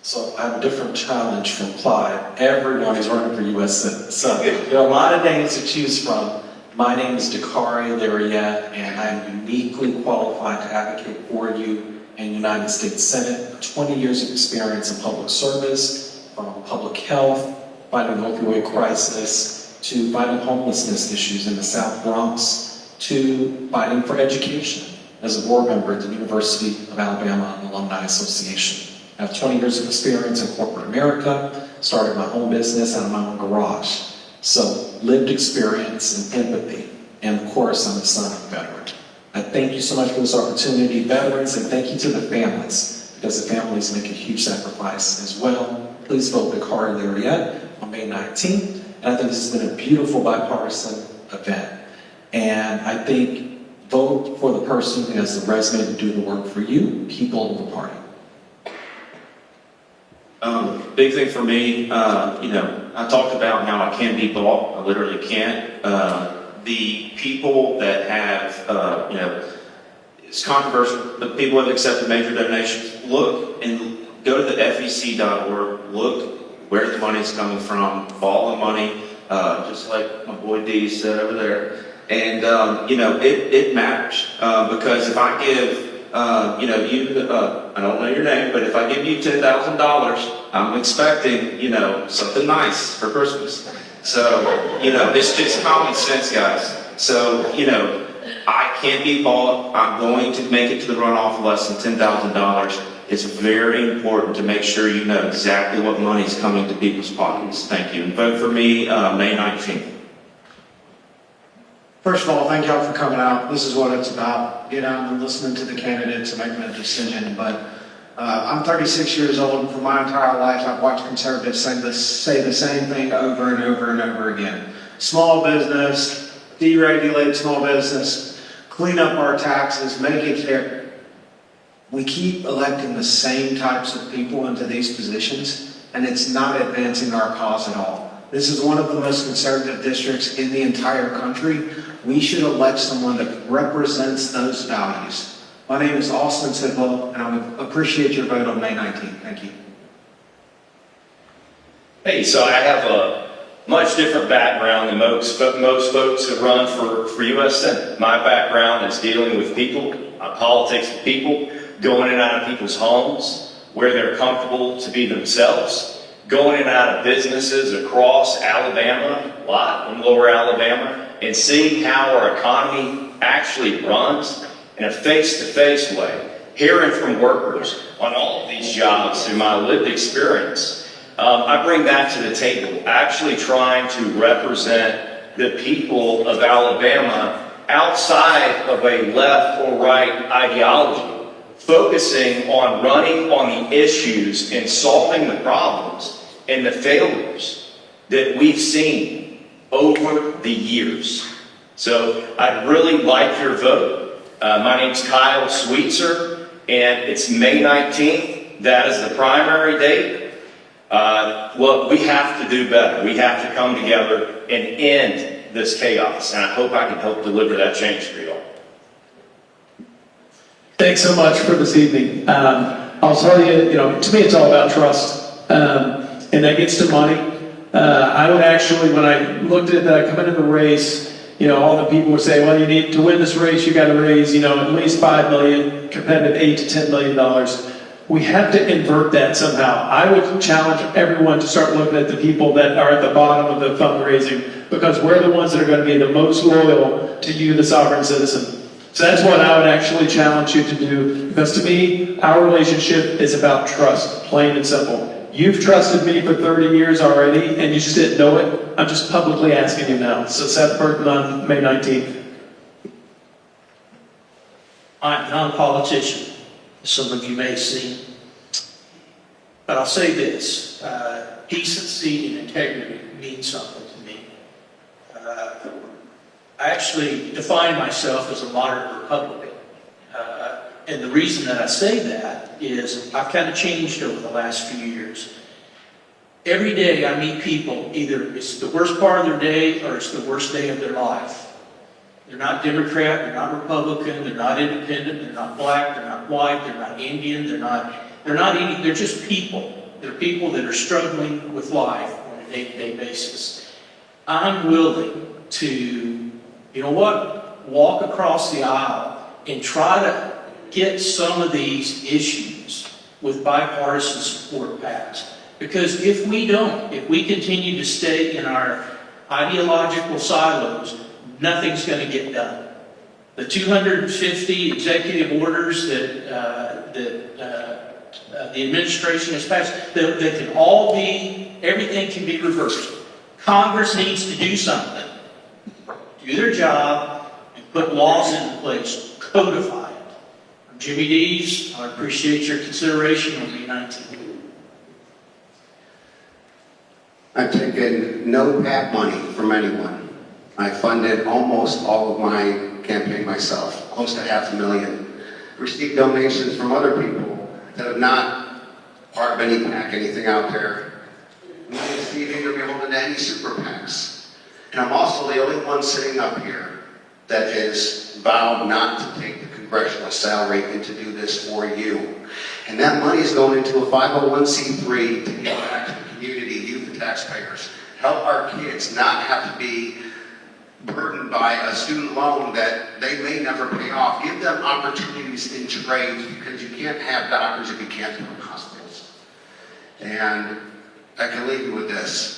[SPEAKER 4] So I have a different challenge from Clyde. Everyone is running for U.S. Senate. So there are a lot of names to choose from. My name is Dakari Lariat, and I am uniquely qualified to advocate for you in United States Senate. 20 years of experience in public service, from public health, fighting the opioid crisis, to fighting homelessness issues in the South Bronx, to fighting for education as a board member at the University of Alabama Alumni Association. I have 20 years of experience in corporate America, started my own business out of my own garage. So lived experience and empathy and of course, I'm the son of a veteran. I thank you so much for this opportunity, veterans, and thank you to the families, because the families make a huge sacrifice as well. Please vote Dakar Lariat on May 19th, and I think this has been a beautiful bipartisan event. And I think vote for the person who has the resume to do the work for you. Keep building the party.
[SPEAKER 3] Big thing for me, I talked about how I can't be bought. I literally can't. The people that have, it's controversial, but people that have accepted major donations, look and go to the FEC.org, look where the money's coming from, follow the money, just like my boy D said over there. And, it matters, because if I give, I don't know your name, but if I give you $10,000, I'm expecting, something nice for Christmas. So, it's just common sense, guys. So, I can't be bought. I'm going to make it to the runoff less than $10,000. It's very important to make sure you know exactly what money is coming to people's pockets. Thank you. And vote for me May 19th.
[SPEAKER 2] First of all, thank y'all for coming out. This is what it's about. Get out and listening to the candidates and making a decision. But I'm 36 years old, and for my entire life, I've watched conservatives say the same thing over and over and over again. Small business, deregulate small business, clean up our taxes, make it fair. We keep electing the same types of people into these positions, and it's not advancing our cause at all. This is one of the most conservative districts in the entire country. We should elect someone that represents those values. My name is Austin Sidwell, and I appreciate your vote on May 19th. Thank you.
[SPEAKER 12] Hey, so I have a much different background than most folks that run for U.S. Senate. My background is dealing with people, politics with people, going in and out of people's homes, where they're comfortable to be themselves, going in and out of businesses across Alabama, a lot in lower Alabama, and seeing how our economy actually runs in a face-to-face way, hearing from workers on all of these jobs through my lived experience. I bring that to the table, actually trying to represent the people of Alabama outside of a left or right ideology, focusing on running on the issues and solving the problems and the failures that we've seen over the years. So I'd really like your vote. My name's Kyle Sweetser, and it's May 19th. That is the primary date. Look, we have to do better. We have to come together and end this chaos, and I hope I can help deliver that change for you all.
[SPEAKER 11] Thanks so much for this evening. I'll tell you, to me it's all about trust. And that gets to money. I would actually, when I looked at coming into the race, all the people would say, well, you need to win this race, you got to raise, at least $5 million, competitive $8 to $10 million. We have to invert that somehow. I would challenge everyone to start looking at the people that are at the bottom of the fundraising, because we're the ones that are going to be the most loyal to you, the sovereign citizen. So that's what I would actually challenge you to do, because to me, our relationship is about trust, plain and simple. You've trusted me for 30 years already, and you just didn't know it. I'm just publicly asking you now. So Seth Burton on May 19th.
[SPEAKER 10] I'm a non-politician, as some of you may see. But I'll say this, decency and integrity mean something to me. I actually define myself as a moderate Republican. And the reason that I say that is I've kind of changed over the last few years. Every day I meet people, either it's the worst part of their day or it's the worst day of their life. They're not Democrat, they're not Republican, they're not independent, they're not black, they're not white, they're not Indian, they're not any, they're just people. They're people that are struggling with life on a day-to-day basis. I'm willing to, walk across the aisle and try to get some of these issues with bipartisan support passed. Because if we don't, if we continue to stay in our ideological silos, nothing's going to get done. The 250 executive orders that the administration has passed, that can all be, everything can be reversed. Congress needs to do something. do their job and put laws into place, codify it. I'm Jimmy Dees. I appreciate your consideration on May 19th.
[SPEAKER 9] I've taken no PAC money from anyone. I funded almost all of my campaign myself, close to $500,000. Received donations from other people that have not part of any PAC, anything out there. Me and Steve ain't gonna be holding any super PACs. And I'm also the only one sitting up here that has vowed not to take the congressional salary and to do this for you. And that money is going into a 501c3 to give back to the community, you the taxpayers. Help our kids not have to be burdened by a student loan that they may never pay off. Give them opportunities in trades, because you can't have doctors if you can't have hospitals. And I can leave you with this.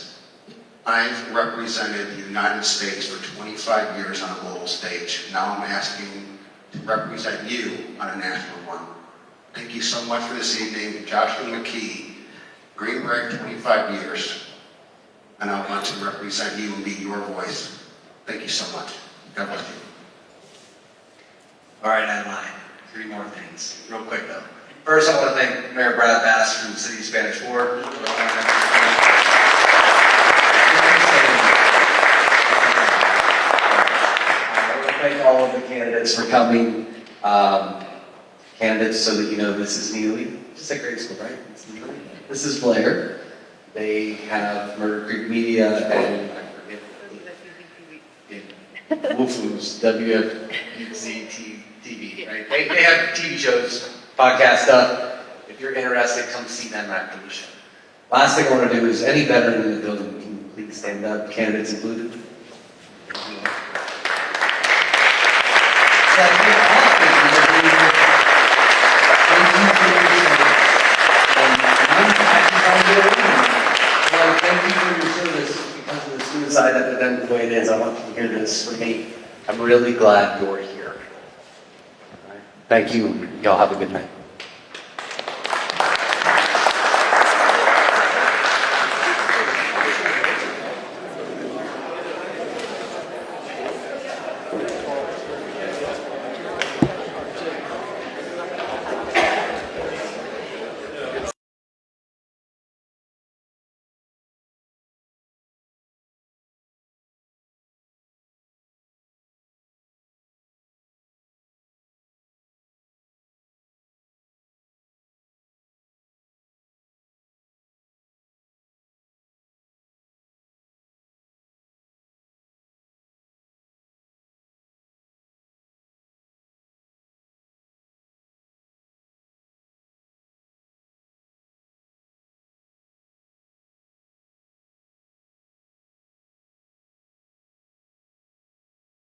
[SPEAKER 9] I've represented the United States for 25 years on a global stage. Now I'm asking to represent you on a national one. Thank you so much for this evening. Joshua McKee, Green Beret, 25 years. And I want to represent you and be your voice. Thank you so much. God bless you.
[SPEAKER 13] All right, Adeline, 3 more things, real quick though. First, I want to thank Mayor Brad Bass from the City of Spanish Fork. I want to thank all of the candidates for coming. Candidates, so that you know, this is Neely. Just like grade school, right? It's Neely. This is Blair. They have Murder Creek Media and I forget. WFUZ-TV, right? They have TV shows, podcast stuff. If you're interested, come see them after the show. Last thing I want to do is, any veteran in the building, can you please stand up, candidates included? Thank you for your service. Because of the suicide epidemic the way it is, I want you to hear this from me. I'm really glad you're here. Thank you. Y'all have a good night.